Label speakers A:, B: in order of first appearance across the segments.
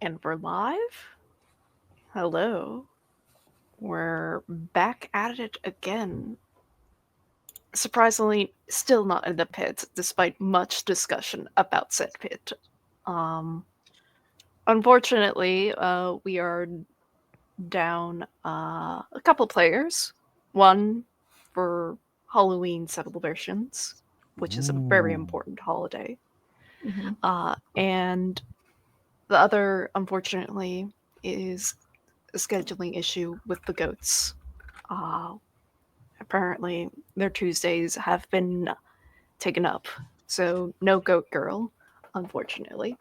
A: And we're live? Hello. We're back at it again. Surprisingly, still not in the pit, despite much discussion about said pit. Um, Unfortunately, we are down a couple players. One for Halloween celebrations, which is a very
B: Ooh.
A: important holiday.
C: Mhm.
A: And the other, unfortunately, is a scheduling issue with the goats. Uh, Apparently, their Tuesdays have been taken up, so no goat girl, unfortunately.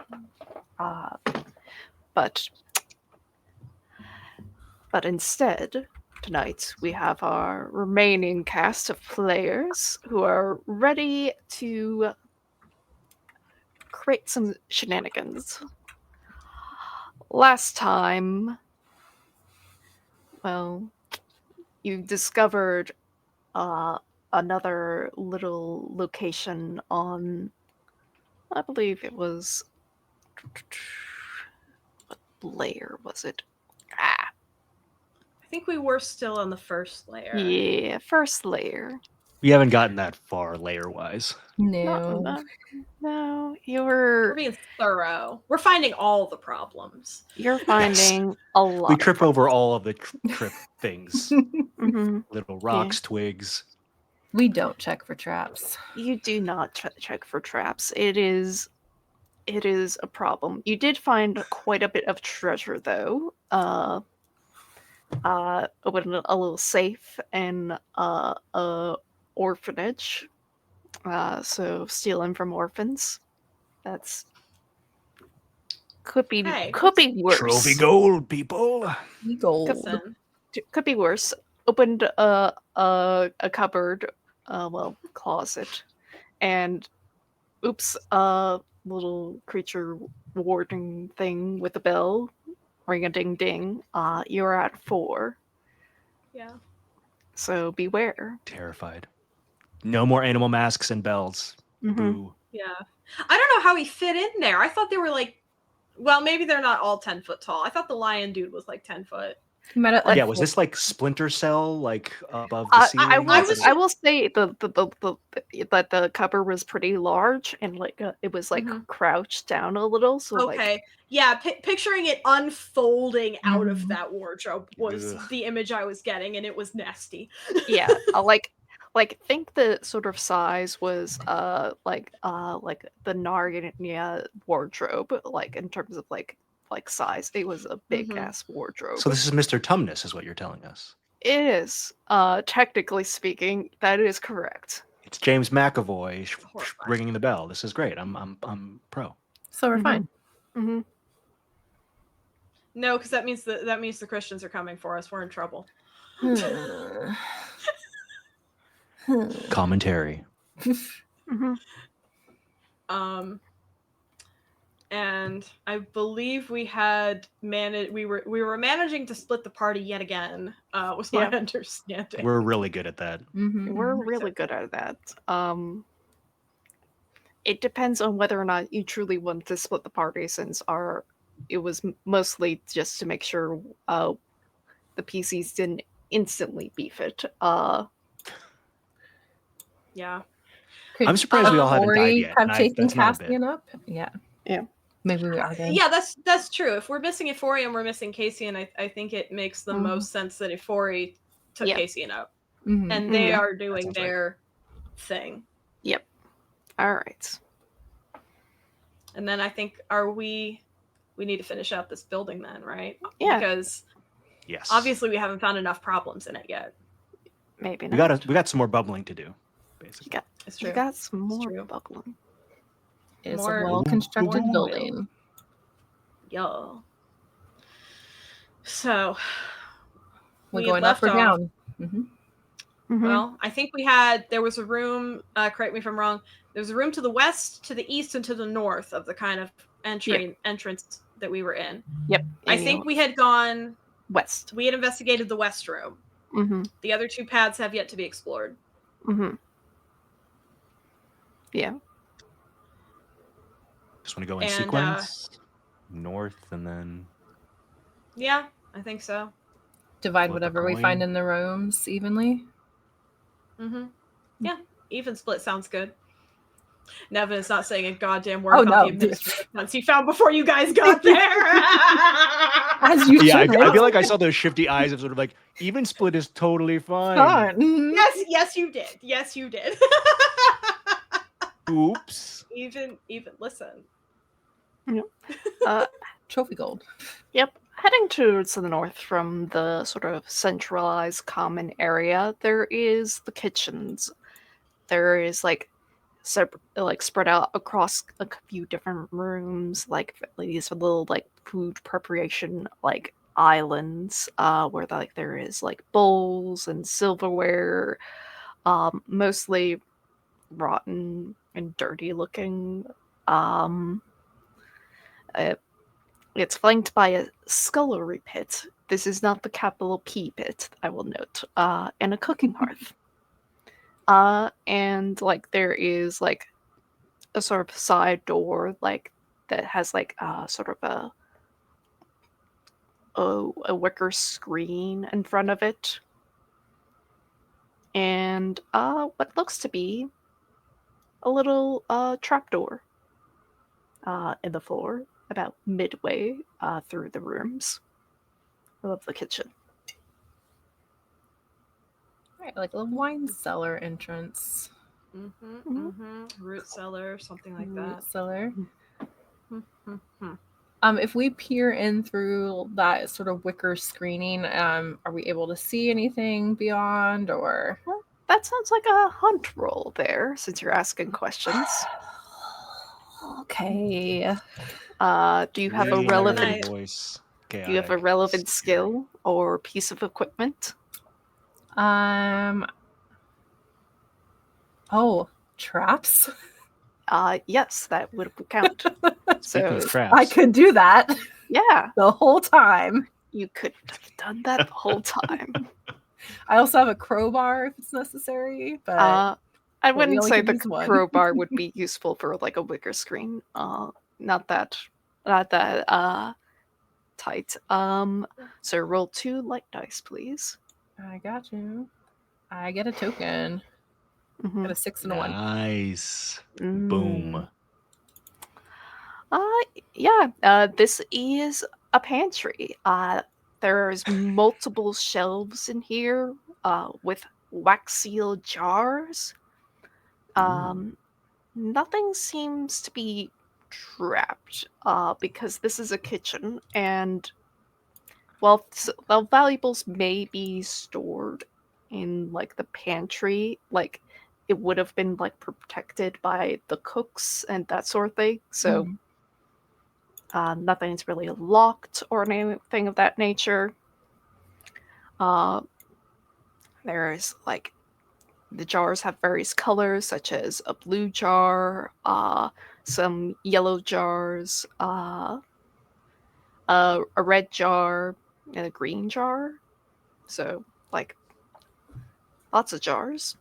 A: Uh, but but instead, tonight we have our remaining cast of players who are ready to create some shenanigans. Last time, well, you discovered uh, another little location on, I believe it was, what layer was it? Ah,
D: I think we were still on the first layer.
A: yeah, first layer.
B: We haven't gotten that far layer-wise.
C: No.
A: No,
D: We're being thorough. We're finding all the problems.
A: you're finding a lot.
B: We trip over all of the trip things.
A: Mm-hmm.
B: Little rocks, twigs.
C: We don't check for traps.
A: You do not check for traps. It is a problem. You did find quite a bit of treasure, though. Opened a little safe and a orphanage. So stealing from orphans. That's could be worse.
B: Trophy gold, people.
C: Gold.
D: Listen,
A: Could be worse. Opened a cupboard, closet, and oops, little creature warding thing with a bell. Ring a ding ding. You're at 4.
D: yeah.
A: So beware.
B: Terrified. No more animal masks and bells.
A: Mhm.
B: Boo.
D: Yeah. I don't know how he fit in there. I thought they were like, well, maybe they're not all 10 foot tall. I thought the lion dude was like 10 foot.
C: You might have,
B: Yeah, was this like Splinter Cell, like above the ceiling?
A: I will say the cupboard was pretty large and like it was like crouched down a little. So
D: Okay.
A: like,
D: Yeah, picturing it unfolding out of
C: Mhm.
D: that wardrobe was
B: Ugh.
D: the image I was getting, and it was nasty.
A: yeah, like think the sort of size was like the Narnia wardrobe, like in terms of like size. It was a big ass wardrobe.
B: So this is Mr. Tumnus, is what you're telling us.
A: It is, technically speaking, that is correct.
B: It's James McAvoy
D: Horrifying.
B: ringing the bell. This is great. I'm pro.
C: So we're fine.
A: Mm-hmm.
D: No, because that means the Christians are coming for us. We're in trouble.
B: Commentary.
A: Mm-hmm.
D: And I believe we had managed. We were managing to split the party yet again. Was my understanding.
B: We're really good at that.
C: Mhm.
A: We're really good at that. It depends on whether or not you truly want to split the party, since it was mostly just to make sure the PCs didn't instantly beef it.
D: Yeah.
C: Could
B: I'm surprised we all haven't died
C: Ori
B: yet.
C: have
B: and
C: taken
B: that's not a bit.
C: Cassian up? Yeah.
A: Yeah.
C: Maybe we are then.
D: Yeah, that's true. If we're missing Euphoria and we're missing Casey, and I think it makes the most sense that Euphoria took Casey up,
C: Mhm.
D: and they
A: Mhm.
D: are doing their thing.
A: Yep. All right.
D: And then I think we need to finish out this building then, right?
A: Yeah.
D: Because
B: Yes.
D: obviously we haven't found enough problems in it yet.
A: Maybe not.
B: We got some more bubbling to do, basically.
D: It's true.
A: You got some
D: It's
A: more
D: true.
A: bubbling.
C: It's
D: More-
C: a well-constructed
D: more
C: building.
D: Yeah. So
C: We're
D: we had
C: going up
D: left
C: or
D: off.
C: down. Mm-hmm.
A: Mhm.
D: Well, I think there was a room, correct me if I'm wrong, there was a room to the west, to the east, and to the north of the kind of entrance that we were in.
A: Yep.
D: I think we had gone
A: west.
D: We had investigated the west room.
A: Mm-hmm.
D: The other 2 paths have yet to be explored.
A: Mm-hmm. Yeah.
B: Just want to go in sequence. north and then
D: Yeah, I think so.
C: Divide
B: Flip a
C: whatever we find
B: coin.
C: in the rooms evenly.
D: Yeah, even split sounds good. Nevin is not saying a goddamn word
C: Oh,
D: about
C: no.
D: the administrative funds he found before you guys got there.
C: As you
B: Yeah,
C: should.
B: I feel like I saw those shifty eyes of sort of like, even split is totally fine.
C: Fun. Mhm.
D: Yes, you did. Yes, you did.
B: Oops.
D: even listen.
C: Trophy gold.
A: Yep. Heading towards the north from the sort of centralized common area, there is the kitchens. There is like spread out across a few different rooms, like these little like food preparation like islands, where like there is like bowls and silverware, mostly rotten and dirty looking. Um, uh, It's flanked by a scullery pit. This is not the capital P pit, I will note, and a cooking hearth. And like there is like a sort of side door, like that has like sort of a wicker screen in front of it, and what looks to be a little trapdoor in the floor, about midway through the rooms of the kitchen.
C: Right, like a wine cellar entrance.
D: Root cellar, something like
C: Root
D: that.
C: cellar.
D: Mm-hmm.
C: If we peer in through that sort of wicker screening, are we able to see anything beyond, or?
A: Well, that sounds like a hunt roll there, since you're asking questions.
C: Okay.
A: Do you have a
B: Really
A: relevant?
B: nerdy
D: Nice.
B: voice.
A: Do you have a
B: Chaotic.
A: relevant
B: Scary.
A: skill or piece of equipment?
C: Oh, traps.
A: Yes, that would count.
B: Speaking
A: So
B: of traps,
C: I could do that
A: yeah,
C: the whole time.
A: you could have done that the whole time.
C: I also have a crowbar if it's necessary, but
A: I
C: we
A: wouldn't
C: only
A: say
C: can
A: the
C: use one.
A: crowbar would be useful for like a wicker screen. Not that tight. So roll 2 light dice, please.
C: I got you. I get a token.
A: Mhm.
C: Got a 6 and a 1.
B: nice.
A: Mm.
B: Boom.
A: Yeah, this is a pantry. There's multiple shelves in here with wax sealed jars. Nothing seems to be trapped because this is a kitchen, and while valuables may be stored in like the pantry, like it would have been like protected by the cooks and that sort of thing. So nothing's really locked or anything of that nature. There's like the jars have various colors, such as a blue jar, some yellow jars, a red jar, and a green jar. So, like, lots of jars.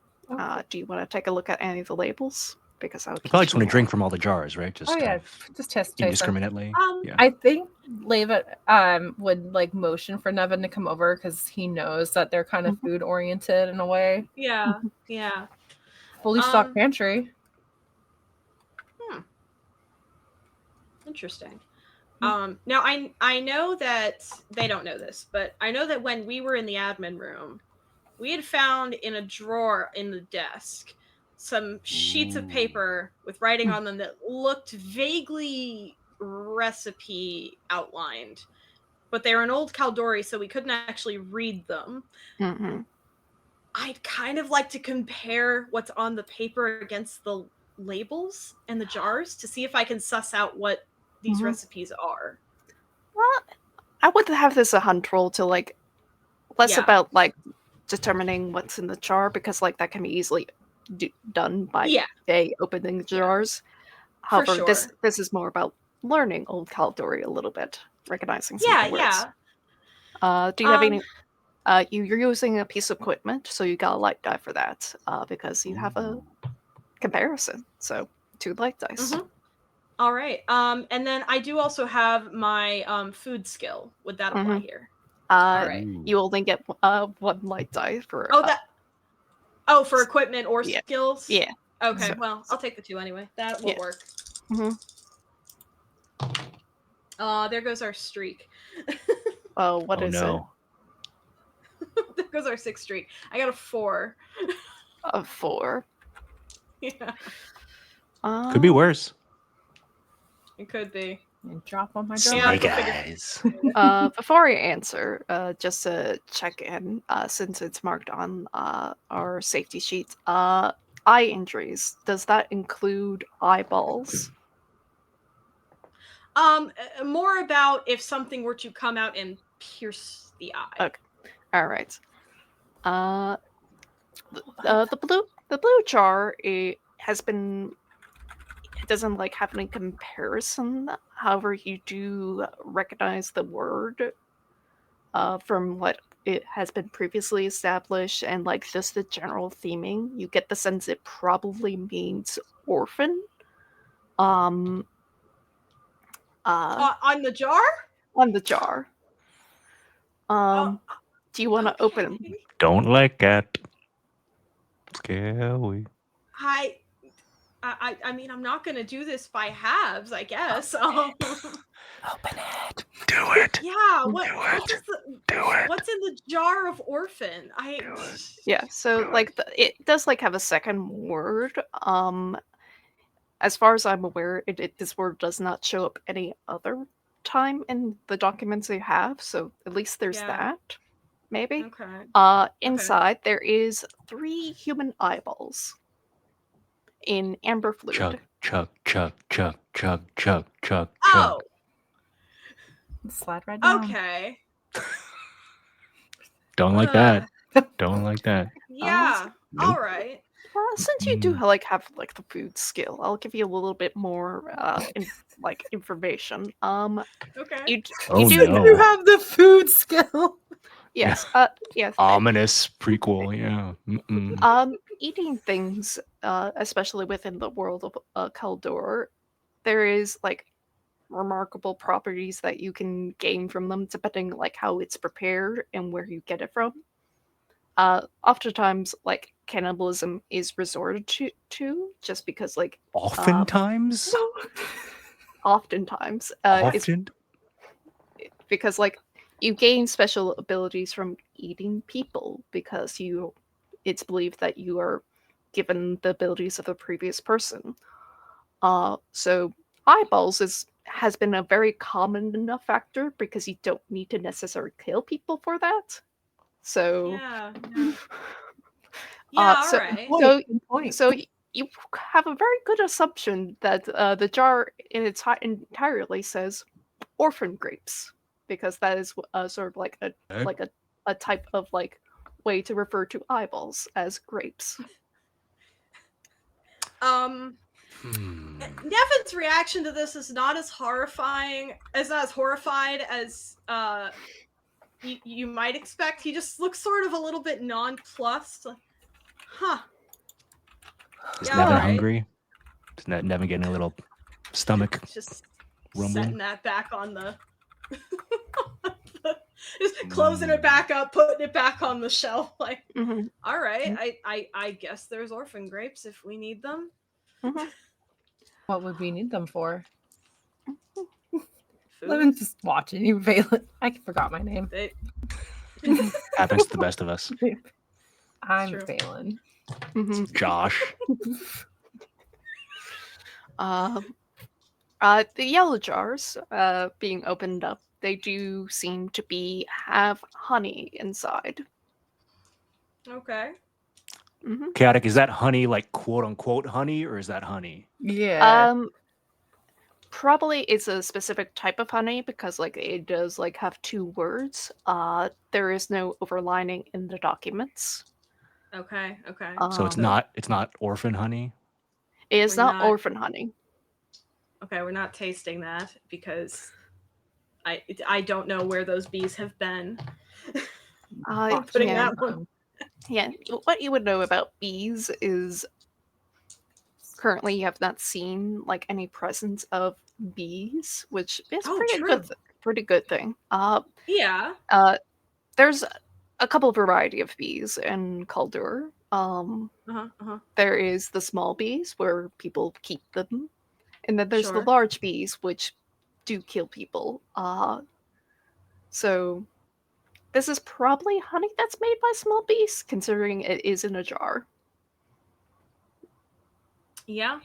A: Do you want to take a look at any of the labels? Because I would
B: You probably
A: keep
B: just want to
A: them
B: drink from all the jars, right? Just
C: Oh yeah,
B: kind of
C: just taste them.
B: indiscriminately. Yeah.
C: I think Leva would like motion for Nevin to come over because he knows that they're kind of food oriented in a way.
D: Yeah.
C: Fully stocked pantry.
D: Interesting. Now I know that they don't know this, but I know that when we were in the admin room, we had found in a drawer in the desk some sheets of paper with writing on them that looked vaguely recipe outlined, but they were in old Kalduhr, so we couldn't actually read them.
A: Mm-hmm.
D: I'd kind of like to compare what's on the paper against the labels and the jars to see if I can suss out what these recipes are.
A: Well, I would have this a hunt roll to like less about like determining what's in the jar, because like that can be easily done by opening the jars. However,
D: sure.
A: this is more about learning old Kalduhr a little bit, recognizing some of the words. Do you have any? You're using a piece of equipment, so you got a light die for that because you have a comparison. So 2 light dice.
D: All right. And then I do also have my food skill. Would that apply here? All right.
A: You only get one light die for.
D: For equipment or
A: yeah.
D: skills.
A: Yeah.
D: Okay.
A: So-
D: Well, I'll take the 2 anyway. That will
A: Yeah.
D: work. There goes our streak.
A: Oh, what is
B: no.
D: There goes our 6th streak. I got a 4.
A: it? A 4.
D: Yeah,
B: Could be worse.
D: it could be.
C: And drop on my
D: Yeah,
C: drop.
B: Snake
D: figure-
B: eyes.
A: Before I answer, just to check in, since it's marked on our safety sheet, eye injuries, does that include eyeballs?
D: More about if something were to come out and pierce the eye.
A: Okay. All right. The blue jar it doesn't like have any comparison. However, you do recognize the word from what it has been previously established, and like just the general theming. You get the sense it probably means orphan.
D: On the jar?
A: On the jar. Do you want to open?
B: Don't like that. Scary.
D: I mean, I'm not gonna do this by halves, I guess.
C: Open it.
B: Do it.
D: Yeah,
B: Do it.
D: what's in the jar of orphan?
A: Yeah. So like it does like have a second word. As far as I'm aware, this word does not show up any other time in the documents they have. So at least there's
D: Yeah.
A: that. Maybe.
D: Okay.
A: Inside there is 3 human eyeballs in amber fluid.
B: Chug.
D: Oh,
C: Slide right down.
D: okay.
B: Don't like that. Don't like that.
D: Yeah.
B: Nope.
D: All right.
A: Since you do like have like the food skill, I'll give you a little bit more information.
D: Okay.
A: You
B: Oh,
A: do
B: no.
C: You have the food skill.
A: yes, yes.
B: Ominous prequel. Yeah. Mm-mm.
A: Eating things, especially within the world of Kalduhr, there is like remarkable properties that you can gain from them, depending like how it's prepared and where you get it from. Oftentimes, like cannibalism is resorted to just because, like,
B: Oftentimes.
A: oftentimes,
B: Often.
A: because like you gain special abilities from eating people because it's believed that you are given the abilities of a previous person. So eyeballs has been a very common enough factor because you don't need to necessarily kill people for that. So
D: Yeah. Yeah. All
A: so,
D: right.
A: so you have a very good assumption that the jar in its entirely says orphan grapes because that is sort of like a type of like way to refer to eyeballs as grapes.
D: Nevin's reaction to this is not as horrified as you might expect. He just looks sort of a little bit nonplussed. Like, huh.
B: Is
D: Yeah,
B: Nevin
D: all right.
B: hungry? Is Nevin getting a little stomach
D: Just
B: rumbling?
D: setting that back on the just closing it back up, putting it back on the shelf. Like, all right, I guess there's orphan grapes if we need them.
C: What would we need them for?
D: Food.
C: Let me just watching you, Valen. I forgot my name.
B: Happens to the best of us.
C: I'm
D: true.
C: Valen.
B: Josh.
A: The yellow jars being opened up, they do seem to have honey inside.
D: Okay.
B: Chaotic, is that honey like quote unquote honey, or is that honey?
C: Yeah.
A: Probably it's a specific type of honey because like it does like have 2 words. There is no overlining in the documents.
D: Okay.
B: So it's not orphan honey.
A: It is
D: We're
A: not
D: not-
A: orphan honey.
D: Okay, we're not tasting that because I don't know where those bees have been. Putting
A: yeah.
D: that one.
A: Yeah, what you would know about bees is currently you have not seen like any presence of bees, which is
D: Oh,
A: pretty good thing.
D: Yeah.
A: There's a couple variety of bees in Kalduhr. There is the small bees where people keep them, and then there's the
D: Sure.
A: large bees which do kill people. So this is probably honey that's made by small bees, considering it is in a jar.
D: Yeah.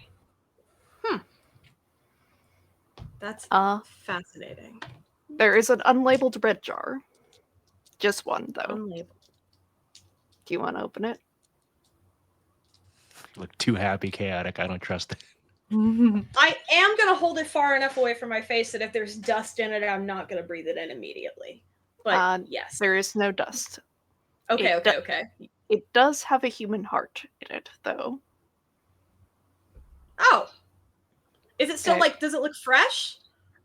D: That's fascinating.
A: There is an unlabeled red jar. Just one, though.
D: Unlabeled.
A: Do you want to open it?
B: You look too happy, chaotic. I don't trust it.
D: I am going to hold it far enough away from my face that if there's dust in it, I'm not going to breathe it in immediately. But yes.
A: There is no dust.
D: Okay.
A: It does have a human heart in it, though.
D: Oh. Is it still does it look fresh?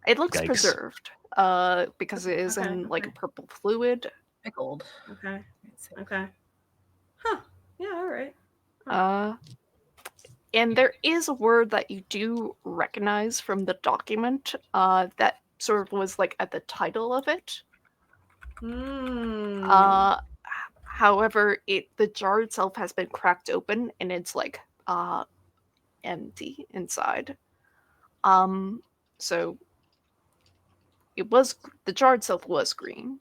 A: It looks
B: Yikes.
A: preserved. Because it is in like a purple fluid.
C: Pickled.
D: Okay. Huh. Yeah, all right.
A: And there is a word that you do recognize from the document that sort of was like at the title of it. However, the jar itself has been cracked open and it's like empty inside. So the jar itself was green.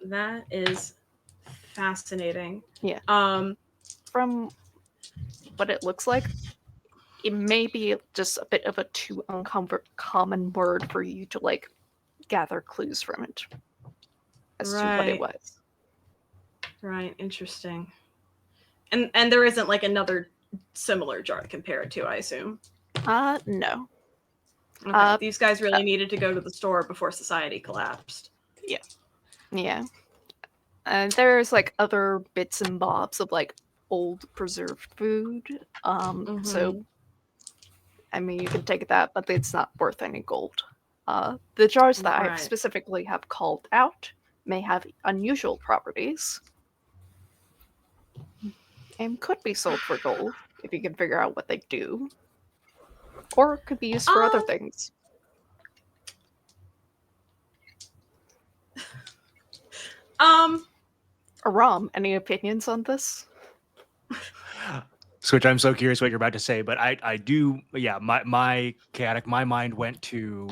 D: That is fascinating.
A: Yeah. From what it looks like, it may be just a bit of a too uncommon word for you to like gather clues from it as to what it was.
D: Right, interesting. And there isn't like another similar jar to compare it to, I assume.
A: No.
D: Okay. These guys really needed to go to the store before society collapsed.
A: Yeah. And there's like other bits and bobs of like old preserved food. So I mean you can take that, but it's not worth any gold. The jars that I specifically have called out may have unusual properties. And could be sold for gold if you can figure out what they do. Or could be used for other things. Aram, any opinions on this?
B: Switch, I'm so curious what you're about to say, but I do, yeah, my chaotic, my mind went to,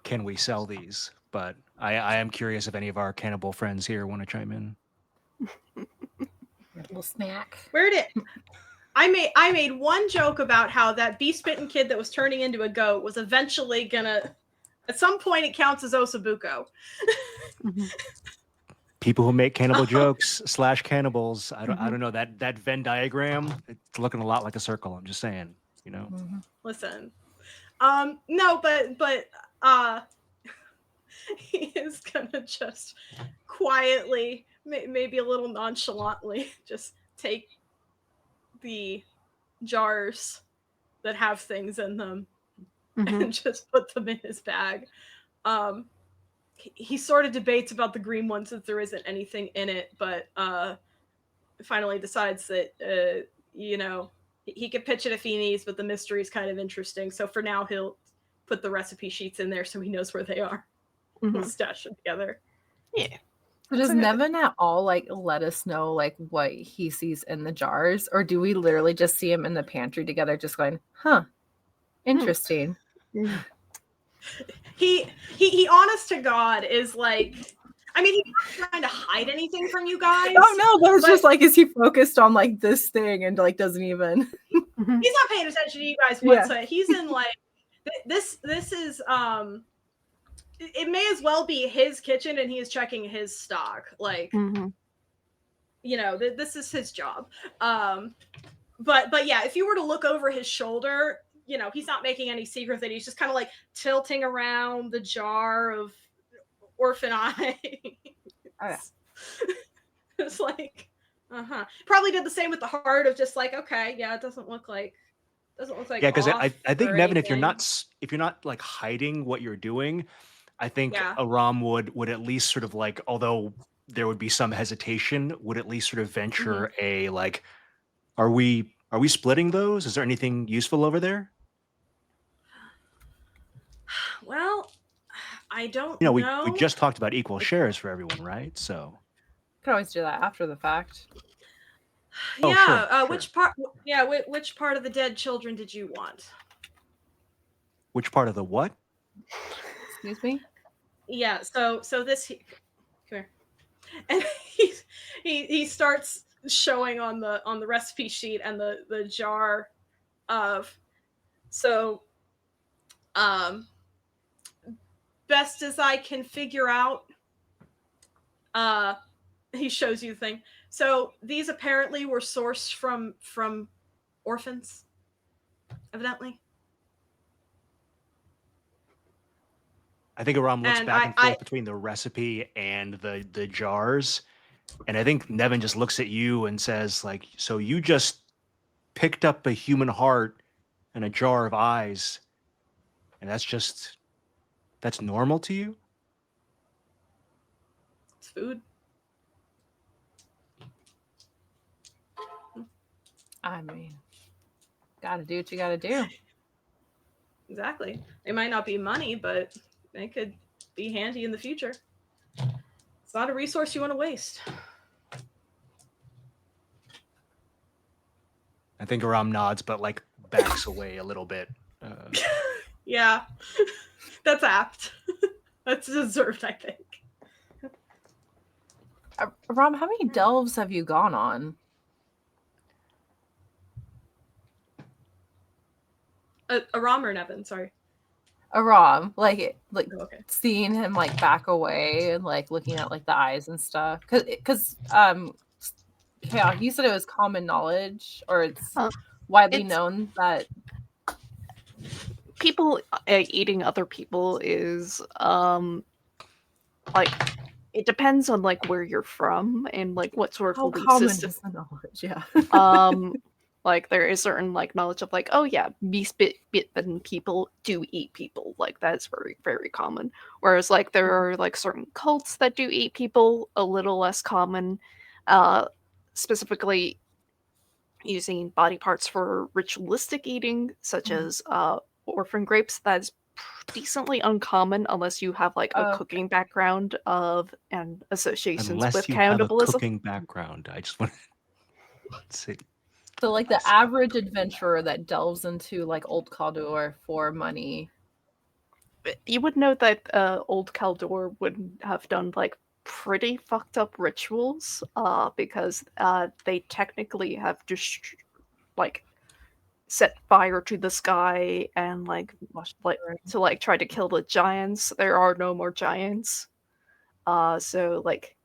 B: can we sell these? But I am curious if any of our cannibal friends here want to chime in.
C: A little snack.
D: I made one joke about how that bee-spitting kid that was turning into a goat was eventually gonna, at some point it counts as Osabuco.
B: People who make cannibal jokes / cannibals, I don't know, that Venn diagram, it's looking a lot like a circle. I'm just saying, you know.
D: Listen, no, but he is gonna just quietly, maybe a little nonchalantly, just take the jars that have things in them and just put them in his bag. He sort of debates about the green one since there isn't anything in it, but finally decides that he could pitch it if he needs, but the mystery is kind of interesting. So for now, he'll put the recipe sheets in there so he knows where they are. We'll stash them together.
A: Yeah.
C: So does Nevin at all like let us know like what he sees in the jars, or do we literally just see him in the pantry together, just going, "Huh, interesting."
D: He honest to God is like, I mean, he's not trying to hide anything from you guys.
C: Oh no, but it's just like, is he focused on like this thing and like doesn't even?
D: He's not paying attention to you guys whatsoever. He's in like this is it may as well be his kitchen and he is checking his stock. Like, this is his job. But yeah, if you were to look over his shoulder, he's not making any secret that he's just kind of like tilting around the jar of orphan eye. It's like, probably did the same with the heart of just like, okay, yeah, it doesn't look like
B: yeah, because I think Nevin, if you're
D: anything.
B: not like hiding what you're doing, I think Aram would at least sort of like, although there would be some hesitation, would at least sort of venture a like, are we splitting those? Is there anything useful over there?
D: Well, I don't
B: You know, we
D: know.
B: just talked about equal shares for everyone, right? So
C: Could always do that after the fact.
D: Yeah.
B: Oh, sure, sure.
D: Which part? Yeah. Which part of the dead children did you want?
B: which part of the what?
C: Excuse me?
D: Yeah. So this. Come here. And he starts showing on the recipe sheet and the jar of. So, best as I can figure out, he shows you the thing. So these apparently were sourced from orphans, evidently.
B: I think Aram looks
D: And
B: back and forth between the recipe and the jars, and I think Nevin just looks at you and says, like, so you just picked up a human heart and a jar of eyes, and that's normal to you?
D: It's food.
C: I mean, gotta do what you gotta do.
D: Exactly. It might not be money, but it could be handy in the future. It's not a resource you want to waste.
B: I think Aram nods, but like backs away a little bit.
D: Yeah, that's apt. That's deserved, I think.
C: Rom, how many delves have you gone on?
D: Aram or Nevin, sorry.
C: Rom, like
D: Oh, okay.
C: seeing him like back away and like looking at like the eyes and stuff. Because yeah, you said it was common knowledge or it's widely
A: it's-
C: known that
A: people eating other people is like it depends on like where you're from and like what sort
C: how
A: of belief
C: common
A: system.
C: is the knowledge? Yeah.
A: Like there is certain like knowledge of like, oh yeah, beast-bitten people do eat people. Like that's very, very common. Whereas like there are like certain cults that do eat people, a little less common. Specifically using body parts for ritualistic eating, such as orphan grapes. That's decently uncommon unless you have like a cooking background of and associations
B: Unless
A: with
B: you have a
A: cannibalism.
B: cooking background. I just want to see.
C: So like the average adventurer that delves into like old Kalduhr for money.
A: You would know that old Kalduhr would have done like pretty fucked up rituals because they technically have just like set fire to the sky and like to like try to kill the giants. There are no more giants. So like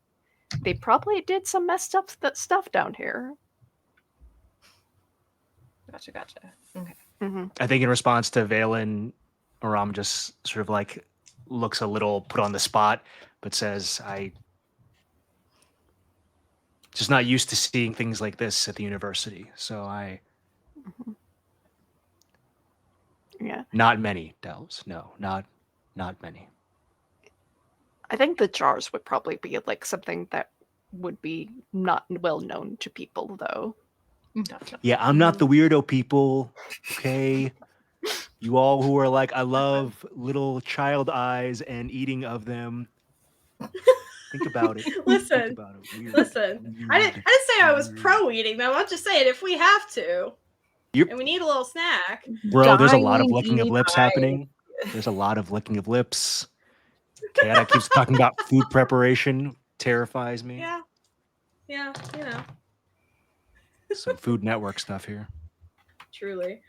A: they probably did some messed up stuff down here.
C: Gotcha. Okay.
A: Mm-hmm.
B: I think in response to Valen, Aram just sort of like looks a little put on the spot, but says, I just not used to seeing things like this at the university. So
A: Yeah.
B: Not many delves. No, not many.
A: I think the jars would probably be like something that would be not well known to people though.
B: Yeah, I'm not the weirdo people. Okay. You all who are like, I love little child eyes and eating of them. Think about it.
D: Listen.
B: Think about it. Weird,
D: Listen.
B: weird,
D: I didn't say I was pro eating them. I'm just saying if we have to and we need a little snack.
B: Bro, there's a lot of
C: Dying
B: licking of
C: eat
B: lips
C: eyes.
B: happening. There's a lot of licking of lips. Kata keeps talking about food preparation. Terrifies me.
D: Yeah. Yeah, you know.
B: Some Food Network stuff here.
D: Truly.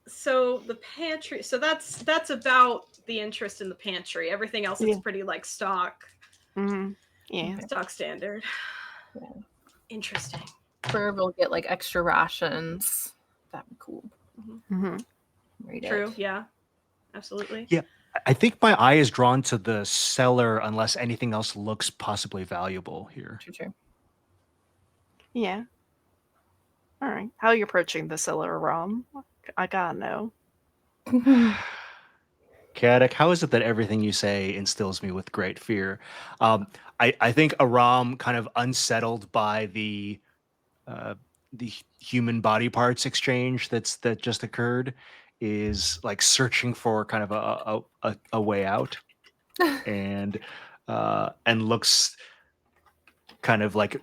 D: So the pantry, so that's about the interest in the pantry. Everything else is pretty like stock.
A: Mm-hmm. Yeah.
D: Stock standard.
C: Yeah.
D: Interesting.
C: Ferb will get like extra rations. That'd be cool.
A: Mm-hmm.
D: True, yeah. Absolutely.
B: Yeah. I think my eye is drawn to the cellar unless anything else looks possibly valuable here.
C: True.
A: Yeah. All right. How are you approaching the cellar, Rom? I gotta know.
B: Kadek, how is it that everything you say instills me with great fear? I think Aram, kind of unsettled by uh, the human body parts exchange that just occurred, is like searching for kind of a way out, and looks kind of like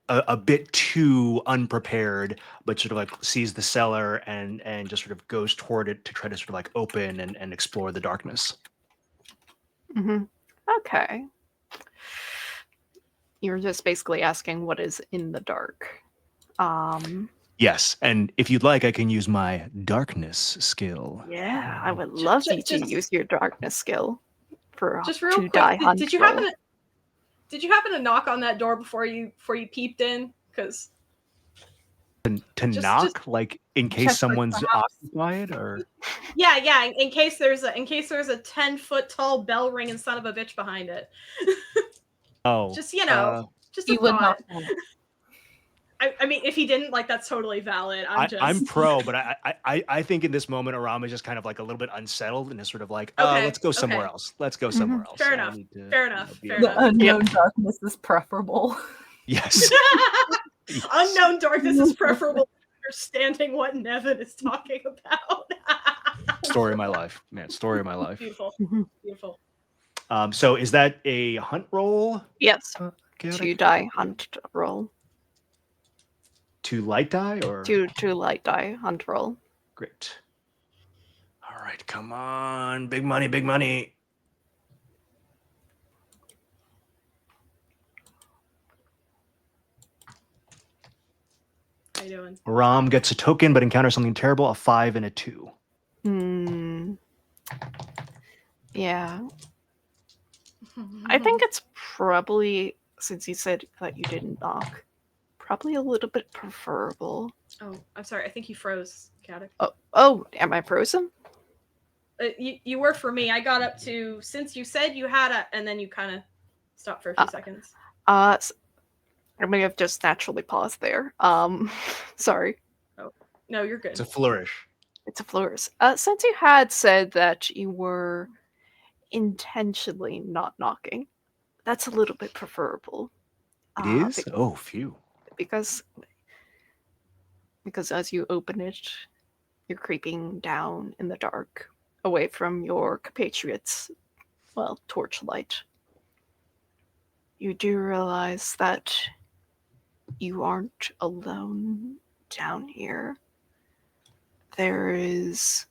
B: a bit too unprepared, but sort of like sees the cellar and just sort of goes toward it to try to sort of like open and explore the darkness.
A: Mm-hmm. Okay. You're just basically asking what is in the dark.
B: Yes, and if you'd like, I can use my darkness skill.
A: Yeah, I would love you to use your darkness skill for a
D: Just real
A: 2-die
D: quick,
A: hunt
D: did you
A: roll.
D: happen to knock on that door before you peeped in? Because
B: To knock, like in case
C: Check for
B: someone's
C: traps.
B: occupied, or
D: yeah, in case there's a 10-foot tall bell ringing son of a bitch behind it.
B: oh,
D: Just just a
C: You would not.
D: thought. I mean, if he didn't, like, that's totally valid.
B: I'm pro, but I think in this moment, Aram is just kind of like a little bit unsettled and is sort of like,
D: Okay,
B: let's go somewhere
D: okay.
B: else. Let's go somewhere else.
D: Fair
B: I
D: enough,
B: need to,
D: fair enough,
B: be
D: fair
C: The
B: alone.
D: enough.
C: unknown darkness is preferable.
B: Yes. Yes.
D: Unknown darkness is preferable to understanding what Nevin is talking about.
B: Story of my life, man. Story of my life.
D: Beautiful,
A: Mhm.
D: beautiful.
B: So is that a hunt roll?
A: Yes,
B: Chaotic?
A: 2-die hunt roll.
B: 2 light die or?
A: Two light die hunt roll.
B: Great. All right, come on. Big money, big money.
D: How you doing?
B: Aram gets a token but encounters something terrible, a 5 and a 2.
A: Yeah. I think it's probably, since you said that you didn't knock, probably a little bit preferable.
D: Oh, I'm sorry. I think you froze, Kadek.
A: Oh, am I frozen?
D: You were for me. I got up to, since you said you had a, and then you kind of stopped for a few seconds.
A: I may have just naturally paused there. Sorry.
D: No, you're good.
B: It's a flourish.
A: It's a flourish. Since you had said that you were intentionally not knocking, that's a little bit preferable.
B: It is? Oh, phew.
A: Because as you open it, you're creeping down in the dark, away from your compatriots, well, torchlight. You do realize that you aren't alone down here. There is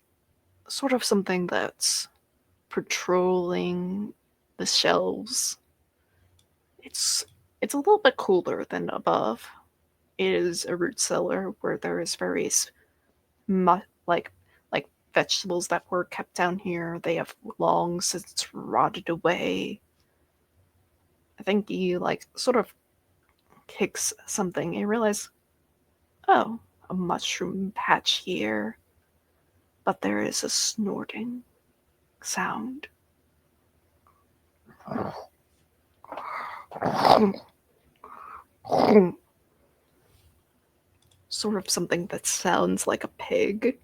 A: sort of something that's patrolling the shelves. It's a little bit cooler than above. It is a root cellar where there is various like vegetables that were kept down here. They have long since rotted away. I think he like sort of kicks something. You realize, oh, a mushroom patch here, but there is a snorting sound. Sort of something that sounds like a pig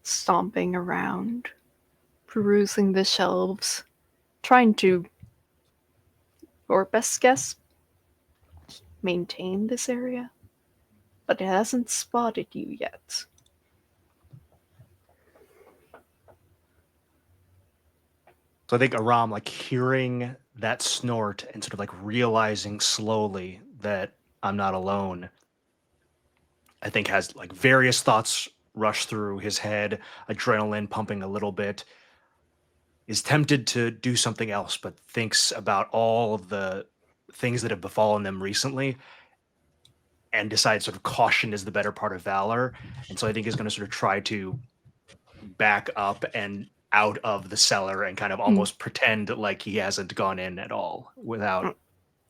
A: stomping around, perusing the shelves, trying to, or best guess, maintain this area, but it hasn't spotted you yet.
B: So I think Aram, like hearing that snort and sort of like realizing slowly that I'm not alone, I think has like various thoughts rush through his head, adrenaline pumping a little bit, is tempted to do something else, but thinks about all of the things that have befallen them recently and decides sort of caution is the better part of valor. And so I think he's going to sort of try to back up and out of the cellar and kind of almost pretend like he hasn't gone in at all without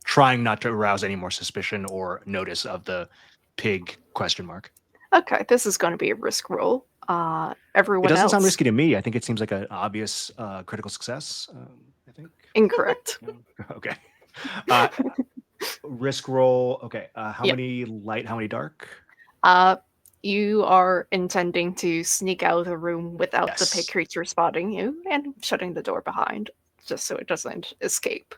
B: trying not to arouse any more suspicion or notice of the pig question mark.
A: Okay, this is going to be a risk roll.
B: It
A: Everyone
B: doesn't
A: else.
B: sound risky to me. I think it seems like an obvious critical success. I think.
A: Incorrect.
B: Okay. Risk roll. Okay. How many light? How many dark?
A: you are intending to sneak out of the room without the pig
B: Yes.
A: creature spotting you and shutting the door behind, just so it doesn't escape.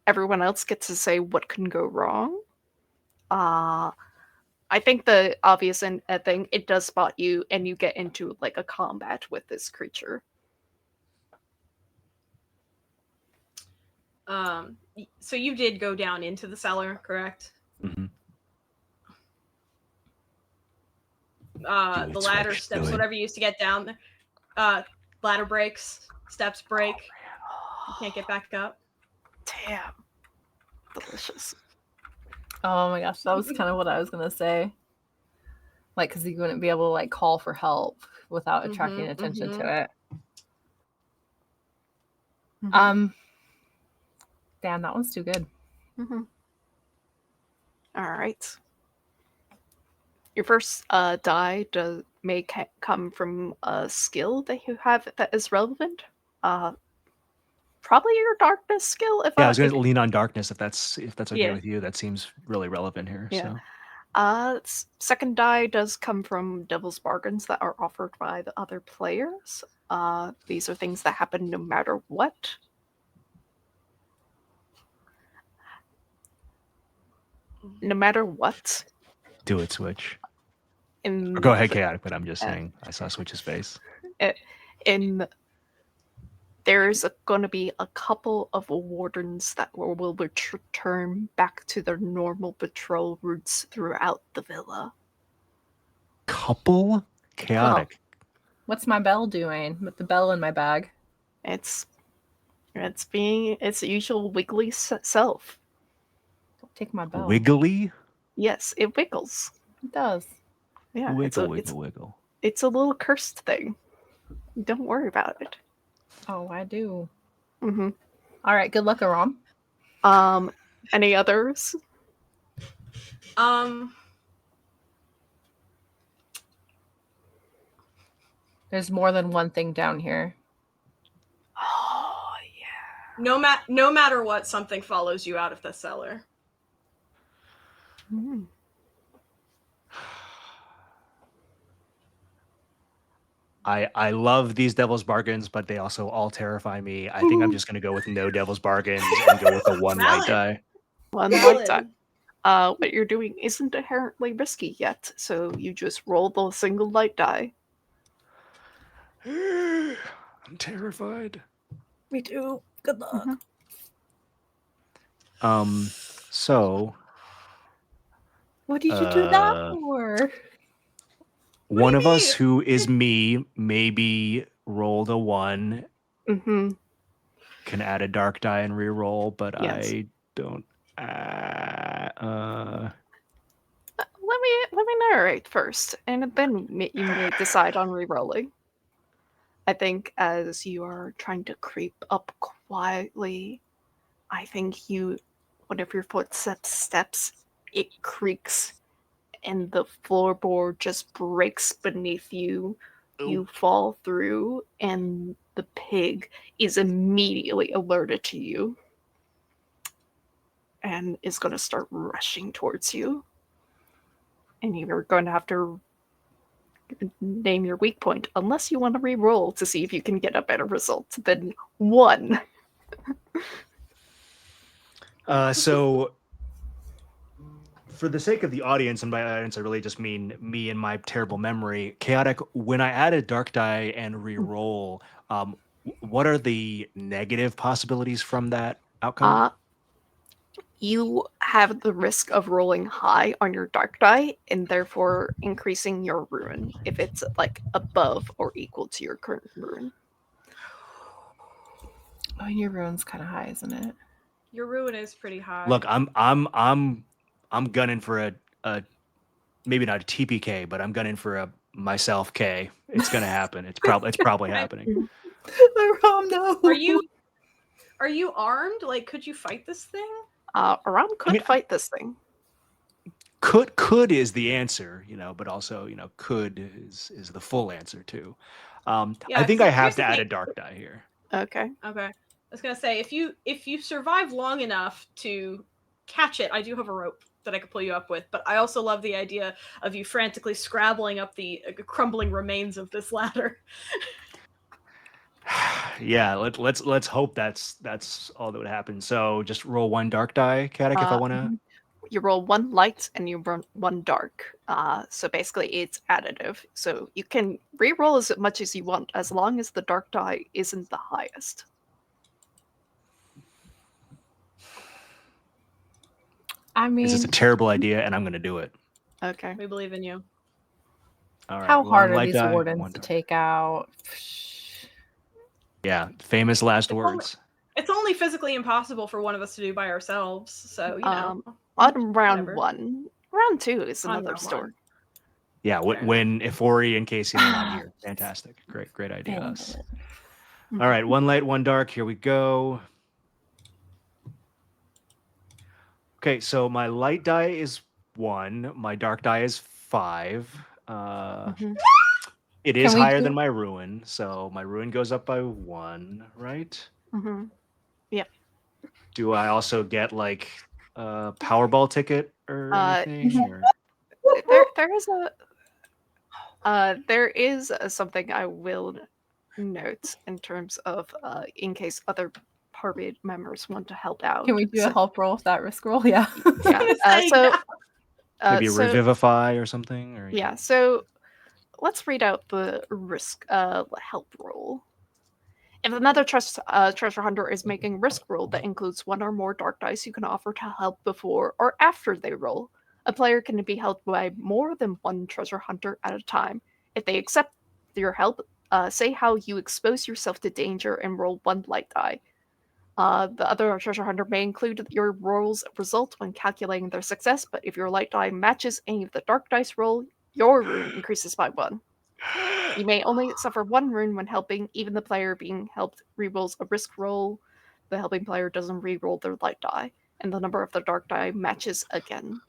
A: Everyone else gets to say what can go wrong. I think the obvious thing, it does spot you, and you get into like a combat with this creature.
D: So you did go down into the cellar, correct?
B: Mm-hmm.
D: The ladder,
B: Switch,
D: steps,
B: do it.
D: whatever you used to get down there. Ladder breaks, steps break. You can't get back up.
A: Damn. Delicious.
C: Oh my gosh, that was kind of what I was gonna say. Like, because you wouldn't be able to like call for help without attracting attention to it. Damn, that one's too good.
A: All right. Your first die may come from a skill that you have that is relevant. Probably your darkness skill.
B: I was going to lean on darkness if that's okay with you. That seems really relevant here.
A: Yeah.
B: So.
A: Second die does come from devil's bargains that are offered by the other players. These are things that happen no matter what. No matter what.
B: Do it, Switch. Or go ahead, Chaotic, but I'm just saying I saw Switch's face.
A: There's going to be a couple of wardens that will return back to their normal patrol routes throughout the villa.
B: Couple? Chaotic.
C: What's my bell doing with the bell in my bag?
A: It's being its usual wiggly self.
C: Don't take my bell.
B: Wiggly?
A: Yes, it wiggles.
C: It does.
A: Yeah,
B: wiggle.
A: It's a little cursed thing. Don't worry about it.
C: Oh, I do.
A: Mm-hmm.
C: All right, good luck, Aram.
A: Any others?
C: There's more than one thing down here.
A: Oh, yeah.
D: No matter what, something follows you out of the cellar.
A: Mm.
B: I love these devil's bargains, but they also all terrify me. I think I'm just going to go with no devil's bargains and go with a one light die.
A: One light die. What you're doing isn't inherently risky yet, so you just roll the single light die.
B: I'm terrified.
C: Me too. Good luck.
B: So.
C: What did you do that for?
B: One of us who is me maybe rolled a 1.
A: Mm-hmm.
B: Can add a dark die and re-roll, but
A: yes.
B: I don't.
A: Let me narrate first, and then you may decide on re-rolling. I think as you are trying to creep up quietly, I think one of your footsteps, it creaks, and the floorboard just breaks beneath you. Ooh. You fall through, and the pig is immediately alerted to you and is going to start rushing towards you. And you're going to have to name your weak point, unless you want to re-roll to see if you can get a better result than 1.
B: So, for the sake of the audience, and by audience I really just mean me and my terrible memory, Chaotic, when I added dark die and re-roll, what are the negative possibilities from that outcome?
A: You have the risk of rolling high on your dark die and therefore increasing your ruin if it's like above or equal to your current ruin.
C: Oh, your ruin's kind of high, isn't it?
D: Your ruin is pretty high.
B: Look, I'm gunning for a maybe not a TPK, but I'm gunning for a myself K. It's gonna happen. It's probably happening.
C: Aram, no.
D: Are you armed? Like, could you fight this thing?
A: Aram could fight this thing.
B: Could is the answer, but also, could is the full answer too. I think I have to add a dark die here.
A: Okay.
D: I was gonna say if you survive long enough to catch it, I do have a rope. that I could pull you up with, but I also love the idea of you frantically scrabbling up the crumbling remains of this ladder.
B: Yeah, let's hope that's all that would happen. So just roll 1 dark die, Katic, if I want to.
A: You roll 1 light and you roll 1 dark. So basically, it's additive. So you can re-roll as much as you want, as long as the dark die isn't the highest.
C: I mean,
B: This is a terrible idea, and I'm going to do it.
A: Okay.
D: We believe in you.
B: All right.
C: how
B: 1
C: hard are
B: light
C: these
B: die,
C: wardens
B: 1
C: to
B: dark.
C: take out?
B: Yeah, famous last
D: It's
B: words.
D: It's only physically impossible for one of us to do by ourselves, so you know.
A: On round
D: whatever.
A: 1. Round 2 is
D: On
A: another
D: round
A: story.
D: one.
B: Yeah,
D: Fair
B: when Ifori and Casey are not here. Fantastic. Great idea.
C: Dang
B: Us.
C: it.
B: All right, 1 light, 1 dark. Here we go. Okay, so my light die is 1. My dark die is 5.
A: Mhm.
B: It is
C: Can we
B: higher
C: do-
B: than my ruin, so my ruin goes up by 1, right?
A: Mhm.
B: Do I also get like a Powerball ticket or anything? Or...
A: There is something I will note in terms of in case other party members want to help out.
C: Can we do a
A: So-
C: help roll with that risk roll? Yeah.
A: Yeah.
D: Say yeah.
B: Maybe
A: So
B: revivify or something? Or
A: yeah. So let's read out the risk help roll. If another treasure hunter is making a risk roll that includes 1 or more dark dice, you can offer to help before or after they roll. A player can be helped by more than 1 treasure hunter at a time. If they accept your help, say how you expose yourself to danger and roll 1 light die. The other treasure hunter may include your roll's result when calculating their success, but if your light die matches any of the dark dice roll, your rune increases by 1. You may only suffer 1 rune when helping, even the player being helped rerolls a risk roll. The helping player doesn't reroll their light die, and the number of the dark die matches again.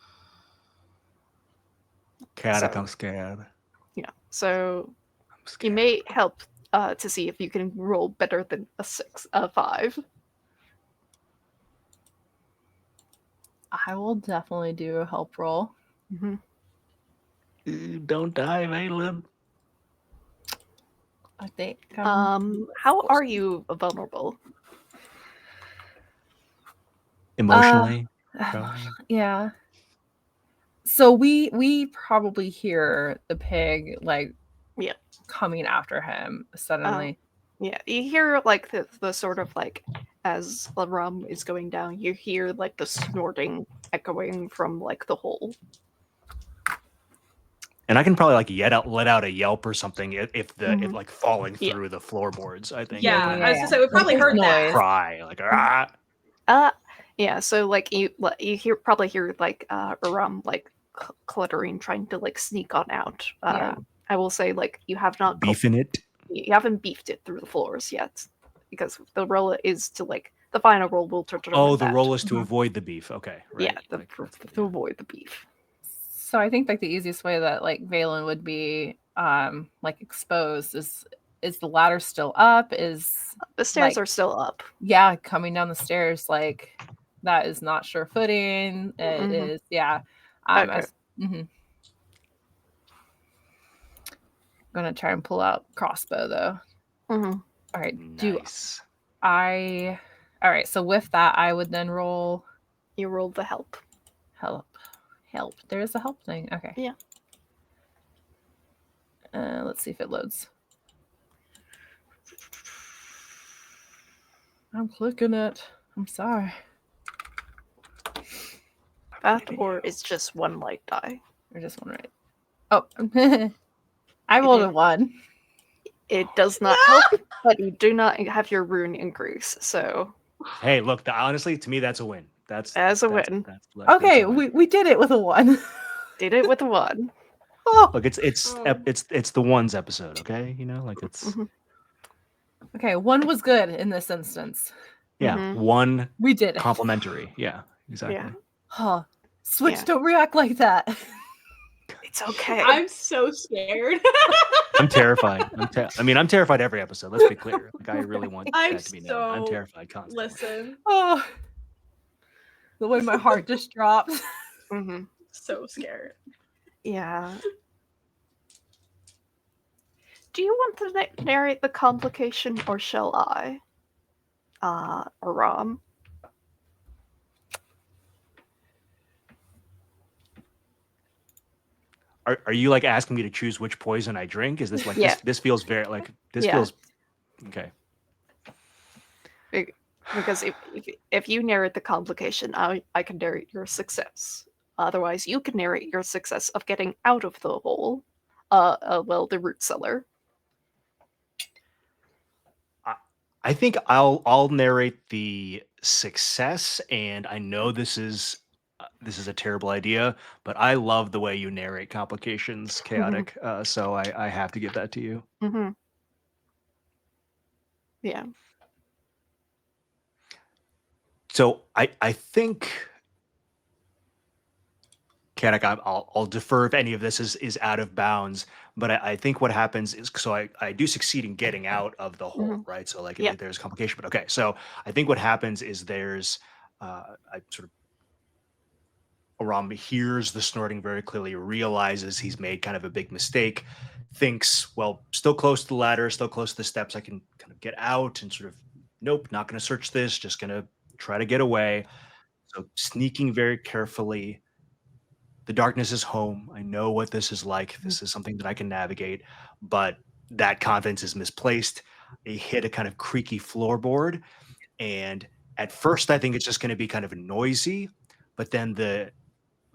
B: Katic,
A: So-
B: I'm scared.
A: Yeah, so
B: I'm
A: you
B: scared.
A: may help to see if you can roll better than a 5.
C: I will definitely do a help roll.
A: Mm-hmm.
B: Don't die, Valen.
C: I think.
A: How are you vulnerable?
B: Emotionally, probably.
C: Yeah. So we probably hear the pig like
A: Yeah.
C: coming after him suddenly.
A: Yeah, you hear like the sort of like as the rum is going down, you hear like the snorting echoing from like the hole.
B: And I can probably like let out a yelp or something if
A: Mhm.
B: like falling
A: Yeah.
B: through the floorboards. I think.
D: Yeah,
C: Yeah,
D: I was gonna say we probably
C: Like,
D: heard
C: noise.
D: that.
B: Cry like
A: Yeah, so like you probably hear like rum like cluttering, trying to like sneak on out.
C: Yeah.
A: I will say like you have not
B: beefing it.
A: you haven't beefed it through the floors yet, because the roll is to like the final roll will determine
B: Oh, the
A: that.
B: roll is to
C: Mhm.
B: avoid the beef. Okay, right.
A: Yeah,
B: Like,
A: to avoid the beef.
C: So I think like the easiest way that like Valen would be like exposed is the ladder still up? Is
A: The stairs
C: like-
A: are still up.
C: yeah, coming down the stairs like that is not sure footing. It is
A: Mhm.
C: yeah.
A: Okay.
C: Mhm. Gonna try and pull out crossbow though.
A: Mm-hmm.
C: All right.
B: nice.
C: All right, so with that I would then roll
A: You rolled the help.
C: help. There is a help thing. Okay.
A: Yeah.
C: Let's see if it loads. I'm clicking it. I'm sorry.
A: That or it's just 1 light die.
C: Or just one right. Oh, I rolled a 1.
A: It does not help, but you do not have your rune increase. So
B: Hey, look. Honestly, to me, that's a win. That's
A: As a
B: that's-
A: win.
B: that's a
C: Okay,
B: win.
C: we did it with a 1.
A: did it with a 1.
C: Oh,
B: Look, it's
D: Oh.
B: it's the ones episode. Okay, you know, like it's
A: Mhm.
C: okay, 1 was good in this instance.
B: yeah,
A: Mhm.
B: one
C: We did it.
B: complimentary. Yeah, exactly.
C: Huh. Switch,
A: Yeah.
C: don't react like that.
A: It's okay.
D: I'm so scared.
B: I'm terrified. I'm terrified every episode. Let's be clear. Like I really want
D: I'm
B: that to be known. I'm
D: so-
B: terrified constantly.
D: Listen.
C: Oh, the way my heart just dropped.
A: Mm-hmm.
D: So scared.
A: Yeah. Do you want to narrate the complication, or shall I? Aram.
B: Are you like asking me to choose which poison I drink? Is this like
A: Yeah.
B: this feels very like this
A: Yeah.
B: feels okay.
A: Because if you narrate the complication, I can narrate your success. Otherwise, you can narrate your success of getting out of the hole. Well, the root cellar.
B: I think I'll narrate the success, and I know this is a terrible idea, but I love the way you narrate complications, chaotic. So I have to give that to you.
A: Mm-hmm. Yeah.
B: So I think chaotic. I'll defer if any of this is out of bounds, but I think what happens is so I do succeed in getting out of the hole,
A: Mm-hmm.
B: right? So like
A: Yeah.
B: there's complication, but okay. So I think what happens is there's I sort of Aram hears the snorting very clearly, realizes he's made kind of a big mistake, thinks, well, still close to the ladder, still close to the steps. I can kind of get out and sort of, nope, not going to search this, just going to try to get away. So sneaking very carefully. The darkness is home. I know what this is like. This is something that I can navigate, but that confidence is misplaced. I hit a kind of creaky floorboard. And at first, I think it's just going to be kind of noisy, but then the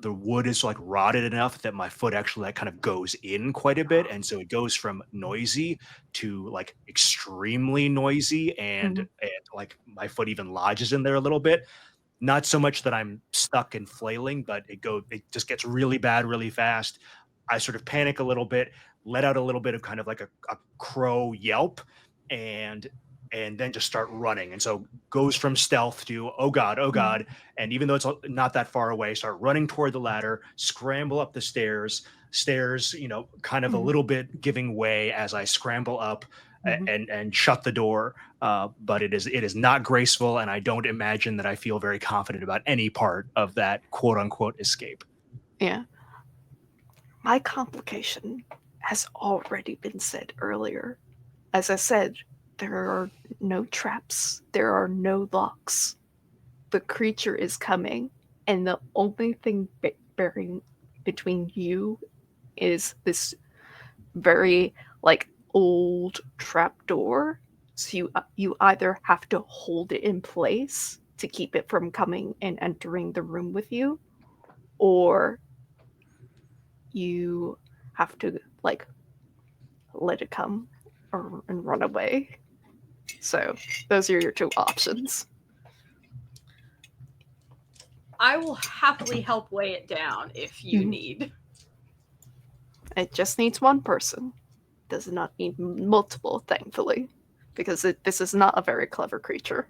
B: wood is like rotted enough that my foot actually like kind of goes in quite a bit, and so it goes from noisy to like extremely noisy,
A: Mm-hmm.
B: and like my foot even lodges in there a little bit. Not so much that I'm stuck and flailing, but it just gets really bad really fast. I sort of panic a little bit, let out a little bit of kind of like a crow yelp, and then just start running. And so goes from stealth to oh god, and even though it's not that far away, start running toward the ladder, scramble up the stairs, kind of a
A: Mm-hmm.
B: little bit giving way as I scramble up
A: Mm-hmm.
B: and shut the door. But it is not graceful, and I don't imagine that I feel very confident about any part of that quote unquote escape.
A: Yeah. My complication has already been said earlier. As I said, there are no traps, there are no locks. The creature is coming, and the only thing bearing between you is this very like old trapdoor. So you either have to hold it in place to keep it from coming and entering the room with you, or you have to like let it come and run away. So those are your two options.
D: I will happily help weigh it down if you
A: Mhm.
D: need.
A: It just needs one person. Does not need multiple, thankfully, because this is not a very clever creature.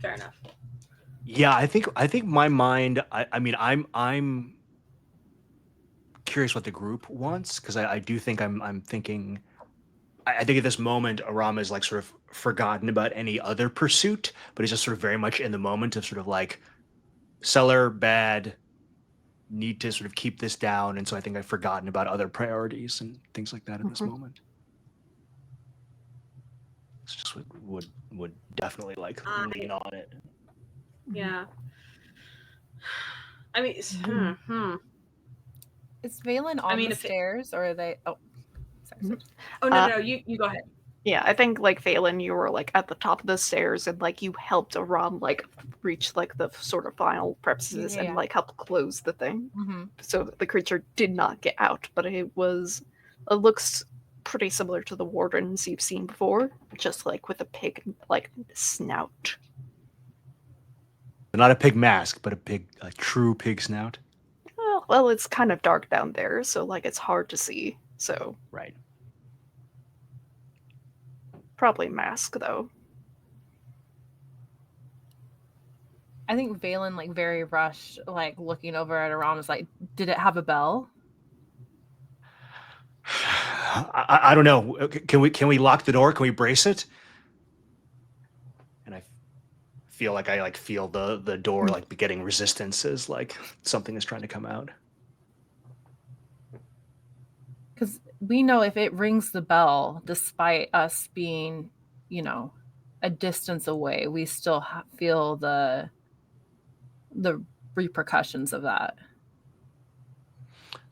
D: Fair enough.
B: Yeah, I think my mind. I mean, I'm curious what the group wants, because I do think I'm thinking. I think at this moment, Aram is like sort of forgotten about any other pursuit, but he's just sort of very much in the moment of sort of like cellar bad, need to sort of keep this down, and so I think I've forgotten about other priorities and things like that in this
A: Mhm.
B: moment. It's just would definitely like
D: I
B: lean on it.
D: yeah. I mean,
C: Is Valen on
D: I mean,
C: the
D: if it,
C: stairs, or are they? Oh, sorry.
D: oh
A: Uh,
D: no, you go ahead.
A: Yeah, I think like Phelan, you were like at the top of the stairs and like you helped Aram like reach like the sort of final premises and
C: Yeah.
A: like help close the thing.
C: Mm-hmm.
A: So the creature did not get out, but it looks pretty similar to the wardens you've seen before, just like with a pig like snout.
B: Not a pig mask, but a true pig snout.
A: Well, it's kind of dark down there, so like it's hard to see. So
B: Right.
A: probably mask though.
C: I think Valen, like very rushed, like looking over at Aram, is like, "Did it have a bell?"
B: I don't know. Can we lock the door? Can we brace it? And I feel like I feel the door like getting resistance as like something is trying to come out.
C: Because we know if it rings the bell, despite us being, a distance away, we still feel the repercussions of that.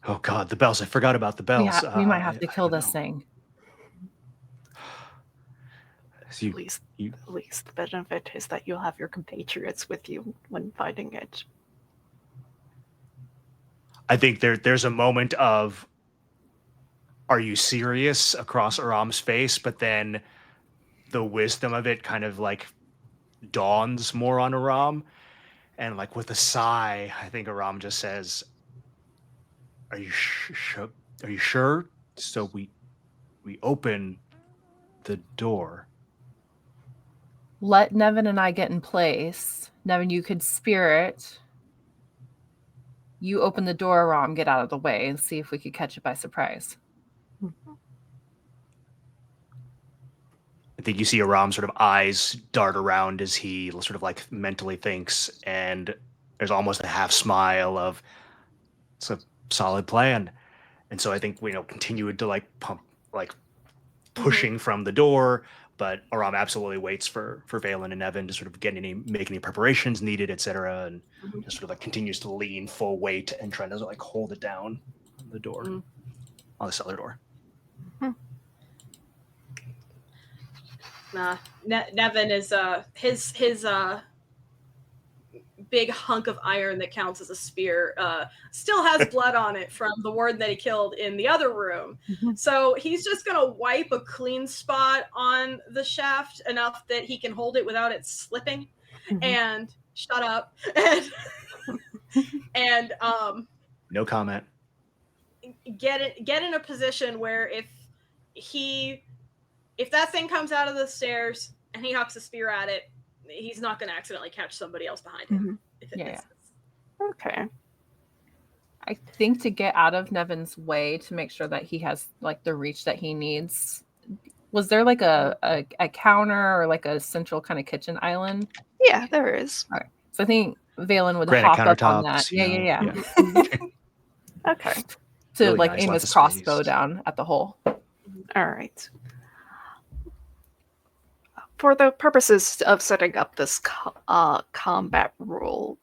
B: Oh God, the bells! I forgot about the bells.
C: We might have to
B: I
C: kill
B: don't
C: this
B: know.
C: thing.
B: So
A: At least the benefit is that you'll have your compatriots with you when fighting it.
B: I think there's a moment of, are you serious, across Aram's face, but then the wisdom of it kind of like dawns more on Aram, and like with a sigh, I think Aram just says, "Are you sure? Are you sure?" So we open the door.
C: Let Nevin and I get in place. Nevin, you could spirit. You open the door, Rom, get out of the way, and see if we could catch it by surprise.
B: I think you see Aram's sort of eyes dart around as he sort of like mentally thinks, and there's almost a half smile of, it's a solid plan. And so I think we continue to like pump, like pushing from the door, but Aram absolutely waits for Valen and Evan to sort of make any preparations needed, etc., and just sort of like continues to lean full weight and trying to like hold it down on the door, on the cellar door.
D: Nevin is his big hunk of iron that counts as a spear still has blood on it from the warden that he killed in the other room. So he's just gonna wipe a clean spot on the shaft enough that he can hold it without it slipping, and shut up and
B: no comment.
D: Get in a position where if that thing comes out of the stairs and he hucks a spear at it, he's not going to accidentally catch somebody else behind him. If it misses.
A: Okay.
C: I think to get out of Nevin's way, to make sure that he has like the reach that he needs, was there like a counter or like a central kind of kitchen island?
A: Yeah, there is.
C: Okay. So I think Valen would
B: Granite
C: hop up on that.
B: countertops,
C: Yeah.
A: Okay.
C: To
B: Really
C: like
B: nice,
C: aim
B: lots
C: his
B: of
C: crossbow
B: space.
C: down at the hole.
A: All right. For the purposes of setting up this combat rule,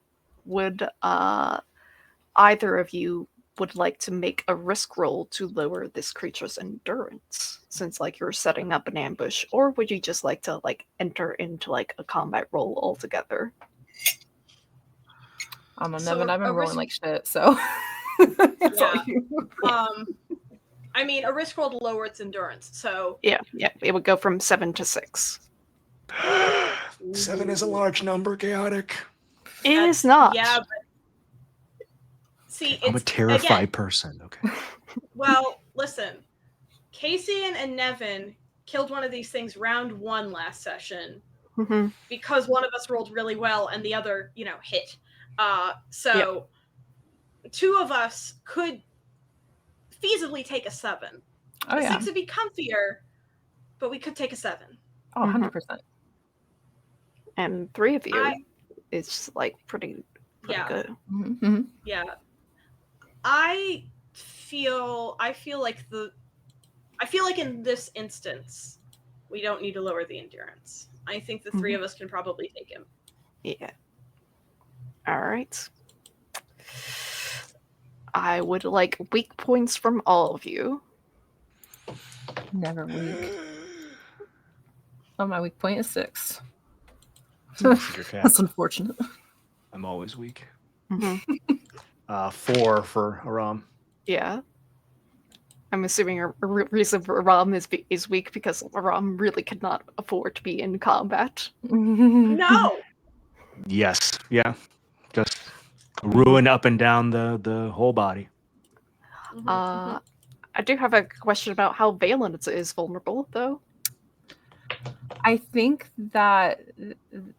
A: would either of you would like to make a risk roll to lower this creature's endurance, since like you're setting up an ambush, or would you just like to like enter into like a combat roll altogether?
C: I don't know,
D: So
C: Nevin, I've been
D: a
C: rolling
D: risk-
C: like shit, so it's all you.
D: I mean, a risk roll to lower its endurance. So
A: Yeah, it would go from 7 to 6.
B: 7 is a large number, chaotic.
A: It is not.
D: Yeah, but see,
B: I'm a
D: it's
B: terrified
D: again,
B: person. Okay.
D: Well, listen, Casey and Nevin killed one of these things round 1 last session because one of us rolled really well and the other, hit. So 2 of us could feasibly take a 7.
C: Oh, yeah.
D: 6 would be comfier, but we could take a 7.
C: Oh, 100%.
A: And 3 of you, it's like pretty good.
C: Mm-hmm.
D: Yeah. I feel like in this instance, we don't need to lower the endurance. I think the 3 of us can probably take him.
A: Yeah. All right. I would like weak points from all of you.
C: Never weak. Oh, my weak point is 6. That's unfortunate.
B: I'm always weak. 4
A: Mm-hmm.
B: for Aram.
A: Yeah. I'm assuming a reason for Aram is weak because Aram really could not afford to be in combat.
D: No!
B: Yes. Yeah. Just ruin up and down the whole body.
A: I do have a question about how Valen is vulnerable, though.
C: I think that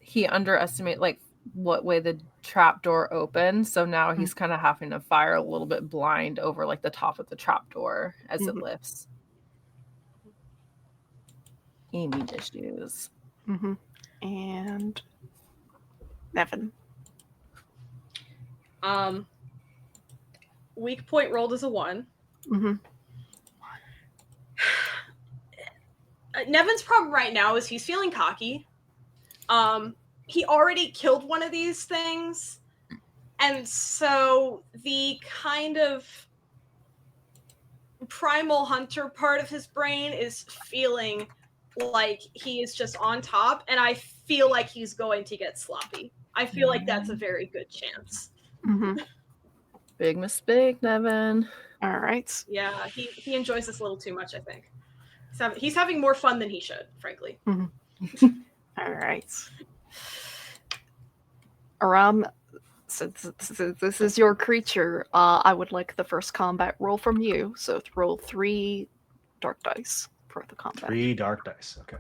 C: he underestimated like what way the trapdoor opened, so now he's kind of having to fire a little bit blind over like the top of the trapdoor as it lifts. Aiming issues.
A: And Nevin.
D: Weak point rolled as a 1.
A: Mm-hmm.
D: Nevin's problem right now is he's feeling cocky. He already killed one of these things, and so the kind of primal hunter part of his brain is feeling like he is just on top, and I feel like he's going to get sloppy. I feel like that's a very good chance.
A: Mm-hmm.
C: Big mistake, Nevin.
A: All right.
D: Yeah, he enjoys this a little too much, I think. He's having more fun than he should, frankly.
A: Mm-hmm. All right. Aram, since this is your creature, I would like the first combat roll from you. So roll 3 dark dice for the combat.
B: 3 dark dice. Okay.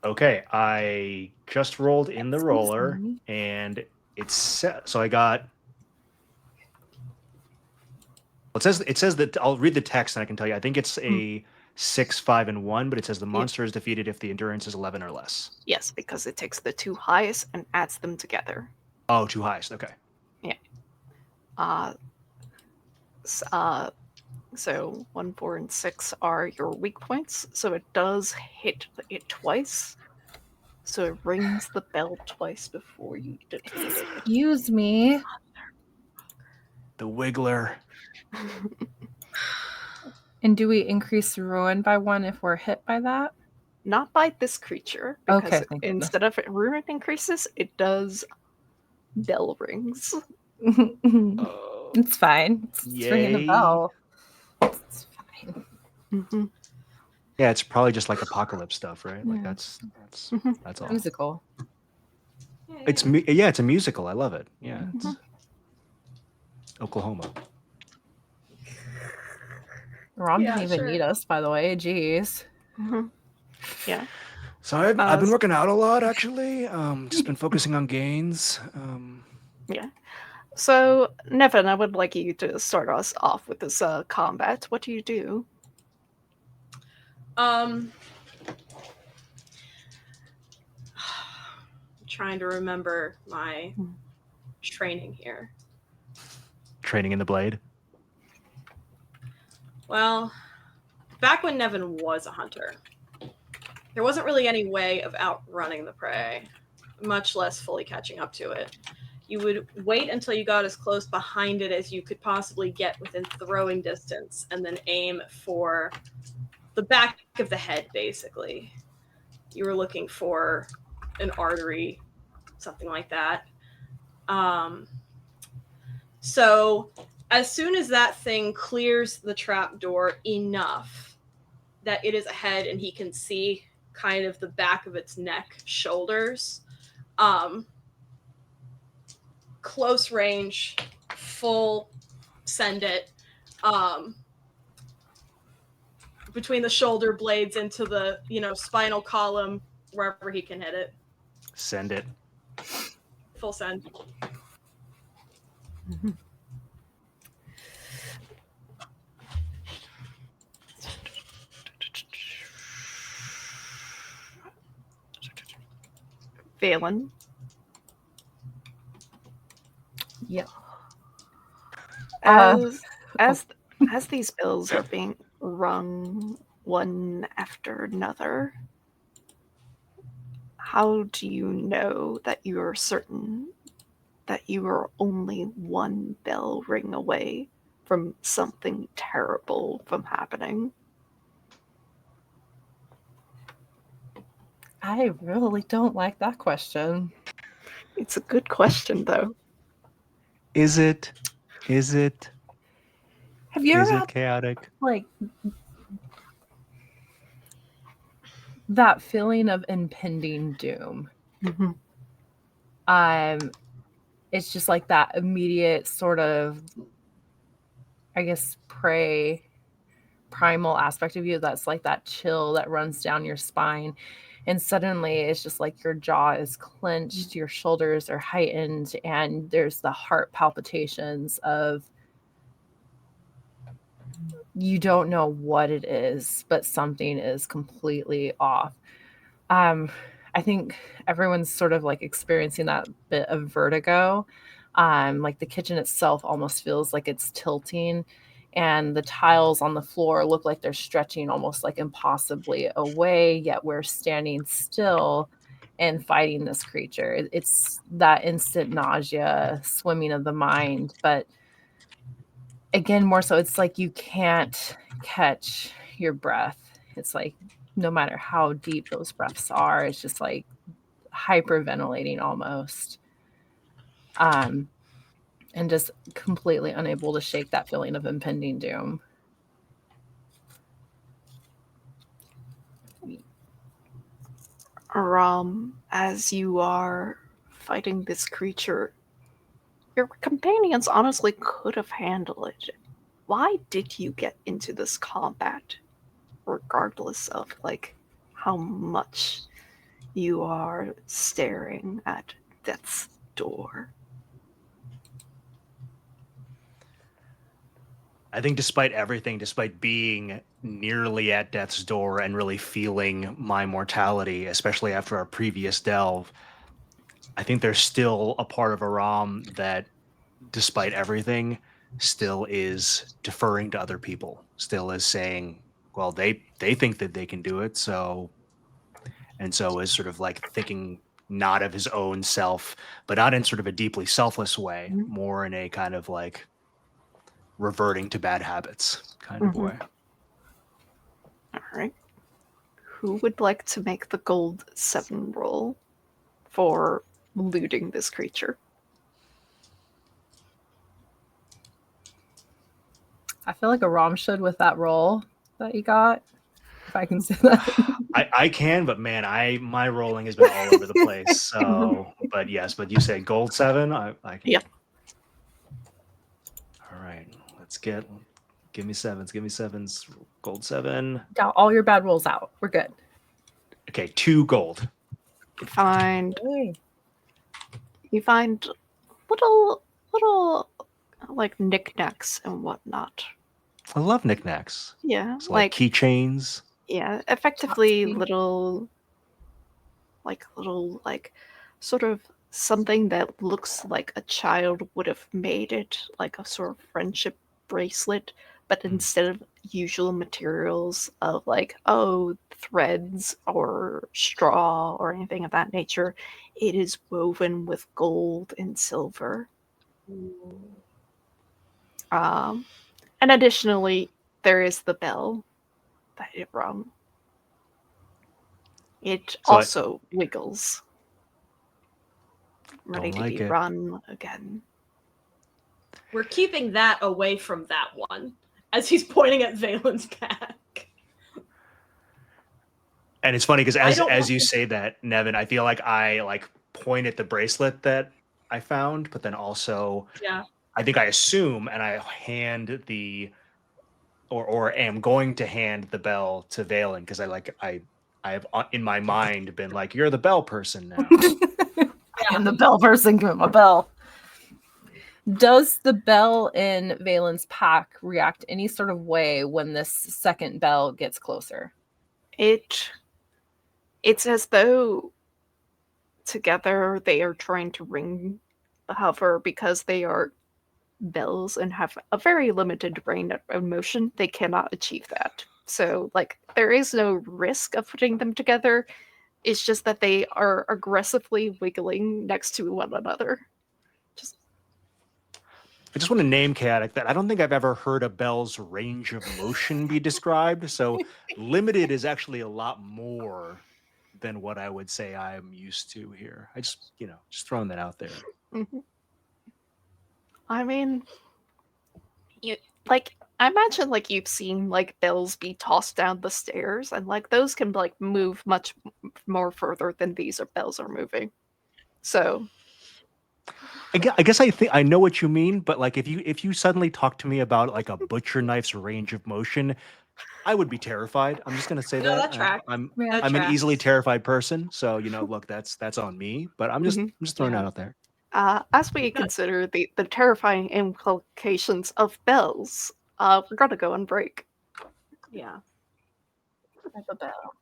B: Okay, I just rolled in the roller, and it's set. So I got. Well, it says that I'll read the text and I can tell you. I think it's a 6, 5, and 1, but it says the monster is defeated if the endurance is 11 or less.
A: Yes, because it takes the 2 highest and adds them together.
B: Oh, 2 highest. Okay.
A: Yeah. So 1, 4, and 6 are your weak points. So it does hit it twice. So it rings the bell twice before you defeat it.
C: Excuse me.
B: The Wiggler.
C: And do we increase ruin by 1 if we're hit by that?
A: Not by this creature, because
C: Okay, thank goodness.
A: instead of ruin increases, it does bell rings.
C: It's fine. It's ringing the bell. It's fine.
A: Mm-hmm.
B: Yeah, it's probably just like apocalypse stuff, right? Like
C: Yeah.
B: that's all.
C: Musical.
B: It's a musical. I love it. Yeah, it's Oklahoma.
C: Ron
D: Yeah,
C: didn't even
D: sure.
C: need us, by the way. Jeez.
A: Mm-hmm. Yeah.
B: So I've been working out a lot, actually. Just been focusing on gains.
A: Yeah. So, Nevin, I would like you to start us off with this combat. What do you do?
D: I'm trying to remember my training here.
B: Training in the blade.
D: Well, back when Nevin was a hunter, there wasn't really any way of outrunning the prey, much less fully catching up to it. You would wait until you got as close behind it as you could possibly get within throwing distance, and then aim for the back of the head, basically. You were looking for an artery, something like that. So as soon as that thing clears the trapdoor enough that it is ahead and he can see kind of the back of its neck, shoulders, close range, full send it, between the shoulder blades into the, spinal column, wherever he can hit it.
B: Send it.
D: Full send.
A: Mm-hmm. Valen.
C: Yeah.
A: As these bells are being rung one after another, how do you know that you are certain that you are only one bell ring away from something terrible from happening?
C: I really don't like that question.
A: It's a good question, though.
B: Is it?
C: Have you ever
B: Is it
C: had,
B: chaotic?
C: like, that feeling of impending doom?
A: Mm-hmm.
C: It's just like that immediate sort of, I guess, primal aspect of you that's like that chill that runs down your spine, and suddenly it's just like your jaw is clenched, your shoulders are heightened, and there's the heart palpitations of you don't know what it is, but something is completely off. I think everyone's sort of like experiencing that bit of vertigo. Like the kitchen itself almost feels like it's tilting, and the tiles on the floor look like they're stretching almost like impossibly away, yet we're standing still and fighting this creature. It's that instant nausea, swimming of the mind, but again, more so, it's like you can't catch your breath. It's like no matter how deep those breaths are, it's just like hyperventilating almost. And just completely unable to shake that feeling of impending doom.
A: As you are fighting this creature, your companions honestly could have handled it. Why did you get into this combat, regardless of like how much you are staring at death's door?
B: I think despite everything, despite being nearly at death's door and really feeling my mortality, especially after our previous delve, I think there's still a part of Aram that, despite everything, still is deferring to other people, still is saying, well, they think that they can do it, so and so is sort of like thinking not of his own self, but not in sort of a deeply selfless way,
A: Mhm.
B: more in a kind of like reverting to bad habits kind of
A: Mhm.
B: way.
A: All right. Who would like to make the gold 7 roll for looting this creature?
C: I feel like Aram should with that roll that you got, if I can say that.
B: I can, but man, my rolling has been all over the place. So, but yes, but you say gold 7, I can.
A: Yep.
B: All right, give me sevens, gold 7.
C: Got all your bad rolls out. We're good.
B: Okay, 2 gold.
C: Yay.
A: You find little like knickknacks and whatnot.
B: I love knickknacks.
A: Yeah,
B: So like keychains.
A: yeah, effectively
C: Chopsticks.
A: little like sort of something that looks like a child would have made it, like a sort of friendship bracelet, but instead of usual materials of like, oh, threads or straw or anything of that nature, it is woven with gold and silver. And additionally, there is the bell that it rung. It
B: So
A: also wiggles, ready
B: don't
A: to
B: like
A: be
B: it.
A: run again.
D: We're keeping that away from that one, as he's pointing at Valen's back.
B: And it's funny because
D: I don't
B: as
D: want
B: you
D: to-
B: say that, Nevin, I feel like I like point at the bracelet that I found, but then also
D: Yeah.
B: I think I assume and I hand the or am going to hand the bell to Valen because I have in my mind been like, you're the bell person now.
C: And the bell person, give him a bell. Does the bell in Valen's pack react any sort of way when this second bell gets closer?
A: It's as though together they are trying to ring the hover because they are bells and have a very limited range of motion. They cannot achieve that. So, like, there is no risk of putting them together. It's just that they are aggressively wiggling next to one another. Just
B: I just want to name chaotic that I don't think I've ever heard a bell's range of motion be described. So limited is actually a lot more than what I would say I'm used to here. I just, just throwing that out there.
A: mhm. I mean, you like I imagine like you've seen like bells be tossed down the stairs, and like those can like move much more further than these bells are moving. So
B: I guess I think I know what you mean, but like if you suddenly talk to me about like a butcher knife's range of motion, I would be terrified. I'm just gonna say
D: No,
B: that
D: that tracks. That
B: I'm an
D: tracks.
B: easily terrified person, so look, that's on me. But
A: mhm.
B: I'm just throwing
D: Yeah.
B: that out there.
A: As we consider the terrifying implications of bells, we're gonna go on break.
D: Yeah.
C: Like a bell.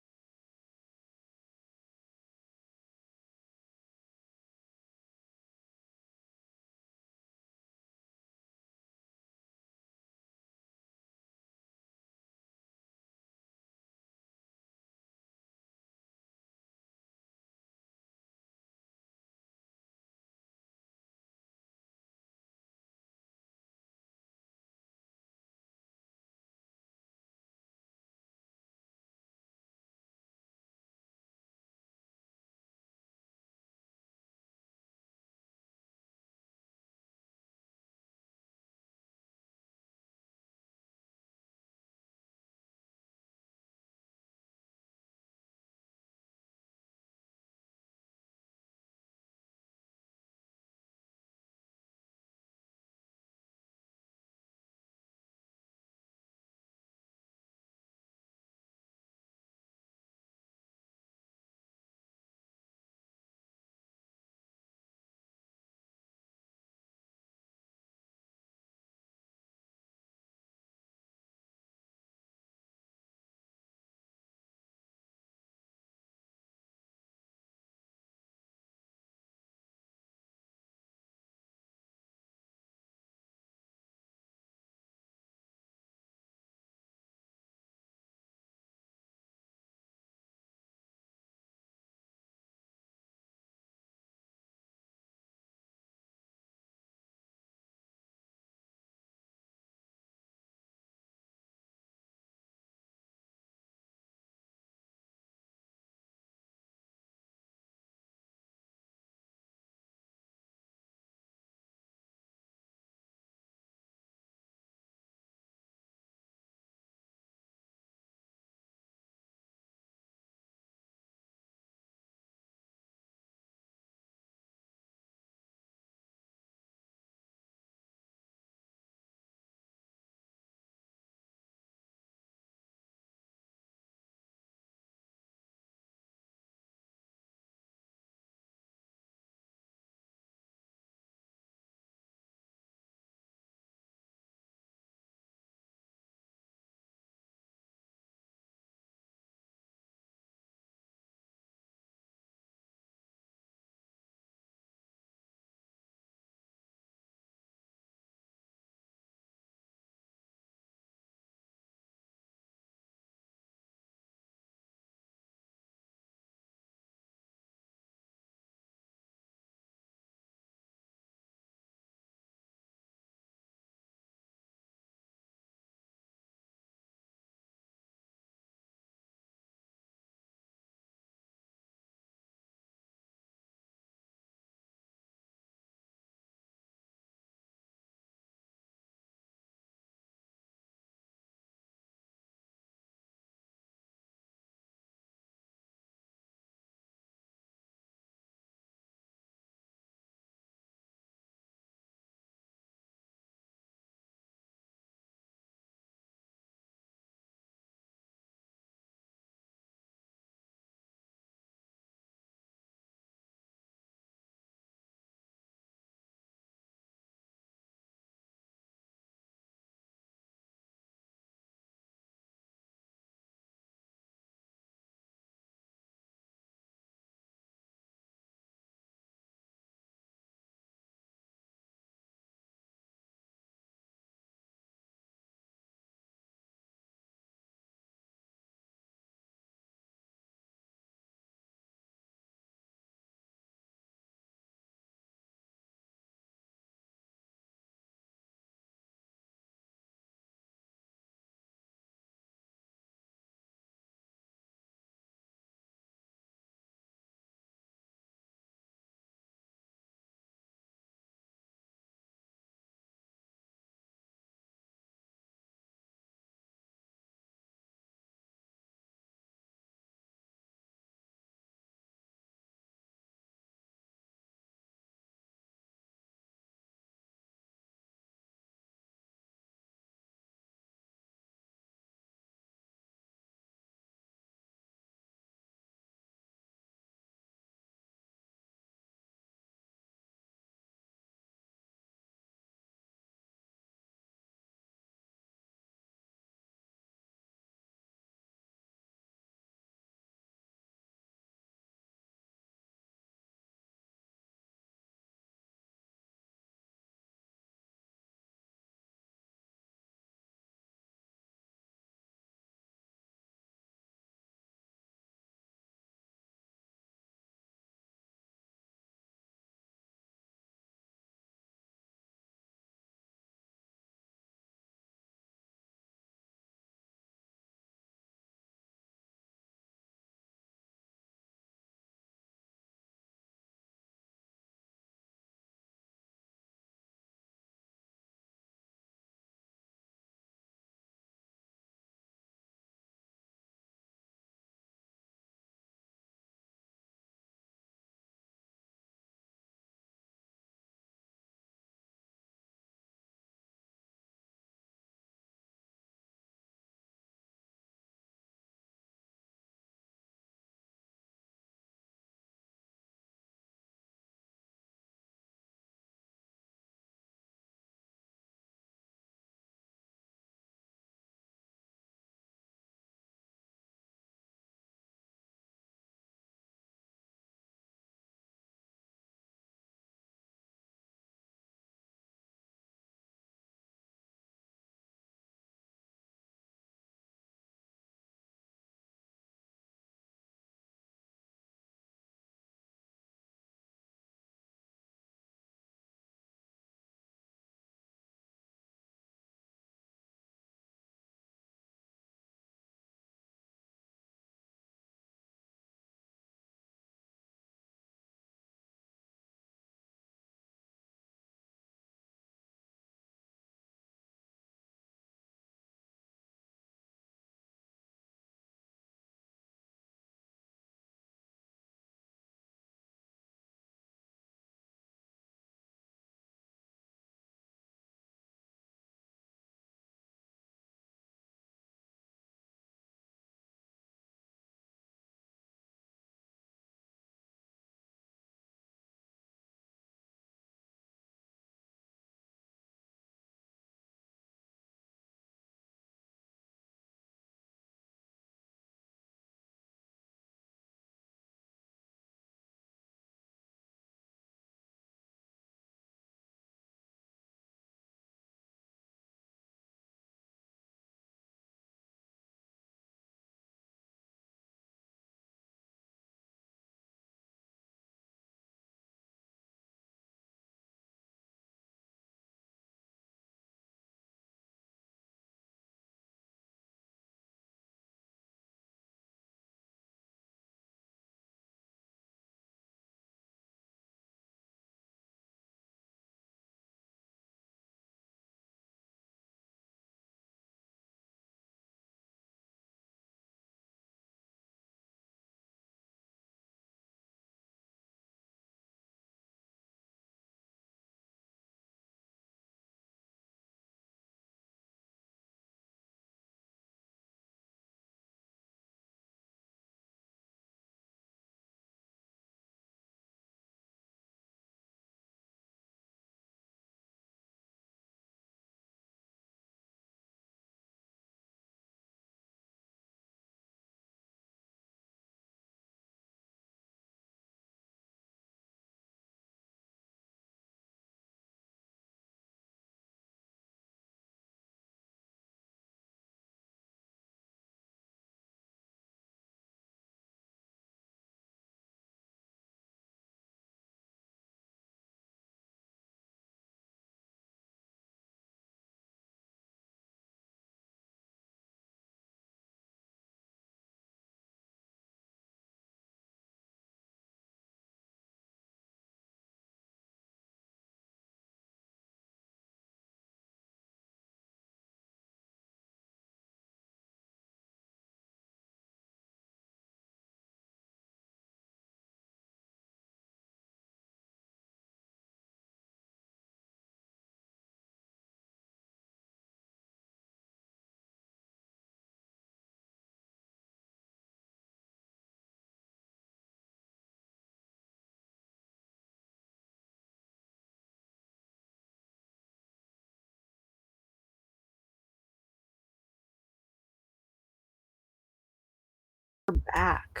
A: back.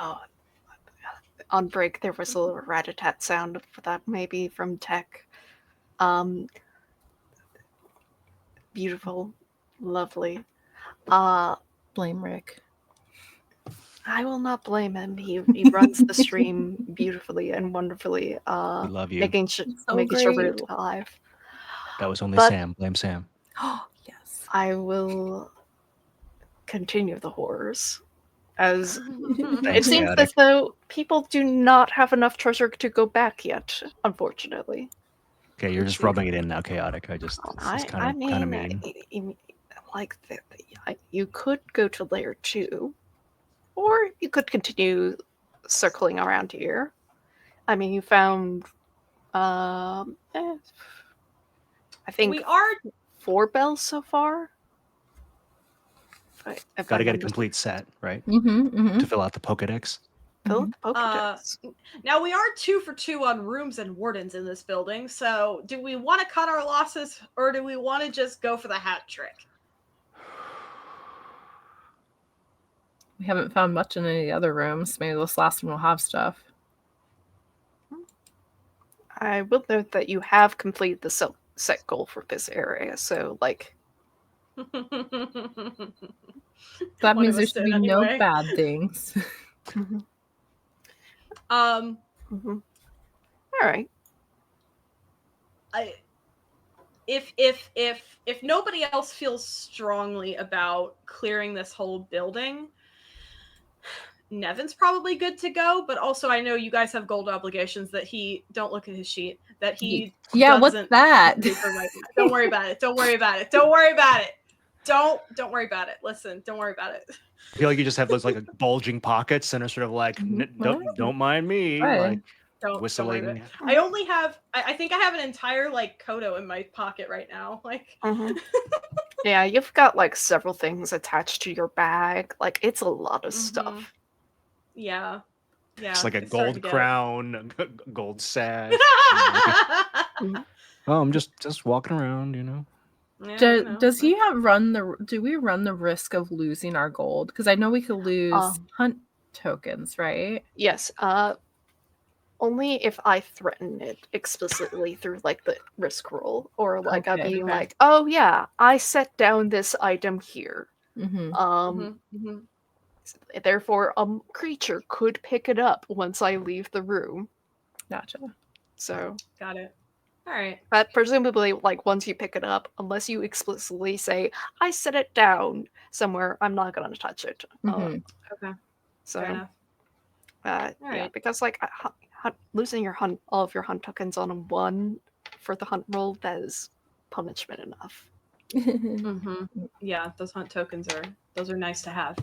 A: Oh, on break there was a little rat-a-tat sound for that, maybe from tech. Beautiful, lovely.
C: Blame Rick.
A: I will not blame him. He runs the stream beautifully and wonderfully.
B: We love you.
A: Making
C: So
A: sure we're
C: great.
A: alive.
B: That was only
A: But-
B: Sam. Blame Sam.
C: Oh, yes.
A: I will continue the horrors. As
B: Thanks,
A: it seems
B: Chaotic.
A: as though people do not have enough treasure to go back yet, unfortunately.
B: Okay, you're just rubbing it in now, Chaotic. It's kind of mean.
A: Like you could go to layer 2, or you could continue circling around here. I mean, you found, I think
D: We are
A: 4 bells so far. If
B: Got to
A: I
B: get a
A: remember.
B: complete set, right?
C: Mm-hmm.
B: To fill out the Pokedex.
A: Fill the Pokedex.
D: now we are 2 for 2 on rooms and wardens in this building. So, do we want to cut our losses, or do we want to just go for the hat trick?
C: We haven't found much in any of the other rooms. Maybe this last one will have stuff.
A: I will note that you have completed the set goal for this area, so like
C: That
D: One
C: means
D: of
C: there
D: us
C: should
D: did
C: be no
D: anyway.
C: bad things.
A: All right.
D: If nobody else feels strongly about clearing this whole building, Nevin's probably good to go. But also, I know you guys have gold obligations that he don't look at his sheet. That he
C: what's
D: doesn't
C: that?
D: paper right now. Don't worry about it. Don't worry about it. Don't worry about it. Don't worry about it. Listen, don't worry about it.
B: I feel like you just have those like bulging pockets and are sort of like, don't mind me,
C: Right.
B: like
D: Don't
B: whistling.
D: worry about it. I only have. I think I have an entire like Kodo in my pocket right now. Like.
A: Yeah, you've got like several things attached to your bag. Like it's a lot of stuff.
D: Yeah.
B: It's like a
D: it's starting
B: gold
D: to get-
B: crown, a gold sash. Oh, I'm just walking around,
D: Yeah,
C: Does he do we run the risk of losing our gold? Because I know we could lose hunt tokens, right?
A: Yes. Only if I threaten it explicitly through like the risk roll, or like
C: Okay,
A: being
D: okay.
A: like, oh yeah, I set down this item here.
C: Mm-hmm.
A: Therefore, a creature could pick it up once I leave the room.
C: Gotcha.
A: So,
D: Got it. All right.
A: but presumably, like once you pick it up, unless you explicitly say, "I set it down somewhere," I'm not going to touch it.
C: Mhm.
D: Okay.
A: So,
D: Fair enough.
A: yeah,
D: Alright.
A: because like losing all of your hunt tokens on a 1 for the hunt roll, that is punishment enough.
D: Yeah, those hunt tokens are nice to have.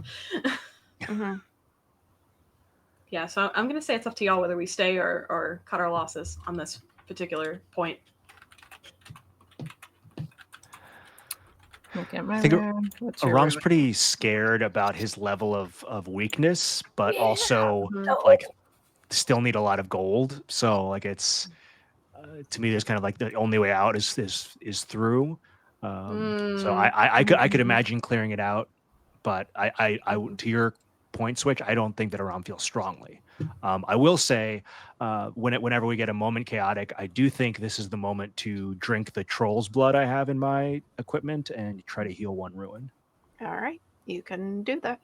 D: Yeah, so I'm gonna say it's up to y'all whether we stay or cut our losses on this particular point.
C: Look at my
B: I think
C: room. What's your
B: Aram's
C: room?
B: pretty scared about his level of weakness, but also
C: No.
B: like still need a lot of gold. So like it's to me, there's kind of like the only way out is through. So I could imagine clearing it out, but I to your point, Switch, I don't think that Aram feels strongly. I will say, whenever we get a moment chaotic, I do think this is the moment to drink the troll's blood I have in my equipment and try to heal 1 ruin.
A: All right, you can do that.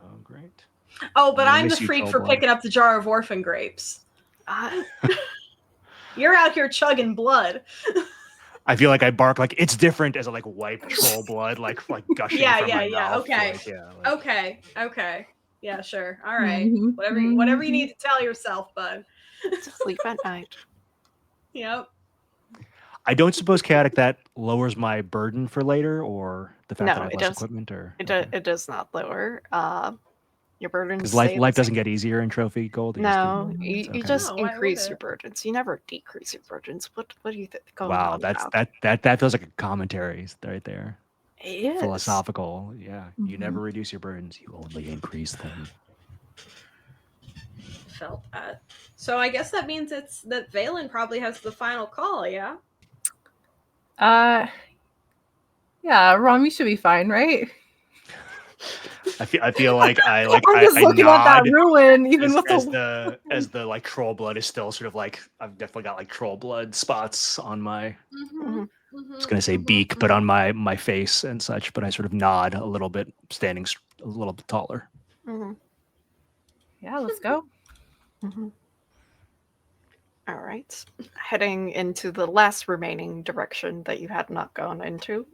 B: Oh, great.
D: Oh, but
B: I
D: I'm the
B: miss you,
D: freak
B: troll
D: for
B: blood.
D: picking up the jar of orphan grapes.
A: I
D: You're out here chugging blood.
B: I feel like I bark like it's different as I like wipe troll blood like gushing from my mouth.
D: Okay.
B: Like,
D: Okay. Yeah, sure. All right.
C: Mhm,
D: Whatever you
C: mhm.
D: need to tell yourself, bud.
A: to sleep at night.
D: Yep.
B: I don't suppose chaotic that lowers my burden for later, or the fact
A: No,
B: that I have
A: it
B: less
A: does-
B: equipment, or
A: It does not lower your burdens.
B: because
A: stay
B: life
A: the
B: doesn't
A: same.
B: get easier in trophy gold.
A: No,
C: Mhm.
A: you
B: Okay.
A: just
D: No, why would
A: increase
D: it?
A: your burdens. You never decrease your burdens. What do you think?
B: Wow, that feels like a commentary right there.
A: It is.
B: Philosophical. Yeah, you
C: Mhm.
B: never reduce your burdens; you only increase them.
D: Felt that. So I guess that means it's that Valen probably has the final call, yeah?
C: Yeah, Rom, you should be fine, right?
B: I feel like
C: I'm just looking at that
B: nod
C: ruin, even with
B: as the like troll blood is still sort of like I've definitely got like troll blood spots on my
A: Mhm.
B: I was gonna say beak, but on my face and such. But I sort of nod a little bit, standing a little bit taller.
A: Mhm.
C: Yeah, let's go.
A: Mhm. All right. Heading into the last remaining direction that you had not gone into.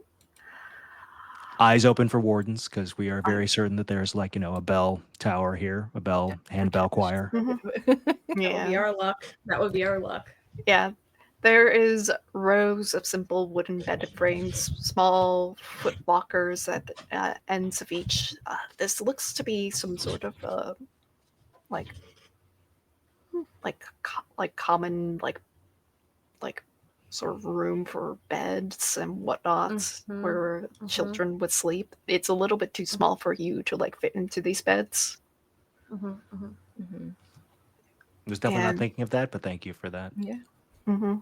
B: Eyes open for wardens because we are very certain that there's like a bell tower here, a bell handbell choir.
A: Mhm.
D: That would be
A: Yeah.
D: our luck. That would be our luck.
A: Yeah. There is rows of simple wooden bedded frames, small foot lockers at the ends of each. This looks to be some sort of like common like sort of room for beds and whatnot
D: Mhm.
A: where
D: Mhm.
A: children would sleep. It's a little bit too small for you to like fit into these beds.
C: Mm-hmm.
B: I was definitely
A: And-
B: not thinking of that, but thank you for that.
C: Yeah.
A: Mm-hmm.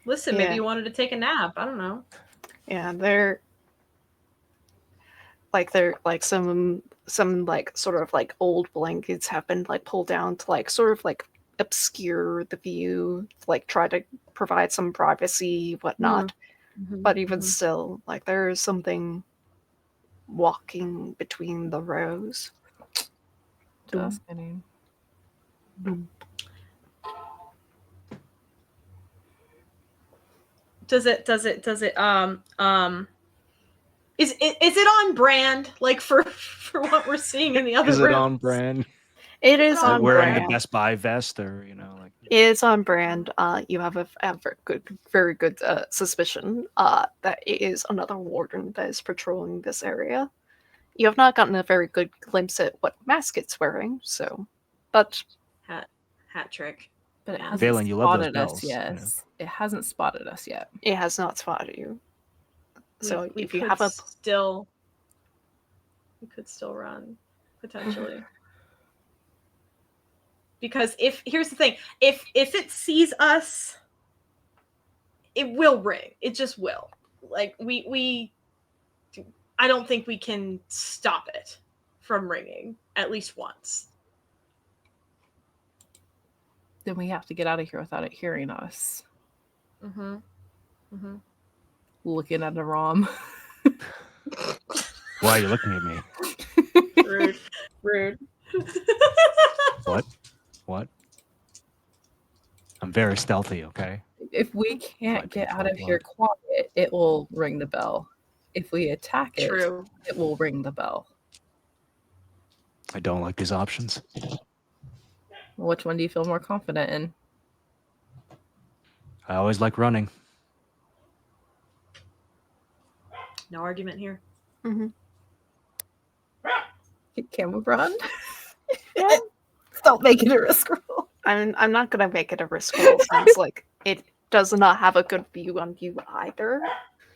D: Listen,
A: Yeah.
D: maybe you wanted to take a nap. I don't know.
A: Yeah, they're like some like sort of like old blankets have been like pulled down to like sort of like obscure the view, like try to provide some privacy, whatnot. But even still, like there is something walking between the rows.
C: Just kidding.
D: Does it is it on brand like for what we're seeing in the other
B: Is it on
D: rooms?
B: brand?
A: It is
D: Like
A: on
B: Like wearing
A: brand.
B: the Best Buy vest, or like.
A: It is on brand. You have a very good suspicion that it is another warden that is patrolling this area. You have not gotten a very good glimpse at what mask it's wearing, so, but
D: Hat trick.
C: But it
D: Yeah.
C: hasn't
B: Valen, you love those
C: spotted us
B: bells,
C: yet.
B: you know.
C: It hasn't spotted us yet.
A: it has not spotted you. So
D: we
A: if you
D: could
A: have a
D: still we could still run potentially. Because here's the thing, if it sees us, it will ring. It just will. Like we I don't think we can stop it from ringing at least once.
C: Then we have to get out of here without it hearing us. Looking at a ROM.
B: Why are you looking at me?
D: Rude.
B: What? I'm very stealthy, okay?
C: If we can't
B: Might be
C: get out of
B: troll
C: here
B: blood.
C: quiet, it will ring the bell. If we attack it,
D: True.
C: it will ring the bell.
B: I don't like these options.
C: Which one do you feel more confident in?
B: I always like running.
D: No argument here.
C: Can we run?
A: yeah.
C: Don't make it a risk roll.
A: I'm not gonna make it a risk roll since like it does not have a good view on you either.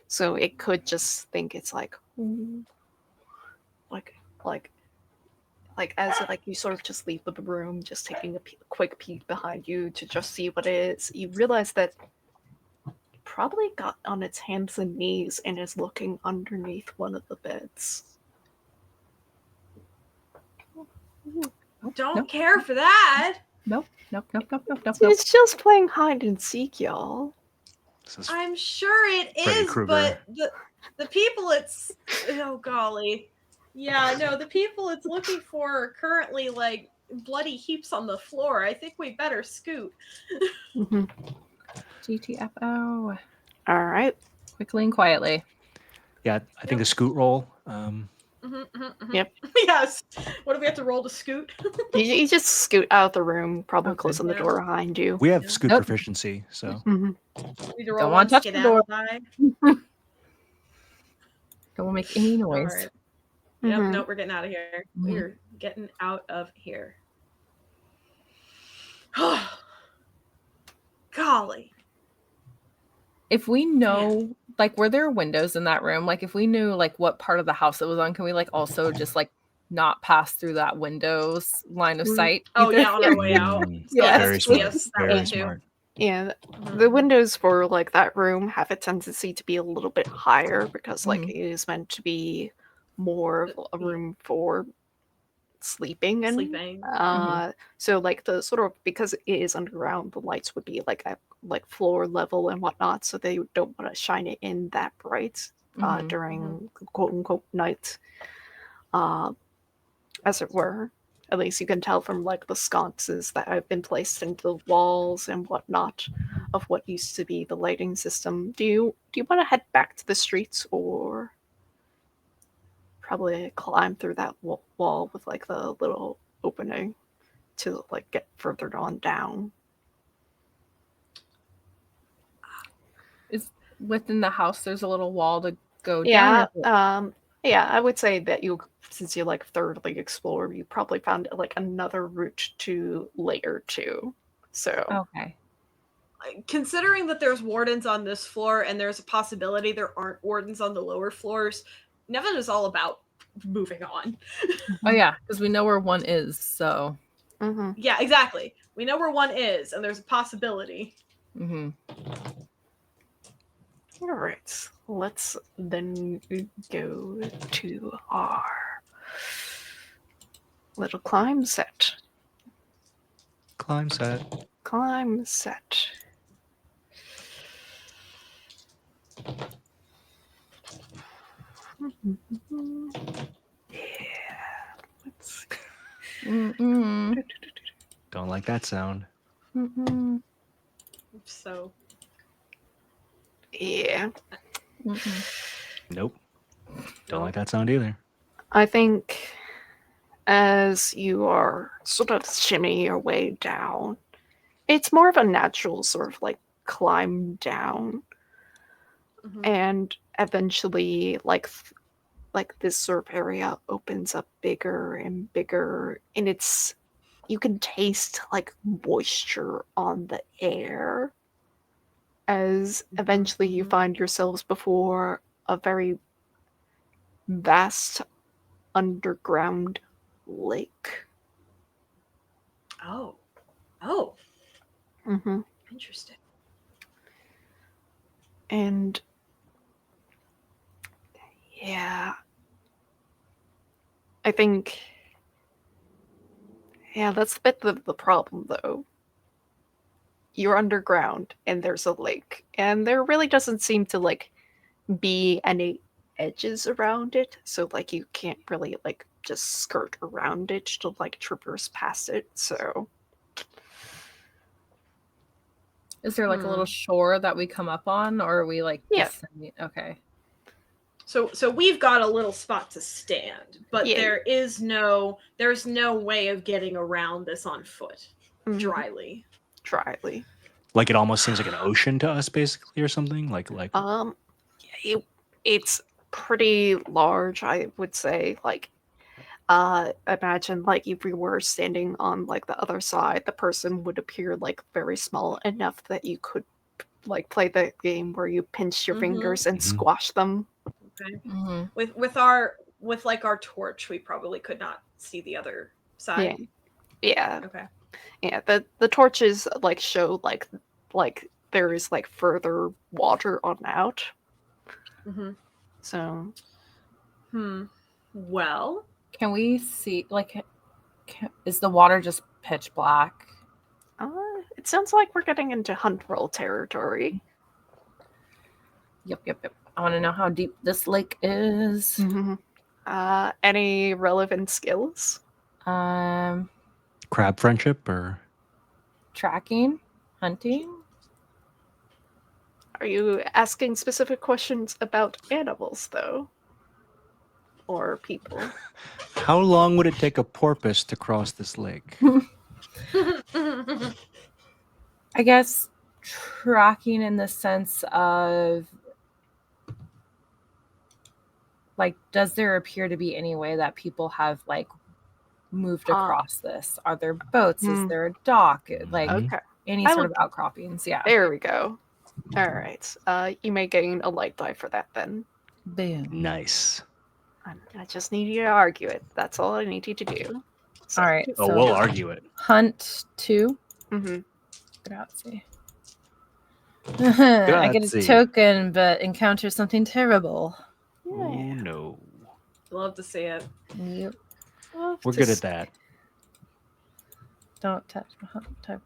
A: So it could just think it's like as like you sort of just leave the room, just taking a quick peek behind you to just see what it is. You realize that it probably got on its hands and knees and is looking underneath one of the beds.
D: Don't care for that.
C: Nope.
A: It's just playing hide and seek, y'all.
B: This is
D: I'm sure it
B: Freddy
D: is,
B: Krueger.
D: but the people it's oh golly. Yeah, no, the people it's looking for are currently like bloody heaps on the floor. I think we better scoot.
C: GTFO.
A: All right.
C: Quickly and quietly.
B: Yeah, I think a scoot roll.
A: Yep.
D: Yes. What do we have to roll to scoot?
A: You just scoot out of the room, probably
C: Okay.
A: closing the door behind you.
B: We have scoot
C: Nope.
B: proficiency, so
A: Mhm.
D: Need to roll
C: Don't
D: one
C: want to touch the
D: skedaddle
C: door.
D: die.
C: Don't want to make any
D: All
C: noise.
D: right. Yep,
A: Mhm.
D: nope, we're getting out of here.
C: Mhm.
D: We're getting out of here. Golly.
C: If we know, like, were there windows in that room? Like, if we knew, like, what part of the house it was on, can we, like, also just, like, not pass through that window's line of sight?
D: Oh,
C: either?
D: yeah, on our way out.
C: Yes.
B: Very smart.
D: Yes, that
B: Very
D: one too.
B: smart.
A: Yeah, the windows for like that room have a tendency to be a little bit higher because like it is meant to be more of a room for sleeping in.
D: Sleeping.
A: So like the sort of, because it is underground, the lights would be like at like floor level and whatnot, so they don't want to shine it in that bright during quote unquote night, as it were. At least you can tell from like the sconces that have been placed into the walls and whatnot of what used to be the lighting system. Do you want to head back to the streets, or probably climb through that wall with like the little opening to like get further on down?
C: Is within the house there's a little wall to go
A: Yeah,
C: down?
A: yeah, I would say that you, since you like thoroughly explored, you probably found like another route to layer 2. So
C: Okay.
D: Considering that there's wardens on this floor and there's a possibility there aren't wardens on the lower floors, Nevin is all about moving on.
C: Oh yeah, because we know where one is. So.
D: Yeah, exactly. We know where one is, and there's a possibility.
A: All right, let's then go to our little climb set.
B: Climb set.
A: Climb set. Yeah. Let's see.
B: Don't like that sound.
D: So.
A: Yeah.
B: Nope. Don't like that sound either.
A: I think as you are sort of shimmy your way down, it's more of a natural sort of like climb down, and eventually like this sort of area opens up bigger and bigger, and it's, you can taste like moisture on the air as eventually you find yourselves before a very vast underground lake.
D: Oh. Interesting.
A: And yeah, I think, yeah, that's a bit the problem though. You're underground and there's a lake, and there really doesn't seem to like be any edges around it, so like you can't really like just skirt around it to like traverse past it. So
C: Is there like a little shore that we come up on, or are we like descending? Okay.
D: So we've got a little spot to stand, but
A: Yeah.
D: there's no way of getting around this on foot. Dryly.
B: Like it almost seems like an ocean to us, basically, or something. Like
A: it's pretty large, I would say. Like imagine like if we were standing on like the other side, the person would appear like very small enough that you could like play the game where you pinch your fingers and squash them.
D: Okay. With our torch, we probably could not see the other side.
A: Yeah.
D: Okay.
A: Yeah, the torches like show like there is like further water on out. So
D: well,
C: can we see, like, is the water just pitch black?
A: It sounds like we're getting into hunt roll territory.
C: Yep. I want to know how deep this lake is.
A: Any relevant skills?
B: crab friendship or
C: tracking, hunting.
A: Are you asking specific questions about animals though? Or people?
B: How long would it take a porpoise to cross this lake?
C: I guess tracking in the sense of, like, does there appear to be any way that people have like moved across this? Are there boats? Is there a dock? Like any sort of outcroppings? Yeah.
A: There we go. All right. You may gain a light die for that then.
C: Boom.
B: Nice.
A: I just need you to argue it. That's all I need you to do.
C: So, all right.
B: So we'll argue it.
C: Hunt 2. Grazie. I get a token, but encounter something terrible.
B: Oh no.
D: Love to see it.
C: Yep.
B: We're good at that.
C: Don't touch my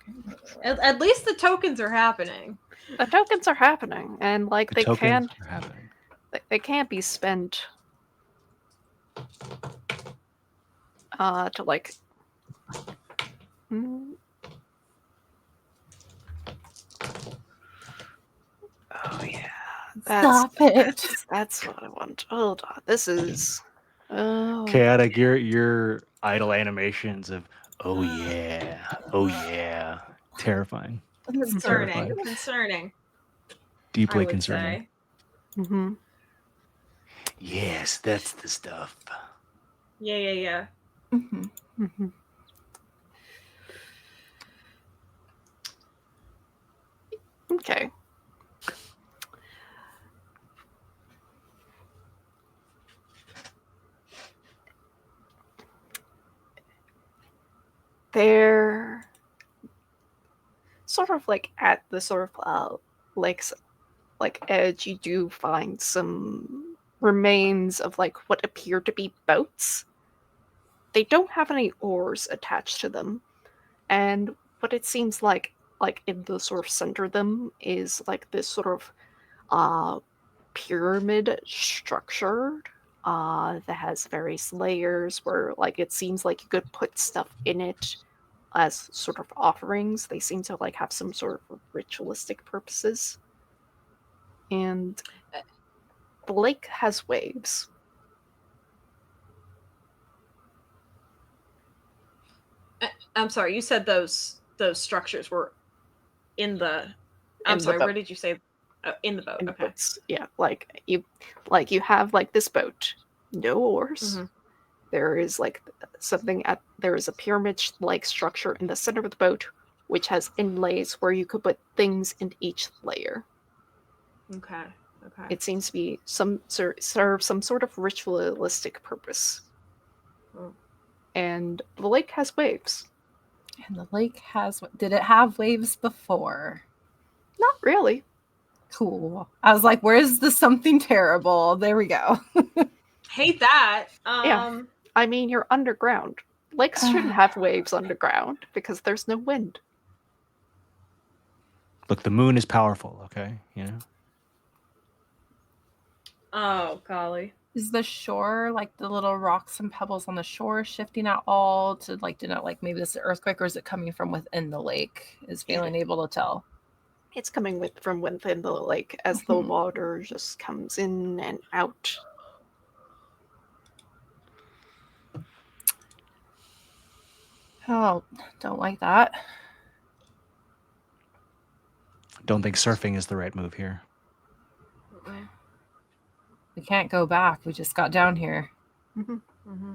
D: At least the tokens are happening.
A: The tokens are happening, and like
B: The
A: they
B: tokens
A: can
B: are happening.
A: they can't be spent to like mm, oh yeah.
C: Stop it.
A: That's what I want. Hold on. This is
B: Chaotic, your idle animations of oh yeah, terrifying,
D: Concerning.
B: terrifying.
D: Concerning. I
B: Deeply
D: would
B: concerning.
D: say.
A: Mm-hmm.
B: Yes, that's the stuff.
D: Yeah.
C: Mm-hmm.
A: Mm-hmm. Okay. They're sort of like at the sort of like edge. You do find some remains of like what appear to be boats. They don't have any oars attached to them, and what it seems like in the sort of center of them is like this sort of uh pyramid structure that has various layers where like it seems like you could put stuff in it as sort of offerings. They seem to like have some sort of ritualistic purposes. And the lake has waves.
D: I'm sorry. You said those structures were in the. I'm
A: In the
D: sorry.
A: boat.
D: Where did you say? In the boat.
A: In
D: Okay.
A: boats. Yeah, like you have like this boat, no oars.
D: Mhm.
A: There is like there is a pyramid like structure in the center of the boat which has inlays where you could put things in each layer.
D: Okay. Okay.
A: It seems to be serve some sort of ritualistic purpose.
D: Oh.
A: And the lake has waves.
C: And the lake has. Did it have waves before?
A: Not really.
C: Cool. I was like, where's the something terrible? There we go.
D: Hate that.
A: Yeah. I mean, you're underground. Lakes shouldn't have waves underground because there's no wind.
B: Look, the moon is powerful. Okay, you know.
D: Oh golly.
C: Is the shore, like the little rocks and pebbles on the shore, shifting at all to like denote like maybe this is an earthquake, or is it coming from within the lake? Is Phelan able to tell?
A: It's coming from within the lake as the water just comes in and out.
C: Oh, don't like that.
B: Don't think surfing is the right move here.
C: We can't go back. We just got down here.
A: Mm-hmm.
D: Mm-hmm.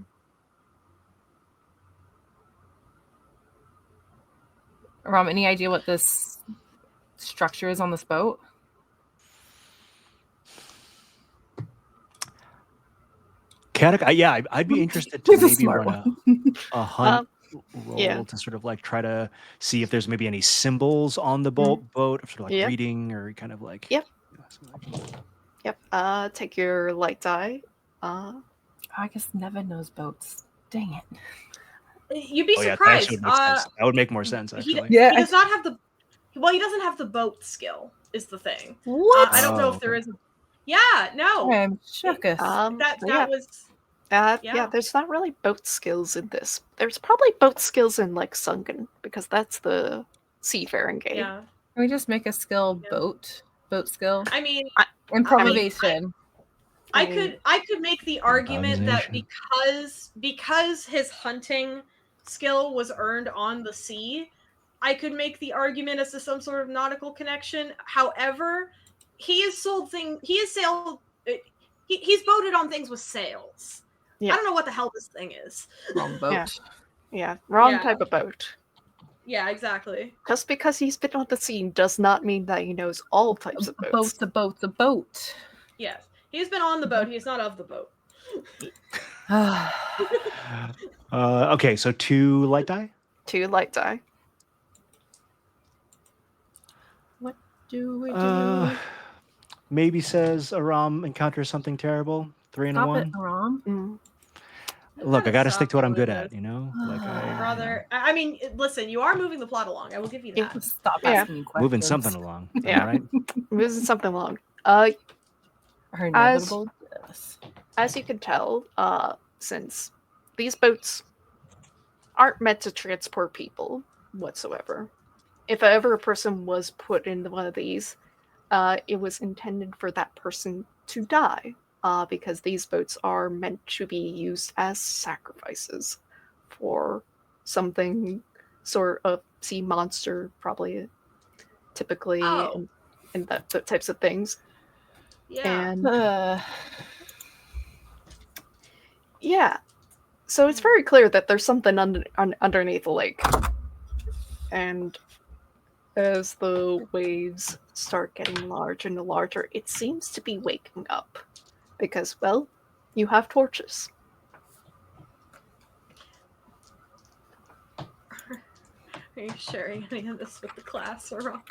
C: Rom, any idea what this structure is on this boat?
B: Chaotic, I'd be interested to
C: He's a
B: maybe
C: smart
B: run
C: one.
B: a hunt roll
A: yeah.
B: to sort of like try to see if there's maybe any symbols on the boat, sort of like
A: Yep.
B: reading or kind of like.
A: Yep.
B: You know, something like-
A: Yep. Take your light die.
C: I guess Nevin knows boats. Dang it.
D: You'd be
B: Oh yeah, that
D: surprised.
B: actually would make sense. That would make more sense
D: He
B: actually.
C: Yeah.
D: does not have the. Well, he doesn't have the boat skill. Is the thing.
C: What?
D: I don't know
B: Oh,
D: if there
B: okay.
D: is. Yeah. No.
C: I'm shooketh.
D: That was.
A: Yeah, there's not really boat skills in this. There's probably boat skills in like Sunken because that's the seafaring game.
D: Yeah.
C: Can we just make a skill
D: Yeah.
C: boat skill?
D: I mean,
C: Improvisation.
D: I could make the argument that
B: Improvisation.
D: because his hunting skill was earned on the sea, I could make the argument as to some sort of nautical connection. However, he's sailed. He's boated on things with sails.
A: Yeah.
D: I don't know what the hell this thing is.
C: Wrong boat.
A: Yeah, wrong
D: Yeah.
A: type of boat.
D: Yeah, exactly.
A: Just because he's been on the scene does not mean that he knows all types of boats.
C: A boat.
D: Yes, he's been on the boat. He's not of the boat.
B: Okay, so 2 light die.
A: 2 light die.
C: Do we do?
B: Maybe says Aram encounters something terrible. 3 and a
C: Stop it,
B: 1.
C: Aram.
A: Mm.
B: Look, I got to stick
D: Stop
B: to what I'm
D: doing
B: good at,
D: this.
B: you know? Like
D: Brother, I mean, listen, you are moving the plot along. I will give you
A: Yeah.
D: that.
C: Stop
A: Yeah.
C: asking me questions.
B: moving something along. Am
A: Yeah.
B: I right?
A: This is something long.
C: Are inevitable. Yes.
A: As you can tell, since these boats aren't meant to transport people whatsoever, if ever a person was put into one of these, it was intended for that person to die, because these boats are meant to be used as sacrifices for something sort of sea monster, probably typically,
D: Oh.
A: and that types of things.
D: Yeah.
A: And yeah, so it's very clear that there's something underneath the lake. And as the waves start getting larger and larger, it seems to be waking up. Because, well, you have torches.
D: Are you sharing any of this with the class or wrong?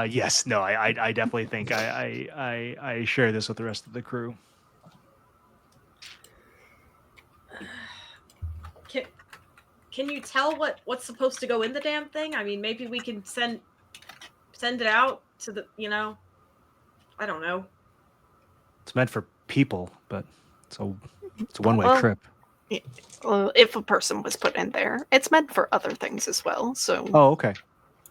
B: Yes, no, I definitely think I share this with the rest of the crew.
D: Can you tell what's supposed to go in the damn thing? I mean, maybe we can send it out to the, I don't know.
B: It's meant for people, but it's a one-way trip.
A: Well, if a person was put in there, it's meant for other things as well. So,
B: Oh, okay.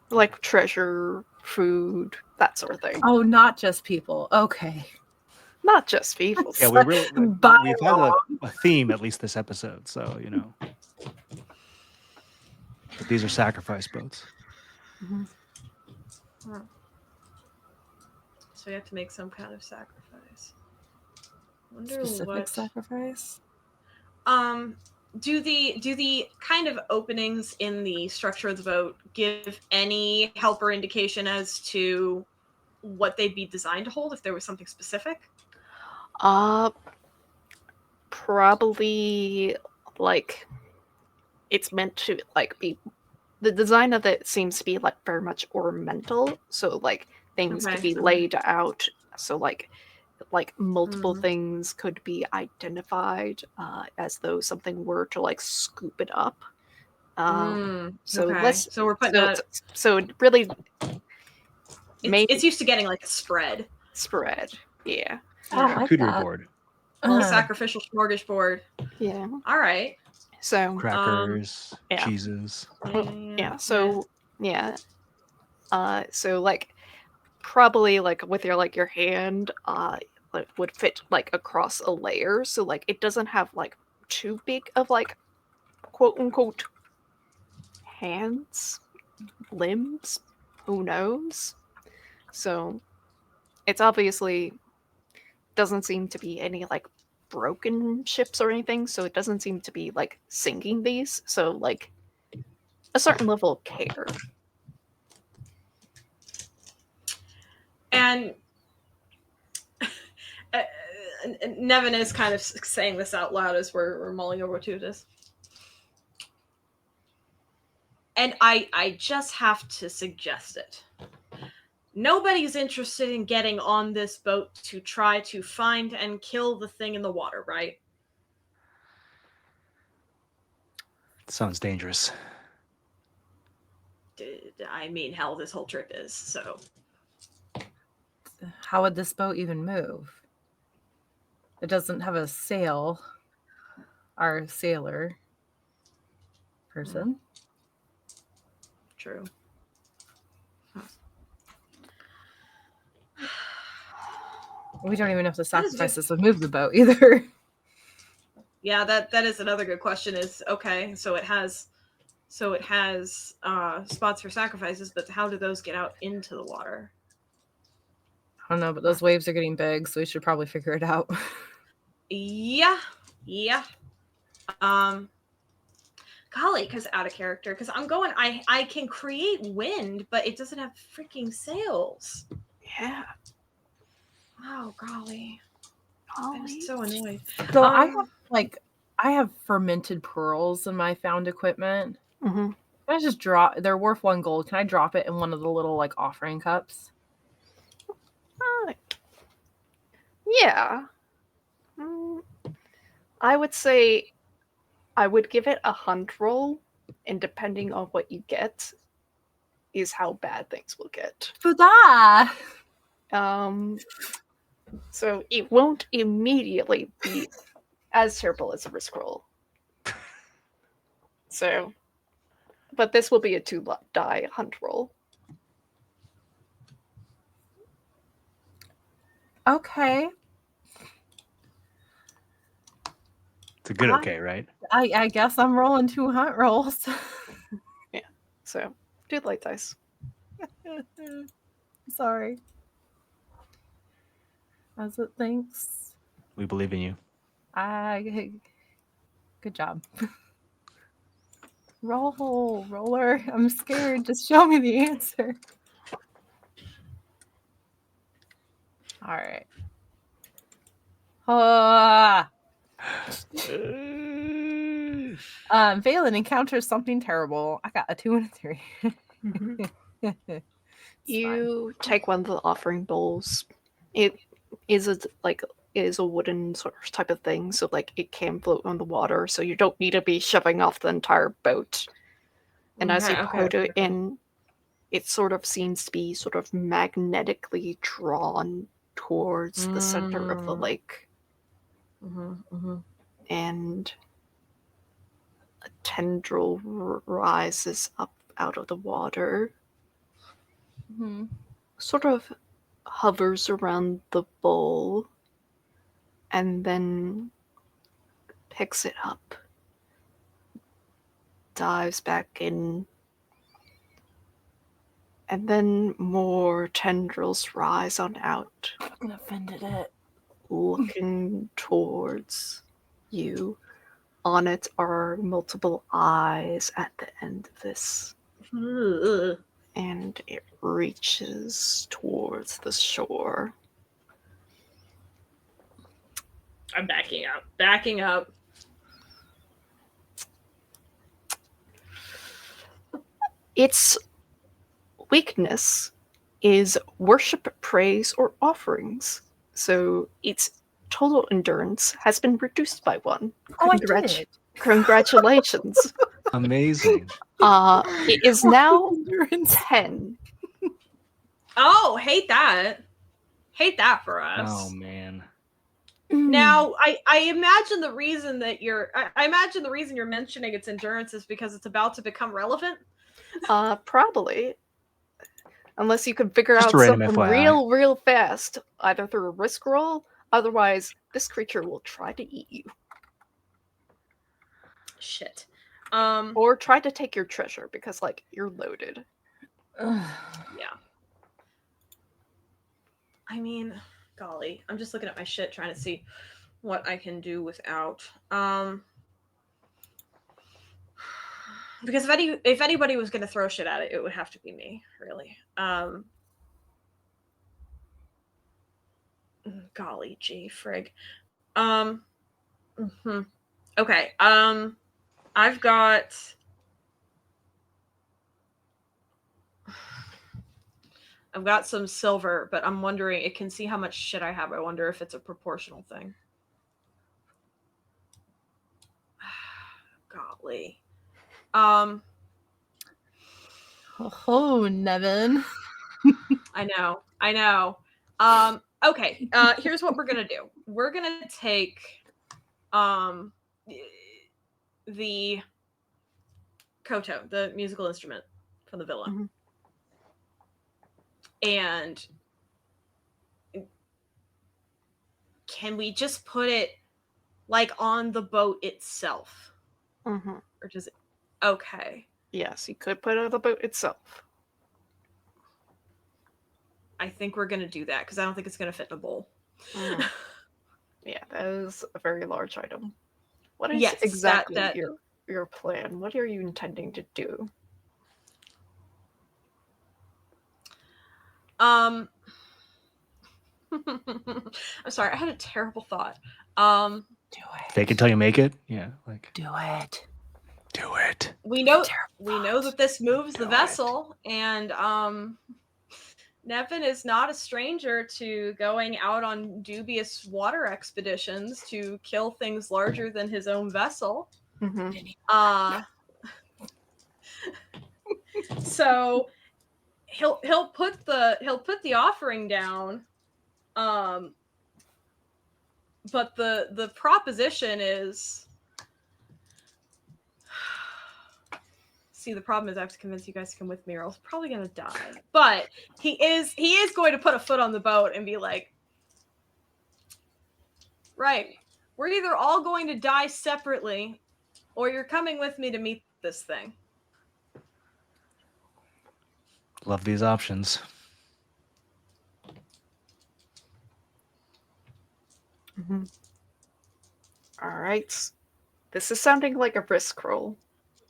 A: like treasure, food, that sort of thing.
C: Oh, not just people. Okay.
A: Not just people.
B: Yeah, we've had
C: Bye.
B: a theme at least this episode, so But these are sacrifice boats.
A: Mhm.
D: So we have to make some kind of sacrifice. Wonder
C: Specific
D: what
C: sacrifice.
D: do the kind of openings in the structure of the boat give any help or indication as to what they'd be designed to hold if there was something specific?
A: Probably like it's meant to like be. The design of it seems to be like very much ornamental, so like things could be laid out, so like multiple things could be identified as though something were to like scoop it up. So
D: okay.
A: let's
D: So we're putting
A: so it really
D: it's used to getting like a spread.
A: Yeah.
C: I like
B: Charcuterie
C: that.
B: board.
D: Little sacrificial smorgasbord.
A: Yeah.
D: All right.
A: So
B: Crackers,
A: yeah.
B: cheeses.
A: So so like probably like with your hand like would fit like across a layer, so like it doesn't have like too big of like quote unquote hands, limbs, who knows. So it's obviously doesn't seem to be any like broken ships or anything, so it doesn't seem to be like sinking these, so like a certain level of care.
D: And Nevin is kind of saying this out loud as we're mulling over to this. And I just have to suggest it. Nobody's interested in getting on this boat to try to find and kill the thing in the water, right?
B: Sounds dangerous.
D: I mean, hell, this whole trip is, so.
C: How would this boat even move? It doesn't have a sail. Our sailor person.
D: True.
C: We don't even know if the sacrifices would move the boat either.
D: Yeah, that is another good question. Is okay, so it has spots for sacrifices, but how do those get out into the water?
C: I don't know, but those waves are getting big, so we should probably figure it out.
D: Yeah. Golly, because out of character. Because I can create wind, but it doesn't have freaking sails.
A: Yeah.
D: Oh golly. I'm so annoyed.
C: So I have fermented pearls in my found equipment.
A: Mm-hmm.
C: Can I just drop? They're worth 1 gold. Can I drop it in one of the little like offering cups?
A: Yeah. I would say I would give it a hunt roll, and depending on what you get, is how bad things will get.
C: Fuda!
A: So it won't immediately be as terrible as a risk roll. So, but this will be a 2-die hunt roll.
C: Okay.
B: It's a good okay, right?
C: I guess I'm rolling 2 hunt rolls.
A: So, do light dice.
C: Sorry. As it thinks.
B: We believe in you.
C: Good job. Roller. I'm scared. Just show me the answer. All right. Valen encounters something terrible. I got a 2 and a 3.
A: You take one of the offering bowls. It is a wooden sort of type of thing, so like it can float on the water, so you don't need to be shoving off the entire boat. And as you put it in, it sort of seems to be sort of magnetically drawn towards the center of the lake. And a tendril rises up out of the water, sort of hovers around the bowl, and then picks it up, dives back in, and then more tendrils rise on out,
C: And offended it.
A: looking towards you. On it are multiple eyes at the end of this. And it reaches towards the shore.
D: I'm backing up.
A: Its weakness is worship, praise, or offerings. So its total endurance has been reduced by 1.
C: Oh, I did it.
A: Congratulations.
B: Amazing.
A: It is now 10.
D: Oh, hate that for us.
B: Oh man.
D: Now, I imagine the reason that I imagine the reason you're mentioning its endurance is because it's about to become relevant.
A: Probably. Unless you can figure
B: Just
A: out
B: a random
A: something
B: FYI.
A: real fast, either through a risk roll, otherwise this creature will try to eat you.
D: Shit.
A: Or try to take your treasure, because, like, you're loaded.
D: Yeah. I mean, golly. I'm just looking at my shit trying to see what I can do without. Because if anybody was going to throw shit at it, it would have to be me, really. Golly gee, frig. Okay. I've got some silver, but I'm wondering, it can see how much shit I have. I wonder if it's a proportional thing. Golly.
C: Oh, Nevin.
D: I know. Okay. Here's what we're gonna do. We're gonna take the koto, the musical instrument from the villa, and can we just put it like on the boat itself? Or does it? Okay.
A: Yes, you could put it on the boat itself.
D: I think we're gonna do that because I don't think it's gonna fit in a bowl.
A: Yeah, that is a very large item. What is exactly your plan? What are you intending to do?
D: I'm sorry, I had a terrible thought. Do
C: it.
B: Fake it till you make it. Yeah, like
C: do it.
B: Do it.
D: We know that this moves the vessel, and Nevin is not a stranger to going out on dubious water expeditions to kill things larger than his own vessel. So he'll put the offering down. But the proposition is, see, the problem is I have to convince you guys to come with me or else I'm probably gonna die. But he is going to put a foot on the boat and be like, right, we're either all going to die separately or you're coming with me to meet this thing.
B: Love these options.
A: All right. This is sounding like a risk roll.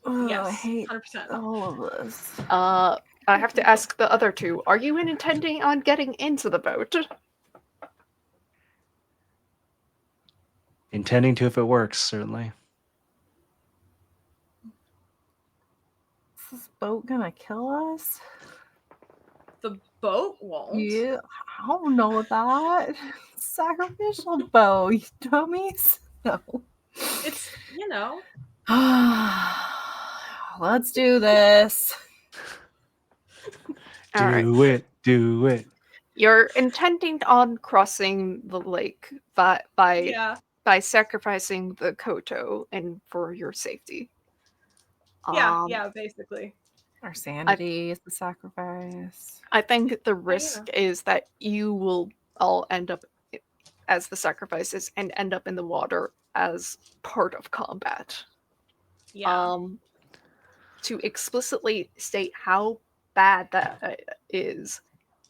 D: Yes,
C: I hate
D: 100%.
C: all of this.
A: I have to ask the other two, are you intending on getting into the boat?
B: Intending to if it works, certainly.
C: Is this boat gonna kill us?
D: The boat won't.
C: Yeah, I don't know that. Sacrificial bow, you dummies. No.
D: It's, you know.
C: Let's do this.
A: All right.
B: Do it.
A: You're intending on crossing the lake by sacrificing the koto and for your safety.
D: Yeah, basically.
C: Our sanity is the sacrifice.
A: I think the risk is that you will all end up as the sacrifices and end up in the water as part of combat.
D: Yeah.
A: To explicitly state how bad that is,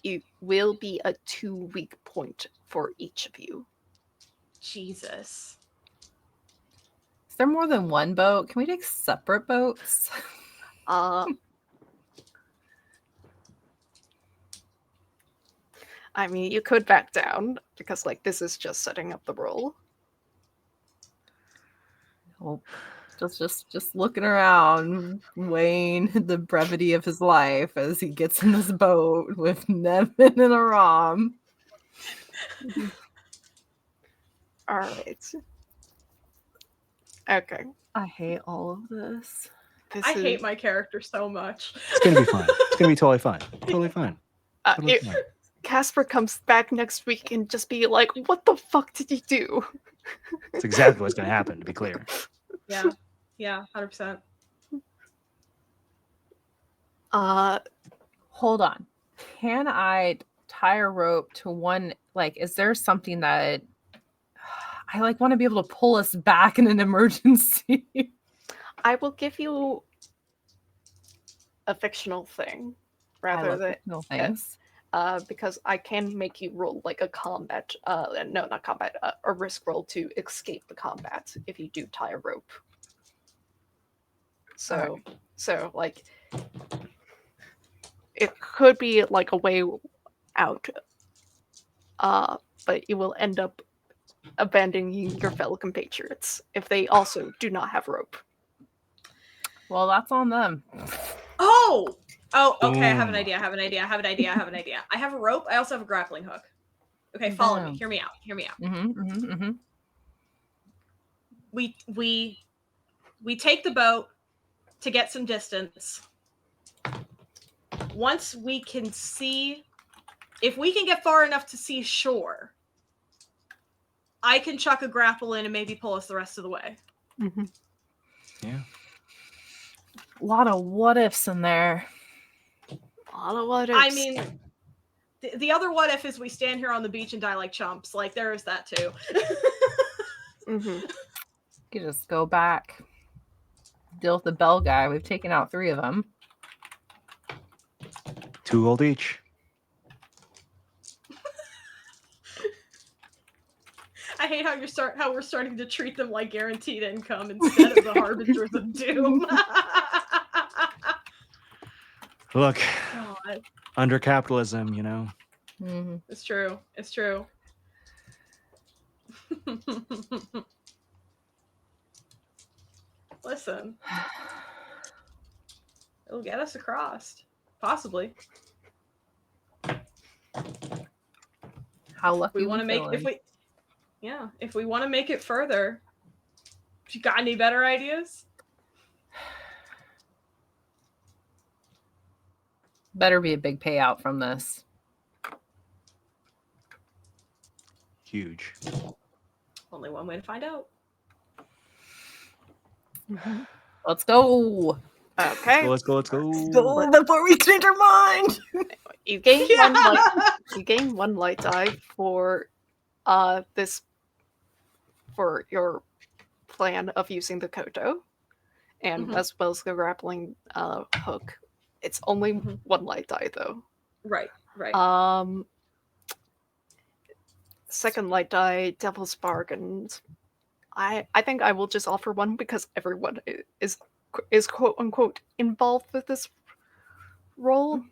A: it will be a 2-week point for each of you.
D: Jesus.
C: Is there more than one boat? Can we take separate boats?
A: I mean, you could back down because, like, this is just setting up the roll.
C: Oh, just looking around, weighing the brevity of his life as he gets in this boat with Nevin and Aram.
A: All right. Okay.
C: I hate all of this.
D: I hate my character so much.
B: It's gonna be fine. It's gonna be totally fine. Totally fine. Totally fine.
A: Casper comes back next week and just be like, what the fuck did you do?
B: That's exactly what's gonna happen, to be clear.
D: Yeah. Yeah, 100%.
C: Hold on. Can I tie a rope to one, like, is there something that I like want to be able to pull us back in an emergency?
A: I will give you a fictional thing rather than
C: fictional things.
A: because I can make you roll like a combat no, not combat, a risk roll to escape the combat if you do tie a rope. So like it could be like a way out, but you will end up abandoning your fellow compatriots if they also do not have rope.
C: Well, that's on them.
D: Oh, okay. I have an idea. I have a rope. I also have a grappling hook. Okay, follow me. Hear me out. We take the boat to get some distance. Once we can see, if we can get far enough to see shore, I can chuck a grapple in and maybe pull us the rest of the way.
A: Mm-hmm.
B: Yeah.
C: A lot of what ifs in there.
A: A lot of what ifs.
D: I mean, the other what if is we stand here on the beach and die like chumps. Like, there is that too.
A: Mm-hmm.
C: You just go back, deal with the bell guy. We've taken out 3 of them.
B: 2 gold each.
D: I hate how we're starting to treat them like guaranteed income instead of the harbingers of doom.
B: Look,
D: God.
B: under capitalism, you know.
C: Mm-hmm.
D: It's true. Listen, it'll get us across, possibly.
C: How lucky
D: we want to make if we want to make it further. You got any better ideas?
C: Better be a big payout from this.
B: Huge.
D: Only one way to find out.
C: Let's go.
A: Okay.
B: Let's go.
C: Before we change our mind.
A: You gain one light die for this for your plan of using the koto, and as well as the grappling hook. It's only one light die though.
D: Right.
A: Second light die, Devil's Bargains. I think I will just offer one because everyone is quote unquote involved with this role.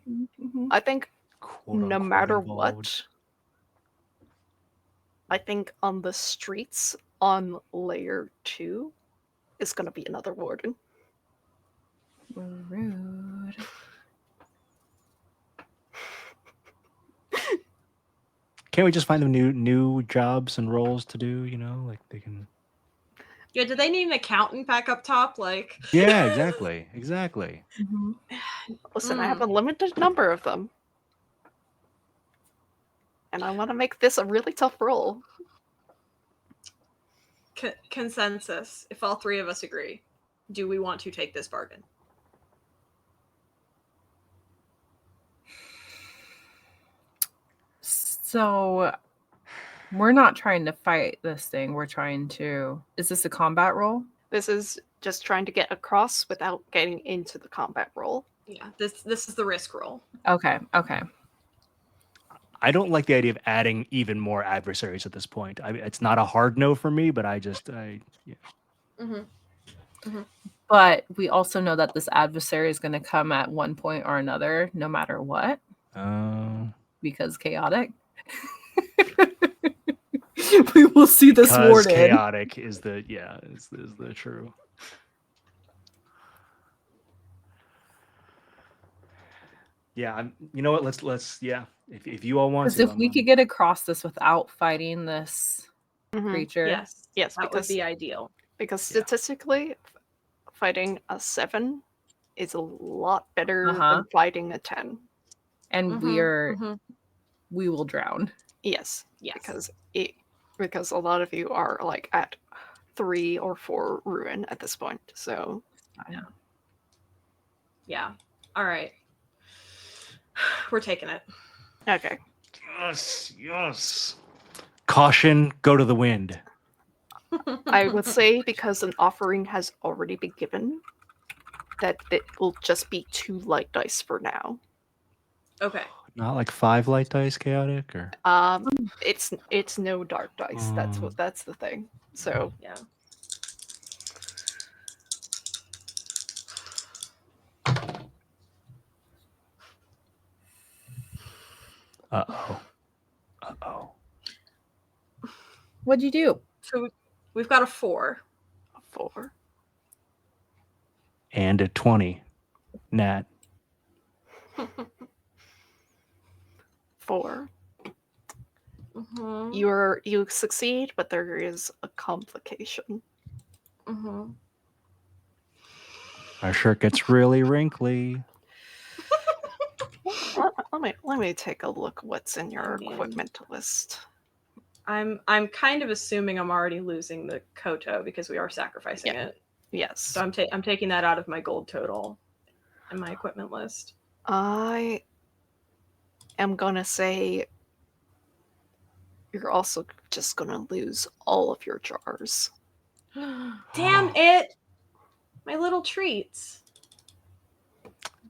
A: I think no matter what, I think on the streets on layer 2 is going to be another warden.
C: Rude.
B: Can't we just find them new jobs and roles to do? You know, like they can.
D: Yeah, do they need an accountant back up top? Like,
B: Yeah, exactly.
A: Listen, I have a limited number of them. And I want to make this a really tough role.
D: Consensus. If all three of us agree, do we want to take this bargain?
C: So we're not trying to fight this thing. We're trying to... Is this a combat role?
A: This is just trying to get across without getting into the combat role.
D: Yeah, this is the risk roll.
C: Okay.
B: I don't like the idea of adding even more adversaries at this point. It's not a hard no for me, but
C: But we also know that this adversary is going to come at one point or another, no matter what. Because chaotic. We will see this warden.
B: Chaotic is the true. Yeah, you know what? Let's If you all want to,
C: Because if we could get across this without fighting this creature,
A: Yes,
D: that would be ideal.
A: Because statistically, fighting a 7 is a lot better than fighting a 10.
C: And we will drown.
A: Yes. Because a lot of you are like at 3 or 4 ruin at this point. So
D: yeah. All right. We're taking it.
A: Okay.
B: Yes. Caution, go to the wind.
A: I would say because an offering has already been given, that it will just be 2 light dice for now.
D: Okay.
B: Not like 5 light dice, chaotic, or
A: it's no dark dice. That's the thing. So
D: yeah.
B: Uh-oh.
C: What'd you do?
D: So we've got a 4.
A: A 4.
B: And a 20. Nat.
A: 4. You succeed, but there is a complication.
B: Our shirt gets really wrinkly.
A: Let me take a look what's in your equipment list.
D: I'm kind of assuming I'm already losing the koto because we are sacrificing it.
A: Yes.
D: So I'm taking that out of my gold total in my equipment list.
A: I am gonna say you're also just gonna lose all of your jars.
D: Damn it! My little treats.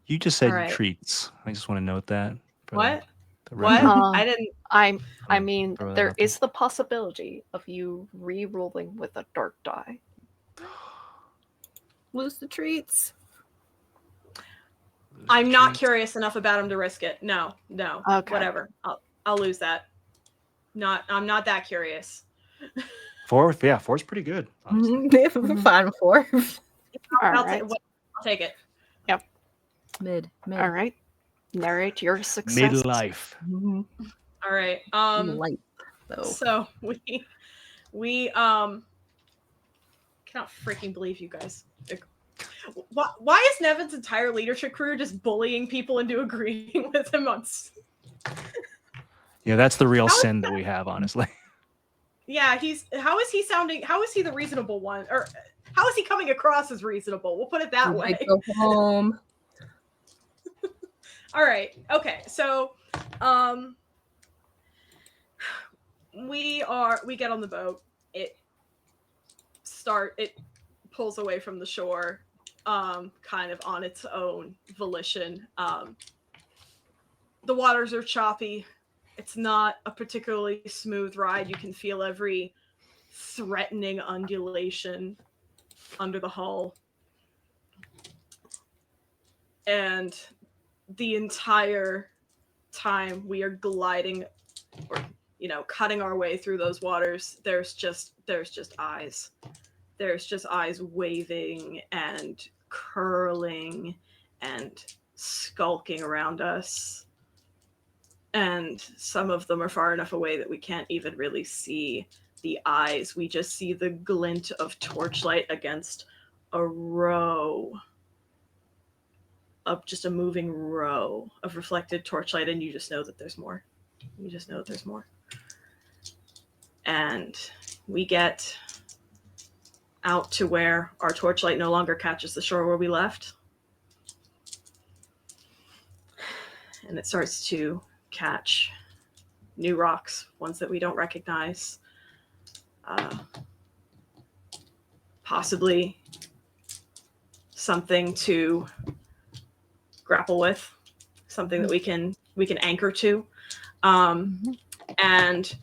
B: You just said treats. I just want to note that.
D: What?
B: The
D: What? I didn't.
A: I mean, there is the possibility of you re-rolling with a dark die.
C: Lose the treats.
D: I'm not curious enough about him to risk it. No.
A: Okay.
D: Whatever. I'll lose that. I'm not that curious.
B: 4, 4's pretty good.
C: Fine, 4.
A: I'll
D: take it.
A: Yep.
C: Mid.
A: All right. Narrate your success.
B: Midlife.
D: All right.
C: Light. though.
D: So we cannot freaking believe you guys. Why is Nevin's entire leadership career just bullying people into agreeing with him on?
B: Yeah, that's the real
D: How is
B: sin that we have, honestly.
D: Yeah, how is he sounding? How is he the reasonable one, or how is he coming across as reasonable? We'll put it that way.
C: Go home.
D: All right. Okay. So, we get on the boat. It pulls away from the shore, kind of on its own volition. The waters are choppy. It's not a particularly smooth ride. You can feel every threatening undulation under the hull. And the entire time we are gliding, or cutting our way through those waters, there's just eyes. There's just eyes waving and curling and skulking around us. And some of them are far enough away that we can't even really see the eyes. We just see the glint of torchlight against a row of just a moving row of reflected torchlight, and you just know that there's more. You just know that there's more. And we get out to where our torchlight no longer catches the shore where we left. And it starts to catch new rocks, ones that we don't recognize. Possibly something to grapple with, something that we can anchor to. And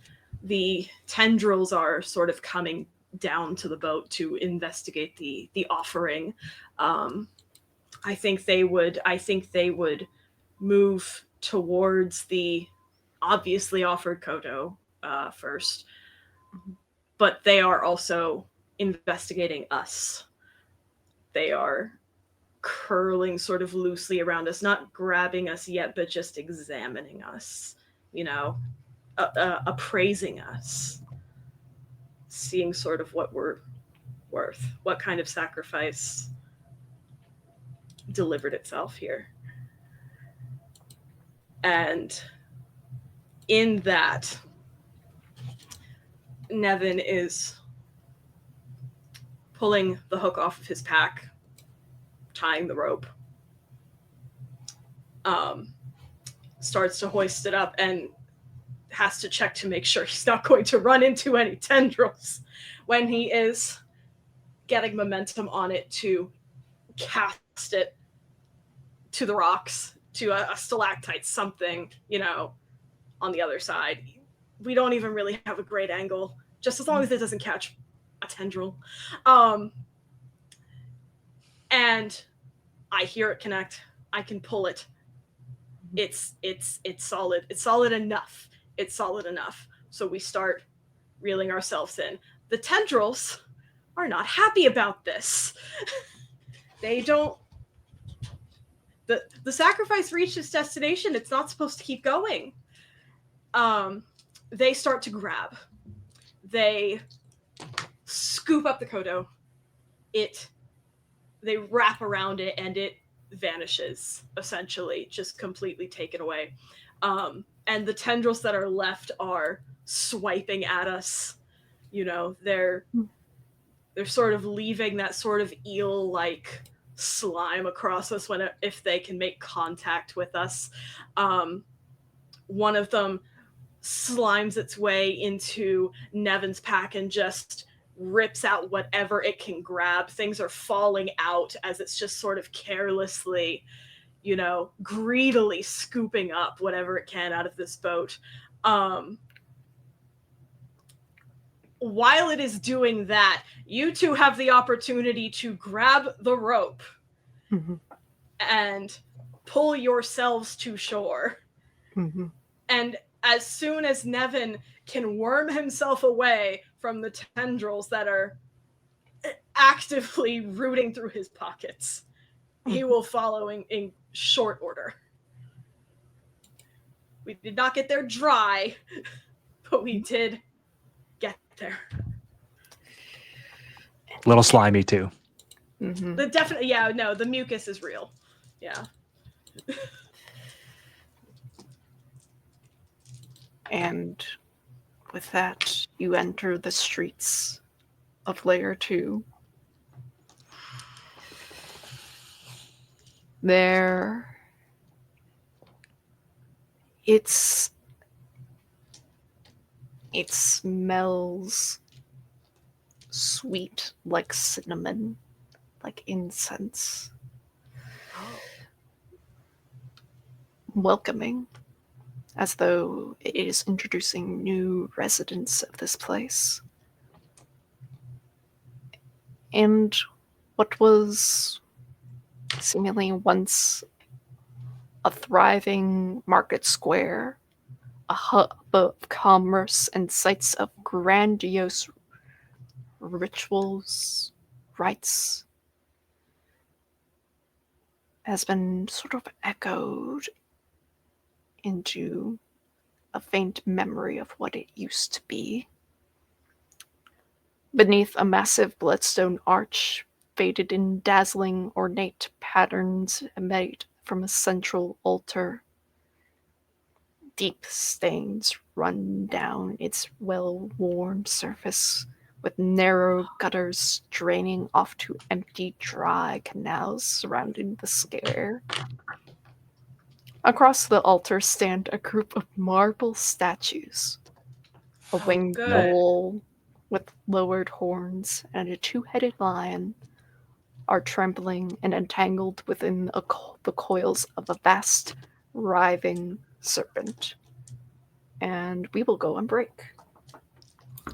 D: the tendrils are sort of coming down to the boat to investigate the offering. I think they would move towards the obviously offered Kodo first, but they are also investigating us. They are curling sort of loosely around us, not grabbing us yet, but just examining us, appraising us, seeing sort of what we're worth, what kind of sacrifice delivered itself here. And in that, Nevin is pulling the hook off of his pack, tying the rope, starts to hoist it up, and has to check to make sure he's not going to run into any tendrils when he is getting momentum on it to cast it to the rocks, to a stalactite, something, on the other side. We don't even really have a great angle, just as long as it doesn't catch a tendril. And I hear it connect. I can pull it. It's solid. It's solid enough. It's solid enough. So we start reeling ourselves in. The tendrils are not happy about this. They don't. The sacrifice reached its destination. It's not supposed to keep going. They start to grab. They scoop up the Kodo. They wrap around it, and it vanishes, essentially, just completely taken away. And the tendrils that are left are swiping at us. They're sort of leaving that sort of eel-like slime across us if they can make contact with us. One of them slimes its way into Nevin's pack and just rips out whatever it can grab. Things are falling out as it's just sort of carelessly, greedily scooping up whatever it can out of this boat. While it is doing that, you two have the opportunity to grab the rope and pull yourselves to shore. And as soon as Nevin can worm himself away from the tendrils that are actively rooting through his pockets, he will follow in short order. We did not get there dry, but we did get there.
B: A little slimy too.
A: Mm-hmm.
D: The definitely, yeah, no, the mucus is real. Yeah.
A: And with that, you enter the streets of Layer 2. There, it smells sweet like cinnamon, like incense.
D: Oh.
A: Welcoming, as though it is introducing new residents of this place. And what was seemingly once a thriving market square, a hub of commerce and sites of grandiose rituals, rites, has been sort of echoed into a faint memory of what it used to be. Beneath a massive bloodstone arch, faded in dazzling ornate patterns made from a central altar, deep stains run down its well-worn surface, with narrow gutters draining off to empty, dry canals surrounding the square. Across the altar stand a group of marble statues, a
D: Oh,
A: winged
D: good.
A: bull with lowered horns and a two-headed lion are trembling and entangled within the coils of a vast, writhing serpent. And we will go on break.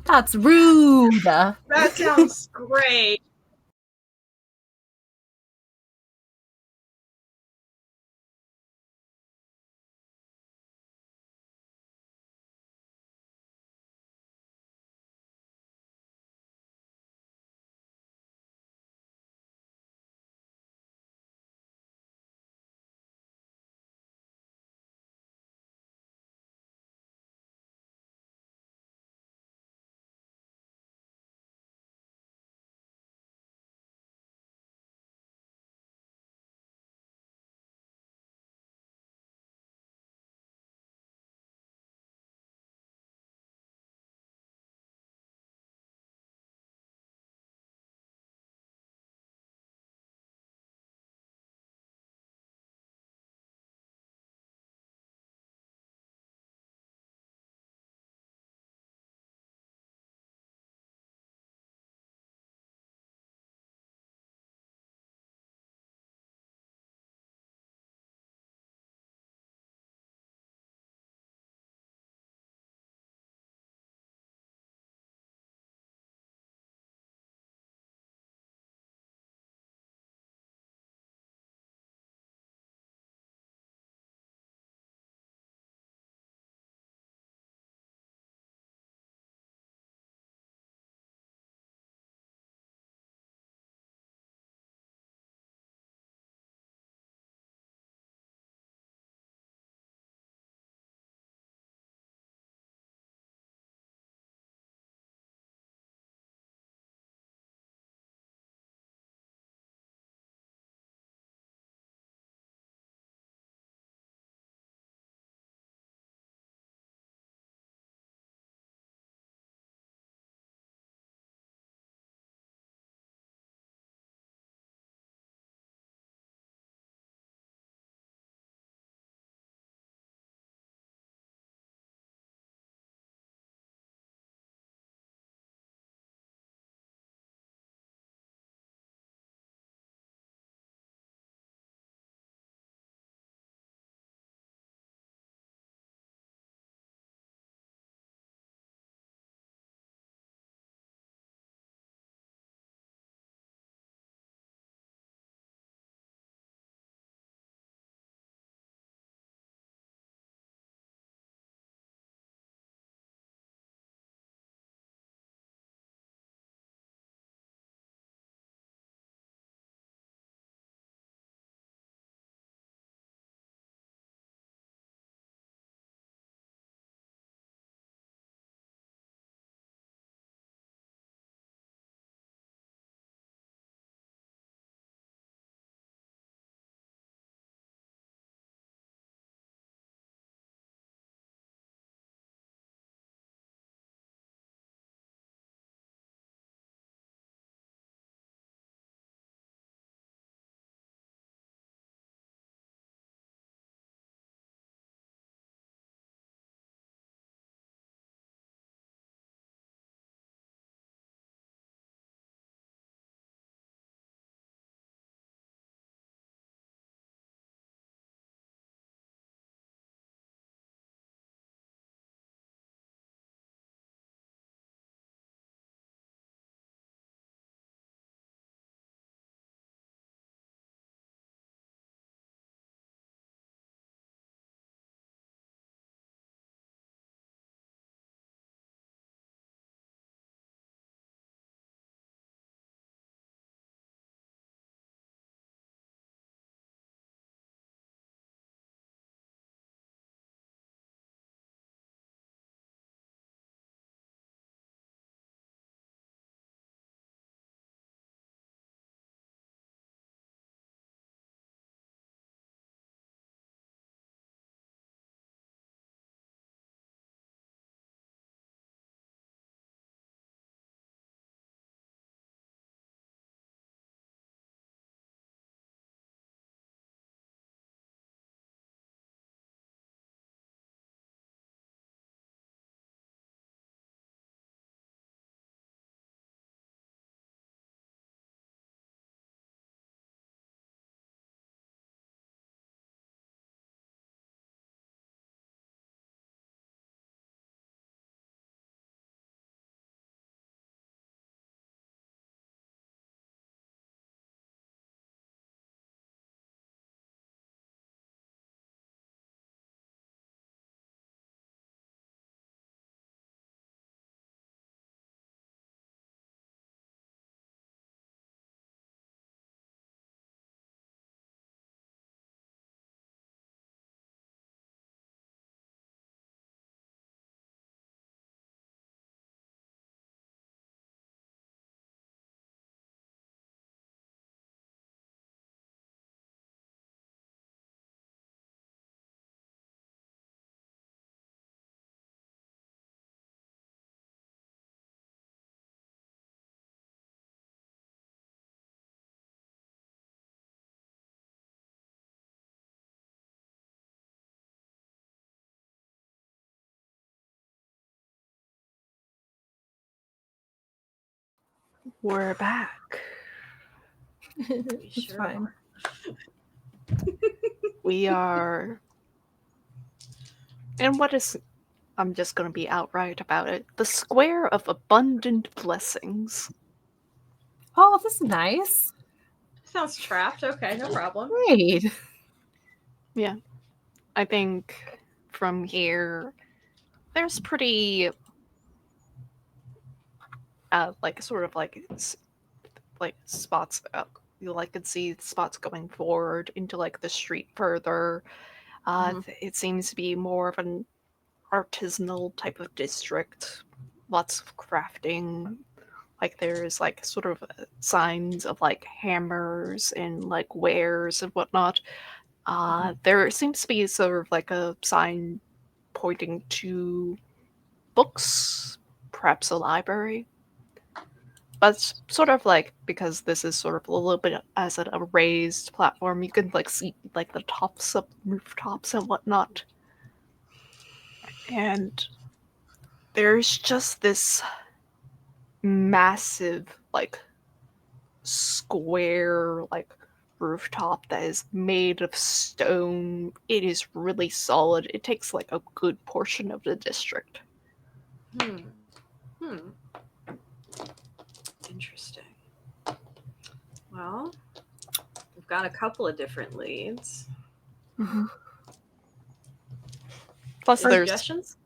C: That's rude.
D: That sounds great.
A: We're back.
D: We
C: It's
D: sure
C: fine.
D: are.
A: We are. And what is. I'm just going to be outright about it. The Square of Abundant Blessings.
C: Oh, this is nice.
D: Sounds trapped. Okay, no problem.
C: Great.
A: Yeah. I think from here, there's pretty. Like, sort of like. Like, spots. You like could see spots going forward into like the street further.
D: Mhm.
A: It seems to be more of an artisanal type of district. Lots of crafting. Like there's like sort of signs of like hammers and like wares and whatnot. There seems to be sort of like a sign pointing to books, perhaps a library. But it's sort of like because this is sort of a little bit as a raised platform, you can like see like the tops of rooftops and whatnot. And there's just this massive like square like rooftop that is made of stone. It is really solid. It takes like a good portion of the district.
D: Hmm. Interesting. Well, we've got a couple of different leads.
A: Plus,
D: Any
A: there's
D: suggestions?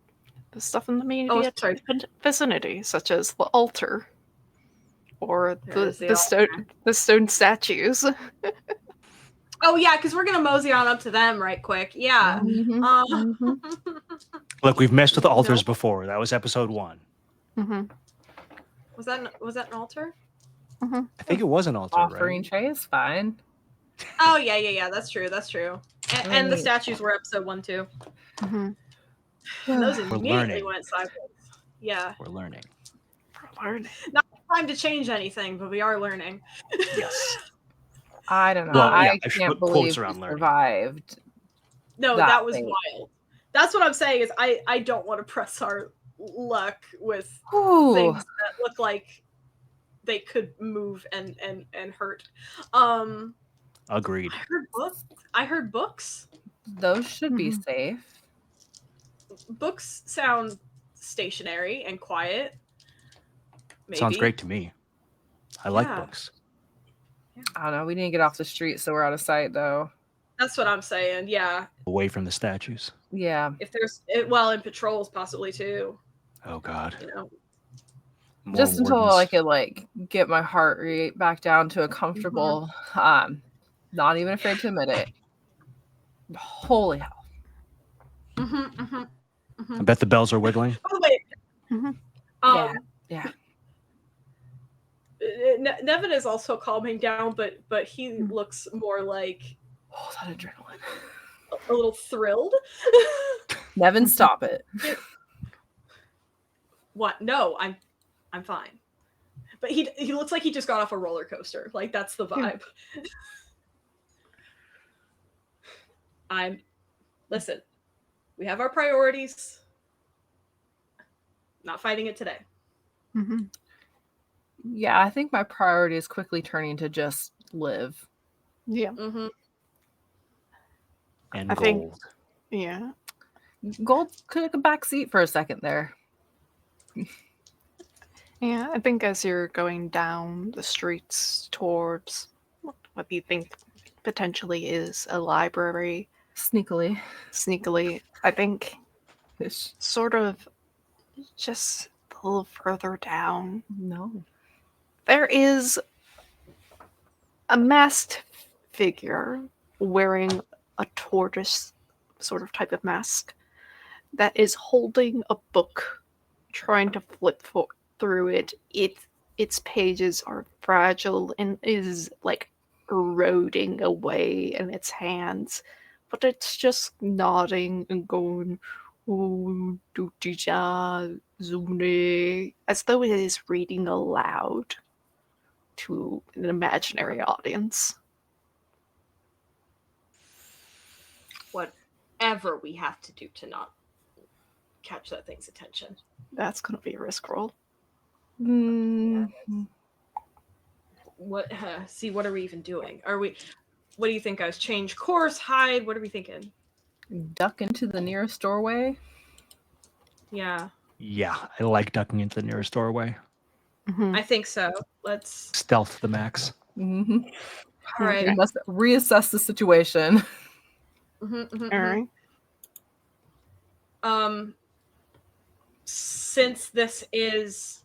A: the stuff in the
D: Oh,
A: immediate
D: sorry.
A: vicinity, such as the altar or
D: There's the
A: the stone statues.
D: Oh yeah, because we're gonna mosey on up to them right quick. Yeah.
C: Mhm, mhm.
B: Look, we've messed with
D: You
B: altars
D: know.
B: before. That was episode 1.
A: Mm-hmm.
D: Was that an altar?
A: Mm-hmm.
B: I think it was an altar,
C: Offering
B: right?
C: tray is fine.
D: Oh yeah. That's true. And the
C: Right.
D: statues were episode 1 too.
A: Mm-hmm.
D: And those
B: We're
D: immediately
B: learning.
D: went sideways. Yeah.
B: We're learning.
A: Learning.
D: Not time to change anything, but we are learning.
B: Yes.
C: I don't know.
B: Well, yeah,
C: I
B: I should
C: can't
B: put quotes
C: believe we
B: around learning.
C: survived.
D: No, that was
C: fate.
D: wild. That's what I'm saying is I don't want to press our luck with
C: Ooh.
D: things that look like they could move and hurt.
B: Agreed.
D: I heard books.
C: Those should be
A: Mhm.
C: safe.
D: Books sound stationary and quiet. Maybe.
B: Sounds great to me. I like
D: Yeah.
B: books.
C: I don't know. We didn't get off the street, so we're out of sight, though.
D: That's what I'm saying. Yeah.
B: Away from the statues.
C: Yeah.
D: If there's in patrols possibly too.
B: Oh God.
D: You know.
B: More
C: Just until
B: wardens.
C: I could like get my heart rate back down to a comfortable. Not even afraid to admit it. Holy hell!
B: I bet the bells are wiggling.
D: Oh wait.
A: Mhm.
C: Yeah.
D: Nevin is also calming down, but he looks more like
C: Oh, that adrenaline.
D: a little thrilled.
C: Nevin, stop it.
D: What? No, I'm fine. But he looks like he just got off a roller coaster. Like that's the vibe. Listen, we have our priorities. Not fighting it today.
A: Mm-hmm.
C: Yeah, I think my priority is quickly turning to just live.
A: Yeah.
D: Mm-hmm.
B: And
A: I
B: gold.
A: think- Yeah.
C: Gold took a back seat for a second there.
A: Yeah, I think as you're going down the streets towards what you think potentially is a library,
C: Sneakily.
A: I think
C: Ish.
A: sort of just a little further down,
C: No.
A: there is a masked figure wearing a tortoise sort of type of mask that is holding a book, trying to flip through it. Its pages are fragile and is like eroding away in its hands, but it's just nodding and going, "Oh, dutija zune," as though it is reading aloud to an imaginary audience.
D: Whatever we have to do to not catch that thing's attention.
A: That's gonna be a risk roll.
C: Mm,
D: what? See, what are we even doing? Are we? What do you think, guys? Change course, hide? What are we thinking?
C: Duck into the nearest doorway.
D: Yeah,
B: Yeah, I like ducking into the nearest doorway.
A: Mhm.
D: I think so. Let's.
B: Stealth to the max.
C: Mm-hmm.
D: All right.
C: We must reassess the situation.
A: All right.
D: Since this is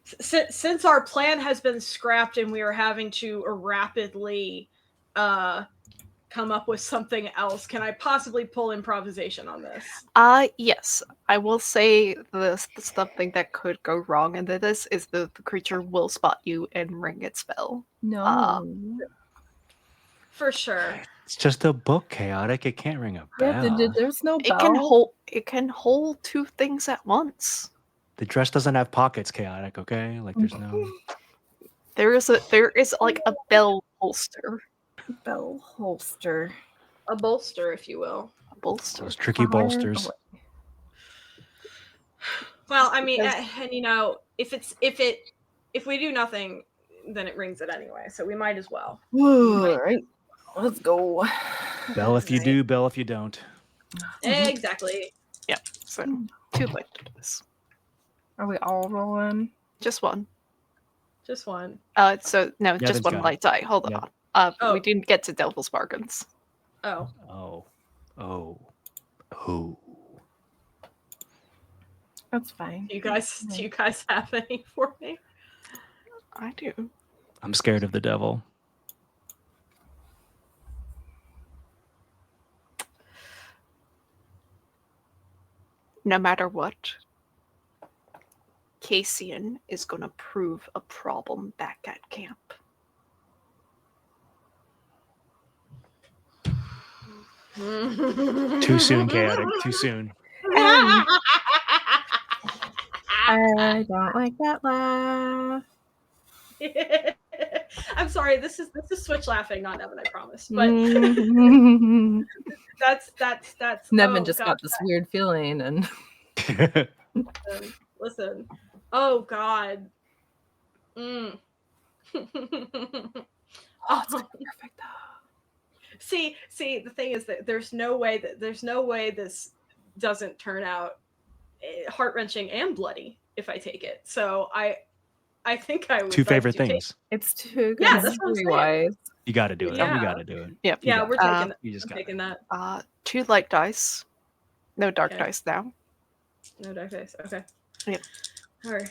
D: since our plan has been scrapped and we are having to rapidly come up with something else, can I possibly pull improvisation on this?
A: Yes. I will say the something that could go wrong in this is the creature will spot you and ring its bell.
C: No.
D: For sure.
B: It's just a book, chaotic. It can't ring a
C: Yeah,
B: bell.
C: there's no
A: It
C: bell.
A: can hold two things at once.
B: The dress doesn't have pockets, chaotic. Okay, like there's no.
A: There is like a bell holster.
C: Bell holster.
D: A bolster, if you will.
A: A bolster.
B: Those tricky bolsters.
D: Well, I mean,
A: Because-
D: and if we do nothing, then it rings it anyway. So we might as well.
C: All right, let's go.
B: Bell if you do, bell if you don't.
D: Exactly.
A: Yeah. So too late to do this.
C: Are we all rolling?
A: Just one.
D: Just one.
A: So no,
B: Nevin's
A: just one
B: got it.
A: light die. Hold
B: Yep.
A: on.
D: Oh.
A: We didn't get to Devil's Bargains.
D: Oh.
B: Oh.
C: That's fine.
D: Do you guys have any for me?
A: I do.
B: I'm scared of the devil.
A: No matter what, Cassian is going to prove a problem back at camp.
B: Too soon, chaotic. Too soon.
C: I don't like that laugh.
D: I'm sorry. This is Switch laughing, not Nevin. I promise. But
C: Nevin
D: that's.
C: just got this weird feeling, and
D: Listen. Oh God.
C: oh, it's perfect though.
D: See. The thing is that there's no way this doesn't turn out heart wrenching and bloody if I take it. So I think I would.
B: Two
D: like
B: favorite
D: to take-
B: things.
C: It's too good.
D: Yeah, that's what I'm saying.
C: story-wise.
B: You got to do it.
D: Yeah.
B: You got to do it.
A: Yep.
D: Yeah, we're taking.
B: You just
D: I'm
B: got
D: taking that.
A: 2 light dice. No dark
D: Okay.
A: dice now.
D: No dark dice. Okay.
A: Yep.
D: All right.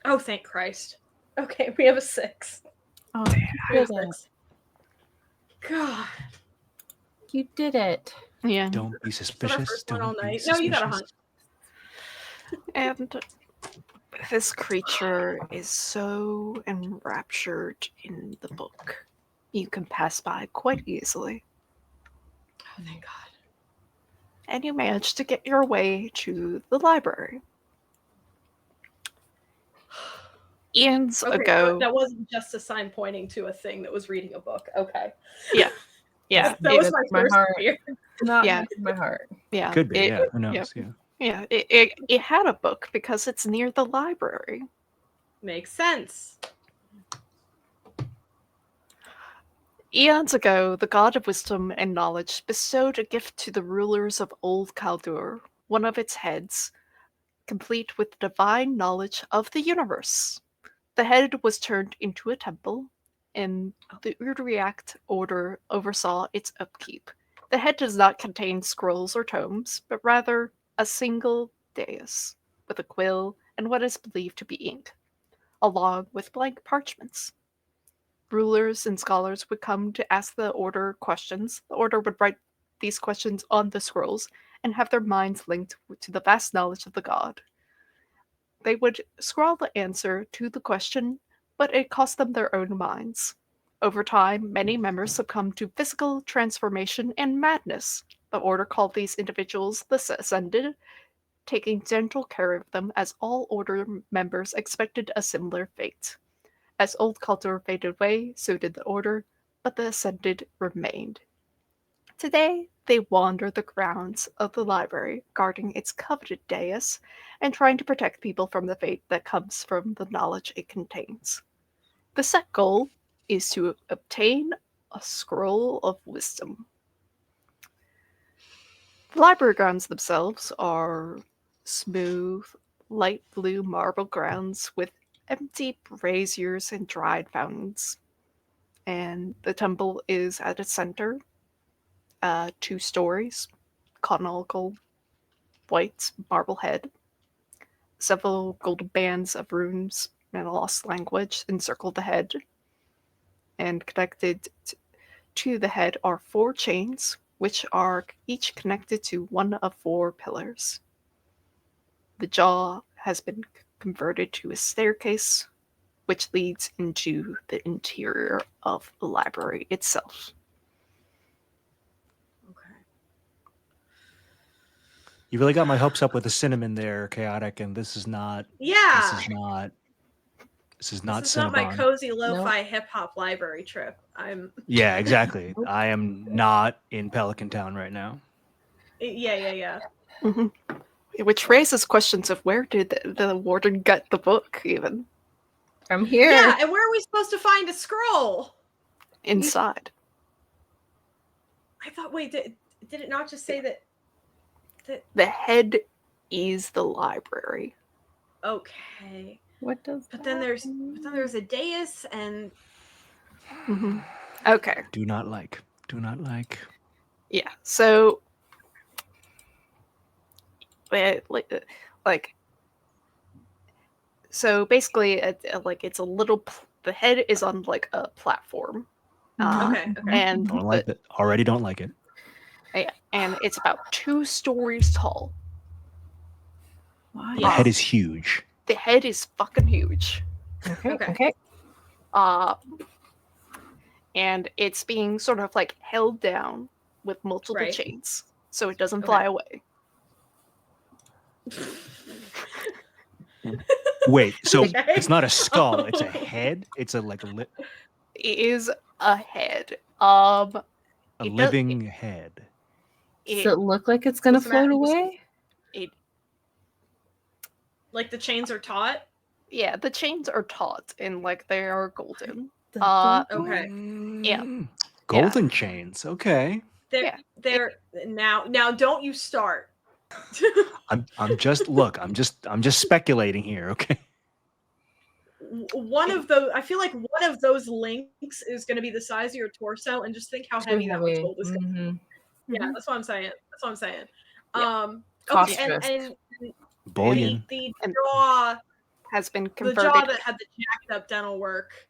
D: Oh, thank Christ. Okay, we have a 6.
C: Oh,
D: We have a
C: you did it.
D: 6. God.
C: You did it.
A: Yeah.
B: Don't be
D: Is that our
B: suspicious.
D: first one all
B: Don't be
D: night? No, you got a
B: suspicious.
D: hunch.
A: And this creature is so enraptured in the book, you can pass by quite easily.
D: Oh, thank God.
A: And you manage to get your way to the library. Eons
D: Okay,
A: ago.
D: that wasn't just a sign pointing to a thing that was reading a book. Okay.
A: Yeah.
D: That was my first
C: heart.
D: fear.
C: Not
A: Yeah.
C: my heart.
A: Yeah.
B: Could be. Yeah. Who knows?
A: Yep.
B: Yeah.
A: Yeah. It had a book because it's near the library.
D: Makes sense.
A: Eons ago, the god of wisdom and knowledge bestowed a gift to the rulers of old Kalduhr, one of its heads, complete with divine knowledge of the universe. The head was turned into a temple, and the Urdriact order oversaw its upkeep. The head does not contain scrolls or tomes, but rather a single dais with a quill and what is believed to be ink, along with blank parchments. Rulers and scholars would come to ask the order questions. The order would write these questions on the scrolls and have their minds linked to the vast knowledge of the god. They would scrawl the answer to the question, but it cost them their own minds. Over time, many members succumbed to physical transformation and madness. The order called these individuals the Ascended, taking gentle care of them as all order members expected a similar fate. As old culture faded away, so did the order, but the Ascended remained. Today, they wander the grounds of the library, guarding its coveted dais and trying to protect people from the fate that comes from the knowledge it contains. The set goal is to obtain a scroll of wisdom. The library grounds themselves are smooth, light blue marble grounds with empty braziers and dried fountains. And the temple is at its center, 2 stories, conical white marble head. Several golden bands of runes and a lost language encircle the head. And connected to the head are 4 chains, which are each connected to one of 4 pillars. The jaw has been converted to a staircase, which leads into the interior of the library itself.
D: Okay.
B: You really got my hopes up with the cinnamon there, Chaotic, and this is not.
D: Yeah.
B: This is not. This is not
D: This is not my
B: Cinnabon.
D: cozy lo-fi hip hop library trip.
B: Yeah, exactly. I am not in Pelican Town right now.
D: Yeah.
A: Mm-hmm. Which raises questions of where did the warden get the book, even?
C: From here.
D: Yeah, and where are we supposed to find a scroll?
A: Inside.
D: I thought, wait, did it not just say that?
A: The head is the library.
D: Okay.
C: What does?
D: But then there's a dais and.
A: Mm-hmm. Okay.
B: Do not like.
A: Yeah. So, so basically, it's a little. The head is on like a platform.
D: Okay.
A: And
B: Don't like it. Already don't like it.
A: Yeah, and it's about 2 stories tall.
B: The head is huge.
A: The head is fucking huge.
C: Okay.
A: And it's being sort of like held down with multiple chains, so it doesn't fly away.
B: Wait, so it's not a skull; it's a head. It's a lip.
A: It is a head.
B: A living head.
C: Does it look like it's gonna float away?
D: Like the chains are taut?
A: Yeah, the chains are taut and like they are golden.
D: Okay.
A: Yeah.
B: Golden chains. Okay.
D: They're now don't you start.
B: I'm just speculating here, okay?
D: One of those, I feel like one of those links is going to be the size of your torso, and just think how heavy that much gold is. Yeah, that's what I'm saying.
A: Yeah.
D: Okay, and
B: bullion.
D: The jaw
A: has been
D: converted. The jaw that had the jacked up dental work.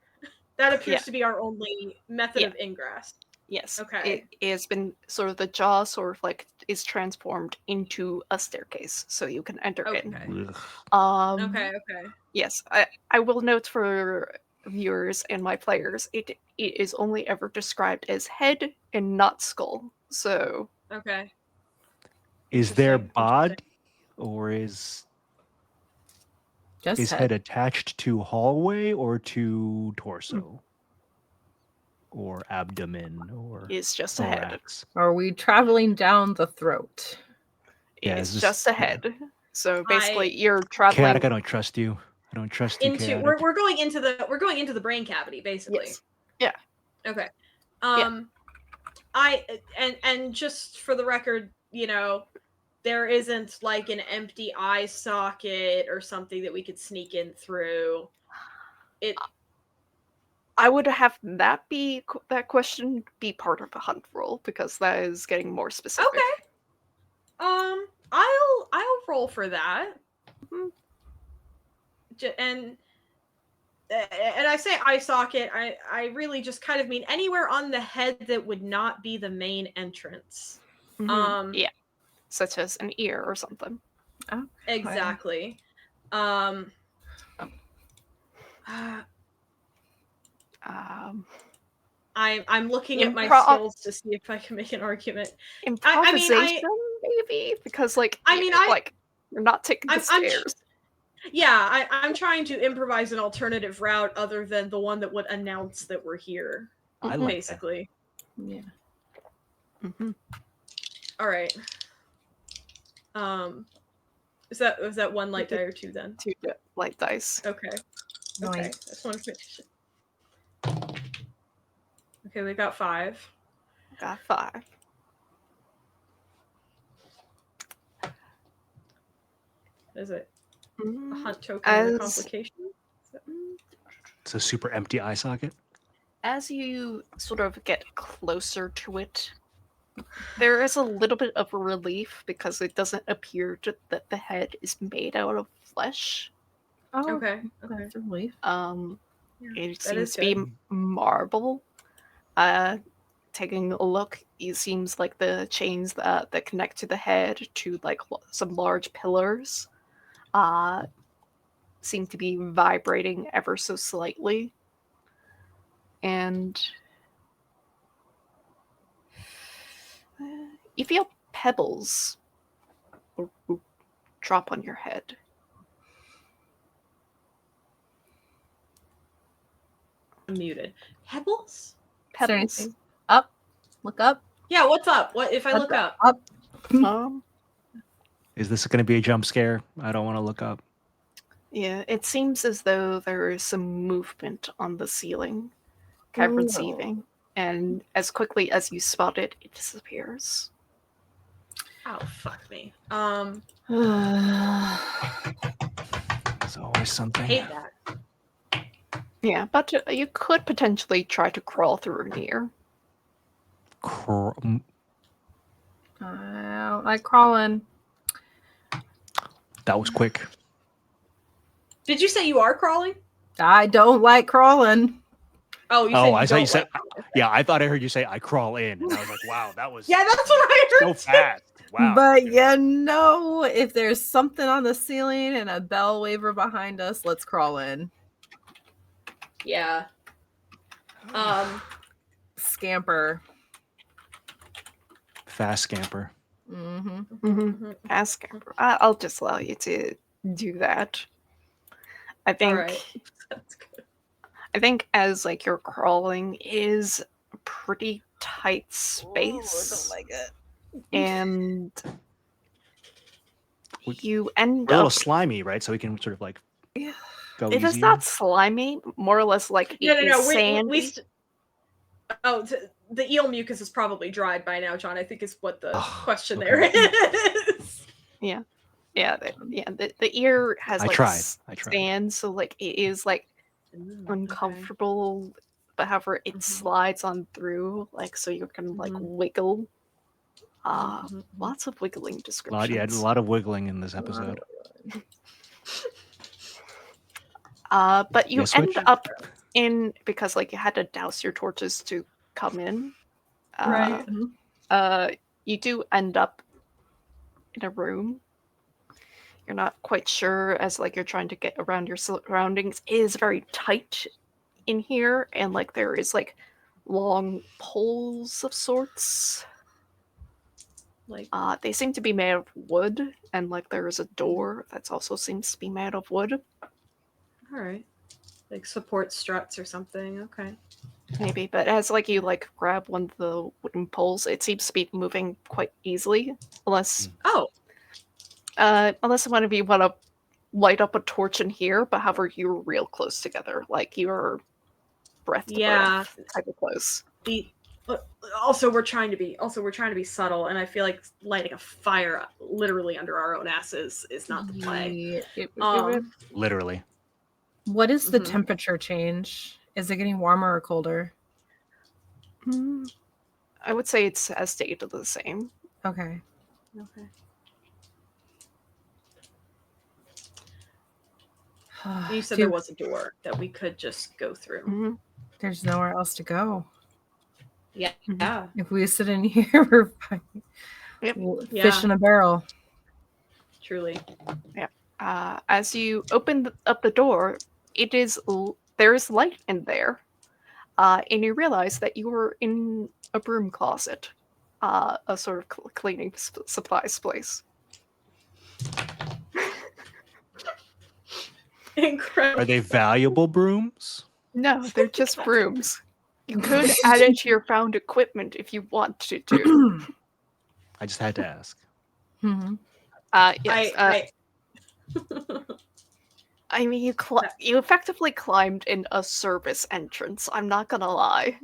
D: That appears to be our only method of ingress.
A: Yes.
D: Okay.
A: It has been sort of the jaw sort of like is transformed into a staircase, so you can enter in.
D: Okay.
A: Yes, I will note for viewers and my players, it is only ever described as head and not skull. So.
D: Okay.
B: Is there body, or is head attached to hallway or to torso? Or abdomen, or
A: it's just
B: thorax.
A: a head.
C: Are we traveling down the throat?
A: It's just a head. Yeah. So basically, you're traveling.
B: Chaotic, I don't trust you. I don't trust you. Chaotic.
D: We're going into the brain cavity, basically.
A: Yes. Yeah.
D: Okay. And just for the record, there isn't like an empty eye socket or something that we could sneak in through.
A: I would have that question be part of a hunt roll because that is getting more specific.
D: Okay. I'll roll for that.
A: Mm-hmm.
D: And I say eye socket, I really just kind of mean anywhere on the head that would not be the main entrance.
A: Mm-hmm. Yeah. Such as an ear or something.
C: Oh,
D: exactly. I'm looking at my skills to see if I can make an argument.
A: Improvisation, maybe, because you're not taking the stairs.
D: I'm trying to improvise an alternative route other than the one that would announce that we're here.
B: I like
D: basically.
C: That. Yeah.
A: Mm-hmm.
D: All right. Was that one light die or two then?
A: 2 light dice.
D: Okay. Okay. I
C: Nice.
D: just want to finish it. Okay, we got 5.
A: Got 5.
D: Is it a
A: Mm,
D: hunt token and a
A: As
D: complication?
B: It's a super empty eye socket.
A: as you sort of get closer to it, there is a little bit of relief because it doesn't appear that the head is made out of flesh.
C: Oh,
D: Okay.
C: that's a relief.
A: It
D: that is
A: seems to be
D: good.
A: marble. Taking a look, it seems like the chains that connect to the head to like some large pillars seem to be vibrating ever so slightly. And you feel pebbles drop on your head.
D: I'm muted. Pebbles?
C: Is there
A: Pebbles.
C: anything? Up. Look up.
D: Yeah, what's up? What if I
C: What's
D: look up?
C: Up.
B: Is this going to be a jump scare? I don't want to look up.
A: Yeah, it seems as though there is some movement on the ceiling, cavern ceiling, and as quickly as you spot it, it disappears.
D: Oh, fuck me.
B: There's always something.
D: Hate that.
A: Yeah, but you could potentially try to crawl through near.
C: I don't like crawling.
B: That was quick.
D: Did you say you are crawling?
C: I don't like crawling.
D: Oh, you said
B: Oh,
D: you
B: I thought
D: don't
B: you said.
D: like
B: Yeah, I thought I heard you say I crawl in, and I was like, wow, that was
D: Yeah, that's what I
B: so
D: heard.
B: fast. Wow.
C: But if there's something on the ceiling and a bell waver behind us, let's crawl in.
D: Yeah.
C: Scamper.
B: Fast scamper.
C: Mm-hmm.
A: Ask. I'll just allow you to do that. I think.
D: All right. That's good.
A: I think as like you're crawling is a pretty tight space.
C: Ooh, I don't like it.
A: And
B: We-
A: you end
B: We're a little
A: up.
B: slimy, right? So we can sort of like
C: Yeah.
B: go
A: It is
B: easy.
A: not slimy, more or less like
D: No.
A: sandy.
D: The eel mucus is probably dried by now, John. I think is what the
B: Oh,
D: question
B: okay.
D: there is.
A: Yeah, the ear has
B: I
A: like
B: tried.
A: sand, so like it is like uncomfortable, but however it slides on through, like so you can like wiggle. Lots of wiggling descriptions.
B: A lot of wiggling in this episode.
A: But you
B: Yeah, switch.
A: end up in because like you had to douse your torches to come in.
D: Right.
A: You do end up in a room. You're not quite sure as like you're trying to get around your surroundings. It is very tight in here, and like there is like long poles of sorts.
D: Like
A: They seem to be made of wood, and like there is a door that also seems to be made of wood.
D: all right. Like support struts or something. Okay.
A: Maybe, but as like you like grab one of the wooden poles, it seems to be moving quite easily, unless one of you want to light up a torch in here. But however, you're real close together, like you're breath to breath type of close.
D: Also, we're trying to be subtle, and I feel like lighting a fire literally under our own asses is not the play.
B: Literally.
C: What is the temperature change? Is it getting warmer or colder?
A: I would say it's as stayed the same.
C: Okay.
D: You said there was a door that we could just go through.
C: There's nowhere else to go.
D: Yeah.
C: If we sit in here, we're fine.
A: Yep.
C: Fish in a barrel.
D: Truly.
A: Yeah. As you open up the door, there is light in there, and you realize that you are in a broom closet, a sort of cleaning supplies place.
D: Incredible.
B: Are they valuable brooms?
A: No, they're just brooms. You could add it to your found equipment if you wanted to.
B: I just had to ask.
C: Mhm.
A: Yes. I mean, you effectively climbed in a service entrance. I'm not gonna lie.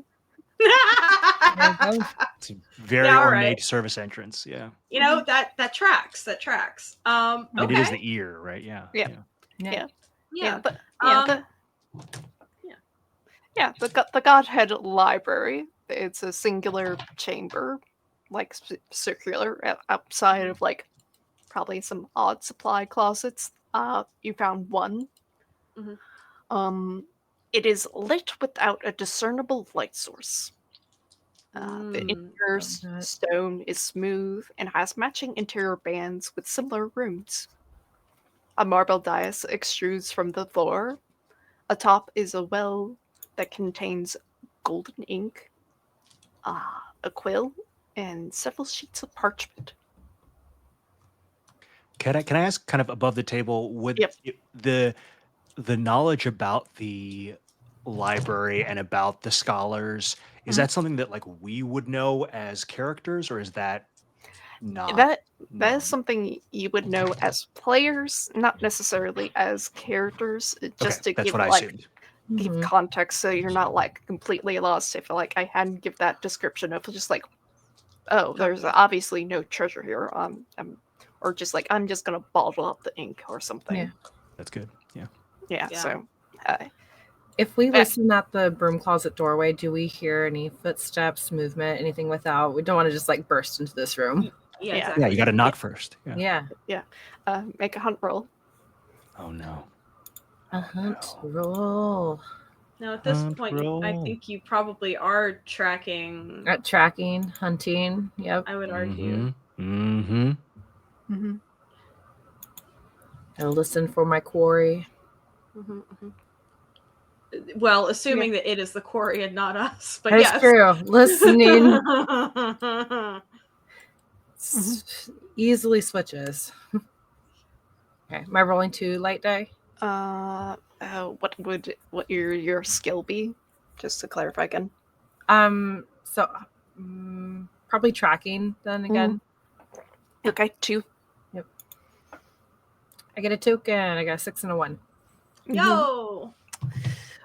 C: There you go.
B: It's a very
D: Yeah, all
B: ornate
D: right.
B: service entrance. Yeah.
D: You know, that tracks. That tracks.
B: And it is
D: Okay.
B: the ear, right? Yeah.
A: Yeah.
C: Yeah.
D: Yeah.
A: The Godhead Library. It's a singular chamber, like circular, outside of like probably some odd supply closets. You found one.
D: Mhm.
A: It is lit without a discernible light source. The
D: Mm.
A: interior
C: that.
A: stone is smooth and has matching interior bands with similar runes. A marble dais extrudes from the floor. Atop is a well that contains golden ink, a quill, and several sheets of parchment.
B: Can I ask, kind of above the table, would
A: Yep.
B: the knowledge about the library and about the scholars, is
A: Mhm.
B: that something that like we would know as characters, or is that not
A: That is
B: known?
A: something you would know as players, not necessarily as characters, just to
B: That's
A: give
B: what I
A: like
B: assumed.
A: give
C: Mhm.
A: context so you're not like completely lost. If like I hadn't give that description of just like, oh, there's
D: Okay.
A: obviously no treasure here, or just like I'm just gonna bottle up the ink or something.
C: Yeah.
B: That's good. Yeah.
A: Yeah.
D: Yeah.
A: So,
C: If we
A: Eh.
C: listen at the broom closet doorway, do we hear any footsteps, movement, anything without? We don't want to just like burst into this room.
D: Yeah,
A: Yeah.
D: exactly.
B: Yeah, you got to knock first. Yeah.
C: Yeah.
A: Make a hunt roll.
B: Oh no.
C: A hunt
B: No.
C: roll.
D: Now, at this
B: Hunt
D: point, I
B: roll.
D: think you probably are tracking.
C: At tracking, hunting. Yep.
D: I would argue.
B: Mm-hmm.
A: Mm-hmm.
C: I listen for my quarry.
D: Mhm, mhm. Well, assuming that it is the quarry and not us, but
C: That's
D: yes.
C: true. Listening easily switches. Okay. Am I rolling 2 light die?
A: What would your skill be? Just to clarify again.
C: So probably tracking then again.
A: Okay, 2.
C: I get a token. I got a 6 and a 1.
D: Yo!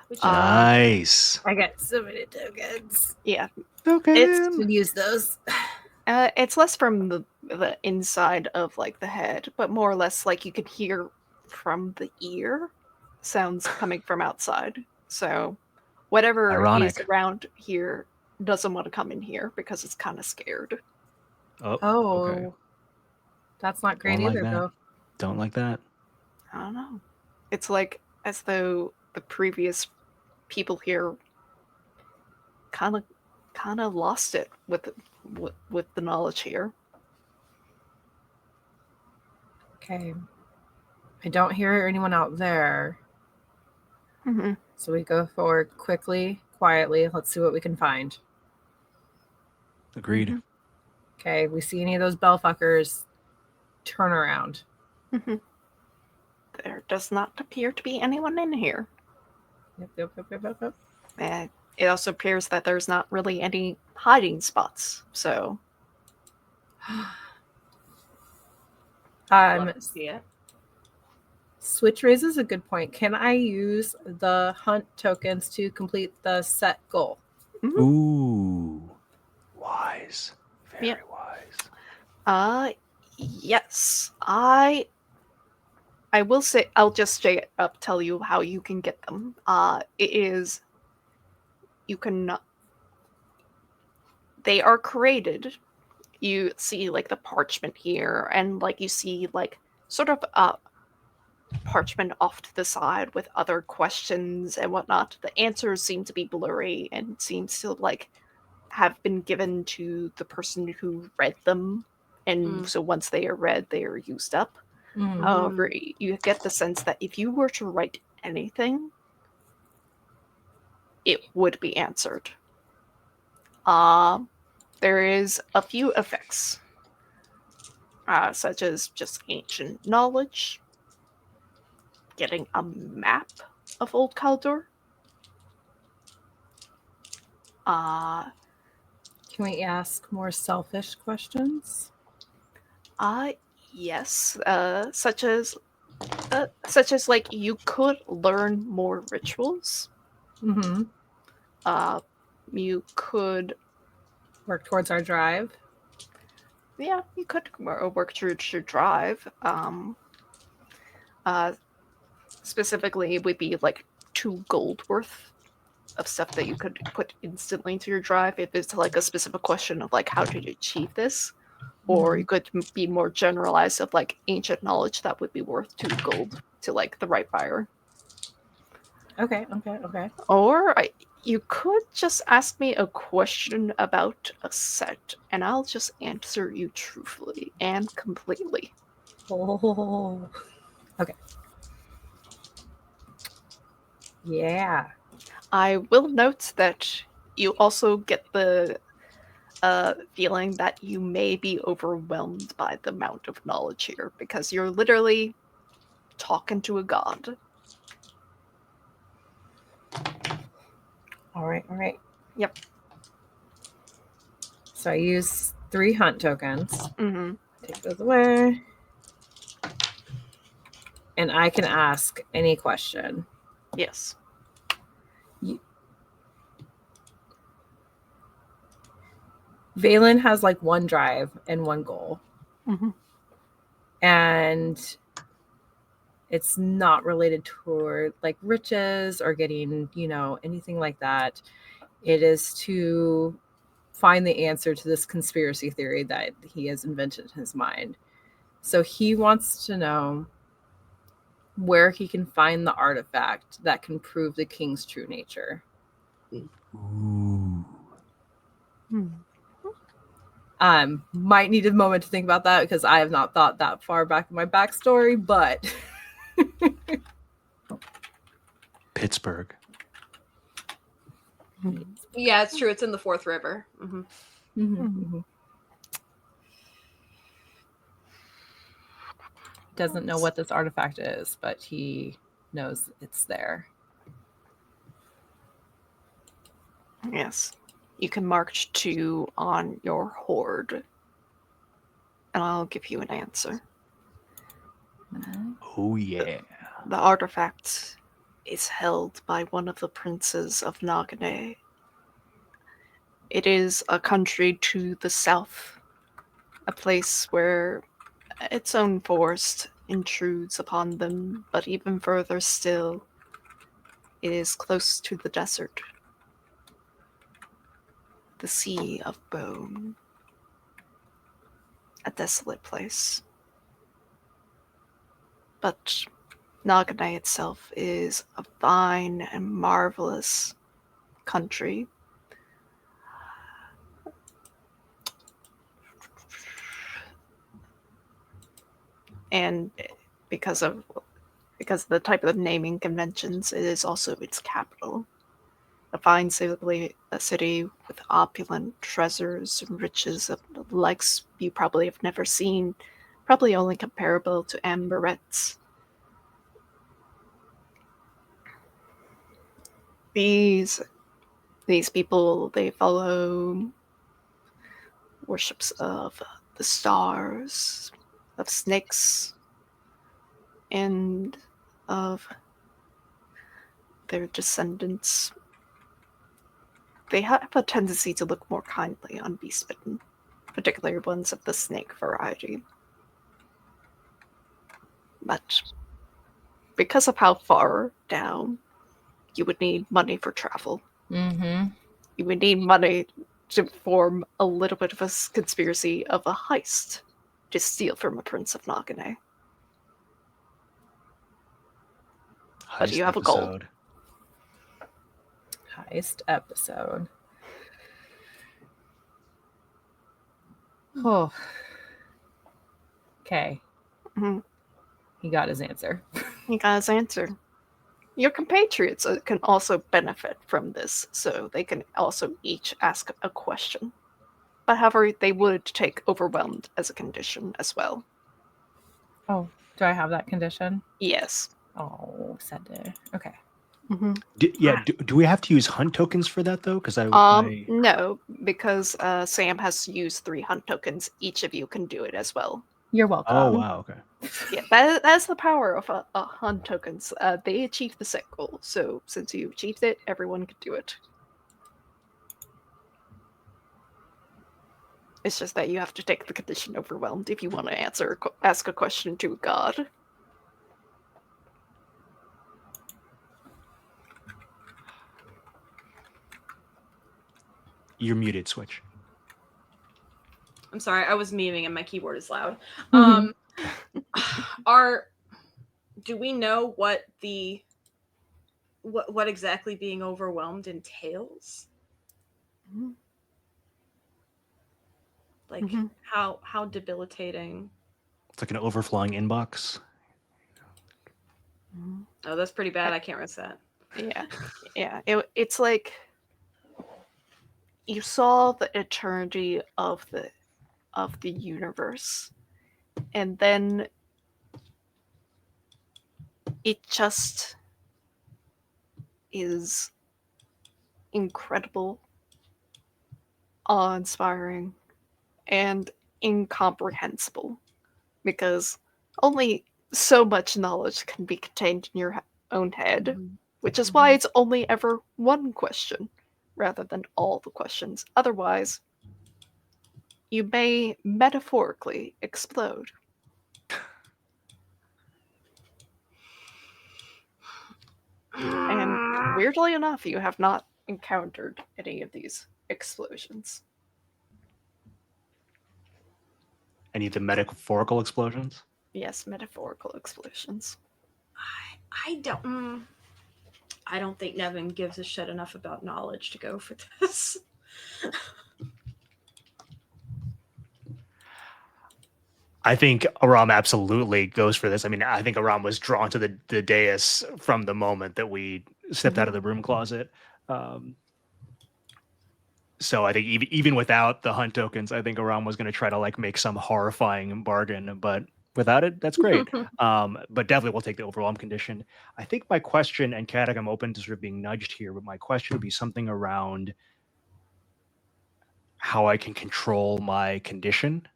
D: Good job.
B: Nice.
C: I got so many tokens.
A: Yeah.
B: Okay.
C: Should use those.
A: It's less from the inside of like the head, but more or less like you can hear from the ear sounds coming from outside. So whatever
B: Ironic.
A: is around here doesn't want to come in here because it's kind of scared.
C: Oh.
B: Okay.
C: That's not great
B: Don't like
C: either,
B: that.
C: though.
B: Don't like that.
A: I don't know. It's like as though the previous people here kind of lost it with the knowledge here.
C: Okay. I don't hear anyone out there.
A: Mm-hmm.
C: So we go forward quickly, quietly. Let's see what we can find.
B: Agreed.
A: Mm-hmm.
C: Okay. We see any of those bell fuckers, turn around.
A: Mm-hmm. There does not appear to be anyone in here.
C: Yep.
A: It also appears that there's not really any hiding spots. So,
D: Love to see it.
C: Switch raises a good point. Can I use the hunt tokens to complete the set goal?
A: mm-hmm.
B: Ooh. Wise. Very
A: Yep.
B: wise.
A: Yes. I will say, I'll just straight up tell you how you can get them. You can, they are created. You see like the parchment here, and like you see like sort of parchment off to the side with other questions and whatnot. The answers seem to be blurry and seems to like have been given to the person who read them, and so once they are read, they are used up. However, you get the sense that if you were to write anything, it would be answered. There is a few effects, such as just ancient knowledge, getting a map of Old Kalduhr, Uh,
C: Can we ask more selfish questions?
A: yes. Such as like you could learn more rituals.
C: Mm-hmm.
A: You could,
C: Work towards our drive.
A: yeah, you could work towards your drive. Uh, Specifically, it would be like 2 gold worth of stuff that you could put instantly into your drive if it's like a specific question of like how did you achieve this, or you could be more generalized of like ancient knowledge that would be worth 2 gold to like the right buyer.
C: Okay.
A: Or you could just ask me a question about a set, and I'll just answer you truthfully and completely.
C: Oh. Okay. Yeah.
A: I will note that you also get the feeling that you may be overwhelmed by the amount of knowledge here because you're literally talking to a god.
C: All right.
A: Yep.
C: So I use 3 hunt tokens.
A: Mm-hmm.
C: Take those away. And I can ask any question.
A: Yes.
C: Valen has like 1 drive and 1 goal.
A: Mm-hmm.
C: And it's not related to like riches or getting, anything like that. It is to find the answer to this conspiracy theory that he has invented in his mind. So he wants to know where he can find the artifact that can prove the king's true nature.
B: Ooh.
C: Might need a moment to think about that because I have not thought that far back in my backstory, but
B: Pittsburgh.
D: Yeah, it's true. It's in the Fourth River.
C: Doesn't know what this artifact is, but he knows it's there.
A: Yes. You can march to on your horde, and I'll give you an answer.
B: Oh yeah.
A: The artifact is held by one of the princes of Nagane. It is a country to the south, a place where its own forest intrudes upon them, but even further still, it is close to the desert. The Sea of Bone. A desolate place. But Nagane itself is a fine and marvelous country. And because of the type of naming conventions, it is also its capital. A fine a city with opulent treasures and riches of the likes you probably have never seen, probably only comparable to Amberet's. These people, they follow worships of the stars, of snakes, and of their descendants. They have a tendency to look more kindly on beast-bitten, particularly ones of the snake variety. But because of how far down, you would need money for travel.
C: Mm-hmm.
A: You would need money to form a little bit of a conspiracy of a heist to steal from a prince of Nagane. But you have a goal.
C: Heist episode. Oh. Okay.
A: Mm-hmm.
C: He got his answer.
A: He got his answer. Your compatriots can also benefit from this, so they can also each ask a question. But however, they would take overwhelmed as a condition as well.
C: Oh, do I have that condition?
A: Yes.
C: Oh, said there. Okay.
A: Mhm.
B: Do we have to use hunt tokens for that though? Because I
A: No, because Sam has used 3 hunt tokens. Each of you can do it as well.
C: You're welcome.
B: oh wow, okay.
A: Yeah, that's the power of hunt tokens. They achieve the set goal, so since you achieved it, everyone can do it. It's just that you have to take the condition overwhelmed if you want to ask a question to a god.
B: You're muted, Switch.
D: I'm sorry, I was memeing and my keyboard is loud.
C: Mhm.
D: Do we know what what exactly being overwhelmed entails?
A: Mhm.
D: Like
A: Mhm.
D: how debilitating?
B: It's like an overflowing inbox.
A: Mhm.
D: Oh, that's pretty bad. I can't risk that.
A: Yeah, yeah. It's like you saw the eternity of the universe, and then it just is incredible, awe-inspiring, and incomprehensible because only so much knowledge can be contained in your own head,
D: Mhm.
A: which is why it's only ever one question rather than all the questions. Otherwise, you may metaphorically explode. And weirdly enough, you have not encountered any of these explosions.
B: Any of the metaphorical explosions?
A: Yes, metaphorical explosions.
D: I don't. I don't think Nevin gives a shit enough about knowledge to go for this.
B: I think Aram absolutely goes for this. I mean, I think Aram was drawn to the dais from the moment that we stepped out of the broom closet. Um, so I think even without the hunt tokens, I think Aram was going to try to like make some horrifying bargain, but without it, that's great. But definitely we'll take the overwhelm condition. I think my question, and Kadak, I'm open to sort of being nudged here, but my question would be something around how I can control my condition.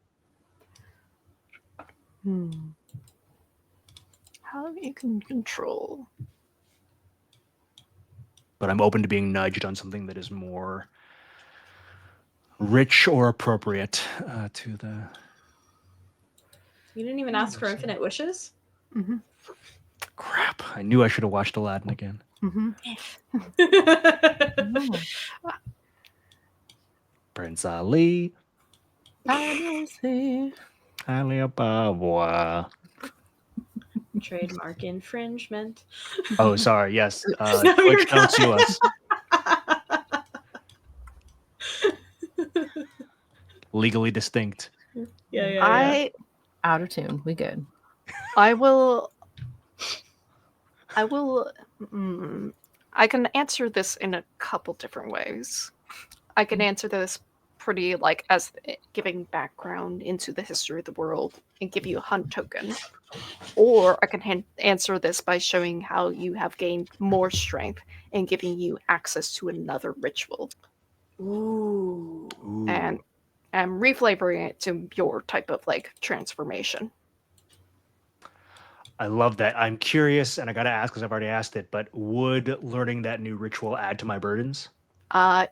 A: How you can control.
B: But I'm open to being nudged on something that is more rich or appropriate to the.
D: You didn't even ask for infinite wishes?
A: Mm-hmm.
B: Crap! I knew I should have watched Aladdin again.
A: Mm-hmm.
C: Oh.
B: Prince Ali,
C: Alice.
B: Alibaba.
D: Trademark infringement.
B: Oh, sorry. Yes,
D: No, you're
B: Twitch, don't sue
D: good.
B: us. Legally distinct.
D: Yeah.
C: Out of tune. We good.
A: I will. I can answer this in a couple different ways. I can answer this pretty like as giving background into the history of the world and give you a hunt token, or I can answer this by showing how you have gained more strength and giving you access to another ritual.
D: Ooh.
A: And I'm reflavoring it to your type of like transformation.
B: I love that. I'm curious, and I got to ask because I've already asked it, but would learning that new ritual add to my burdens?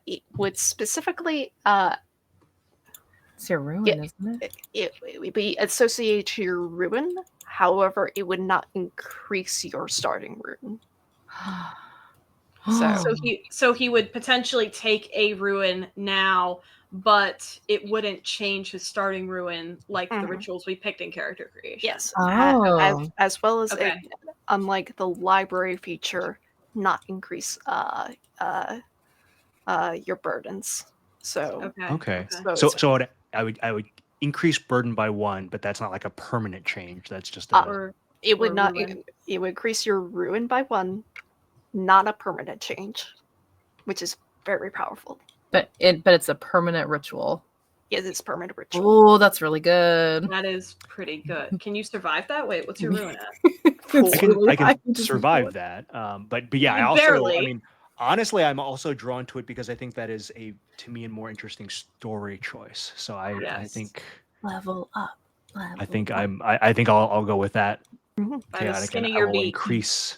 A: It would specifically
C: It's your ruin, isn't it?
A: it would be associated to your ruin. However, it would not increase your starting ruin.
D: So he would potentially take a ruin now, but it wouldn't change his starting ruin like the rituals we picked in character creation.
A: Yes.
C: Oh.
A: As well as
D: Okay.
A: it, unlike the library feature, not increase your burdens. So
B: Okay.
A: So
B: So I would increase burden by 1, but that's not like a permanent change. That's just a.
D: Or
A: it would
D: or
A: not
D: ruin.
A: it would increase your ruin by 1, not a permanent change, which is very powerful.
C: But it's a permanent ritual.
A: Yes, it's permanent ritual.
C: Oh, that's really good.
D: That is pretty good. Can you survive that? Wait, what's your ruin at?
C: It's really
B: I
C: high,
B: can
C: just
B: survive
C: ignore
B: that. But yeah, I also,
D: Barely.
B: I mean, honestly, I'm also drawn to it because I think that is to me a more interesting story choice. So I
D: Yes.
B: think
C: it. Level up.
B: I think I think I'll go with that.
A: Mhm.
D: By the
B: Chaotic,
D: skin
B: and
D: of
B: I
D: your
B: will
D: beak.
B: increase.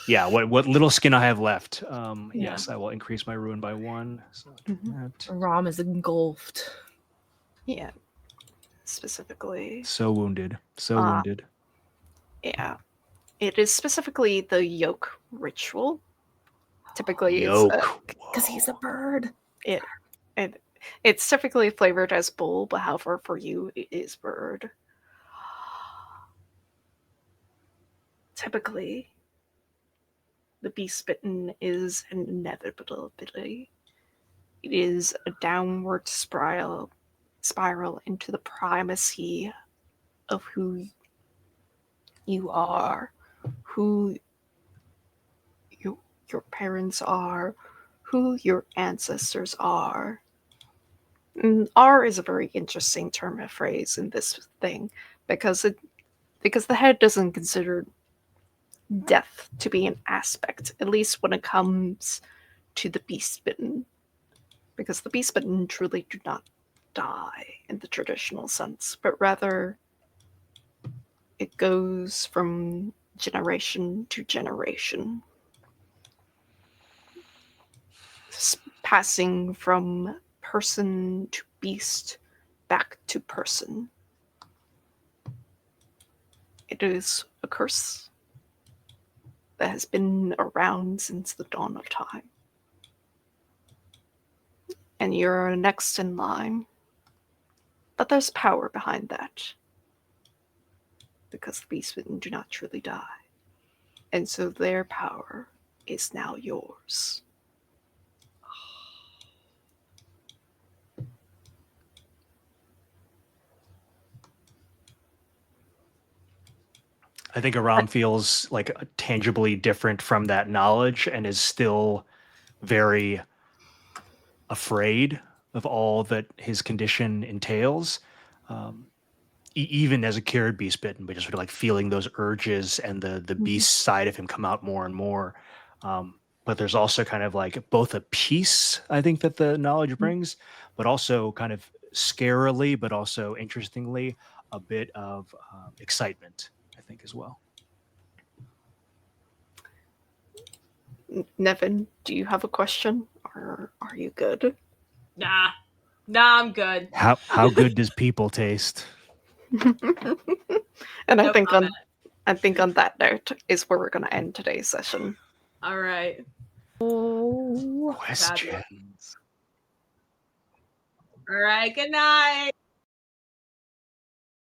B: Yeah, what little skin I have left.
D: Yeah.
B: Yes, I will increase my ruin by 1. So do
A: Mhm.
B: that.
C: Rom is engulfed.
A: Yeah, specifically.
B: So wounded. So
A: Uh,
B: wounded.
A: Yeah, it is specifically the yoke ritual. Typically,
B: Yoke.
C: Because he's a bird.
A: it's typically flavored as bull, but however, for you, it is bird. Typically, the beast bitten is an inevitability. It is a downward spiral into the primacy of who you are, who your parents are, who your ancestors are. And R is a very interesting term of phrase in this thing because the head doesn't consider death to be an aspect, at least when it comes to the beast bitten, because the beast bitten truly do not die in the traditional sense, but rather it goes from generation to generation, passing from person to beast back to person. It is a curse that has been around since the dawn of time. And you're next in line. But there's power behind that. Because the beastmen do not truly die. And so their power is now yours.
B: I think Aram feels like tangibly different from that knowledge and is still very afraid of all that his condition entails. Um, Even as a cured beast bitten, but just sort of like feeling those urges and the beast side of him come out more and more. But there's also kind of like both a peace, I think, that the knowledge brings, but also kind of scarily, but also interestingly, a bit of excitement, I think, as well.
A: Nevin, do you have a question? Or are you good?
D: Nah. Nah, I'm good.
B: How good does people taste?
A: And
D: No comment.
A: I think on that note is where we're gonna end today's session.
D: All right.
C: Oh.
B: Questions.
D: All right. Good night.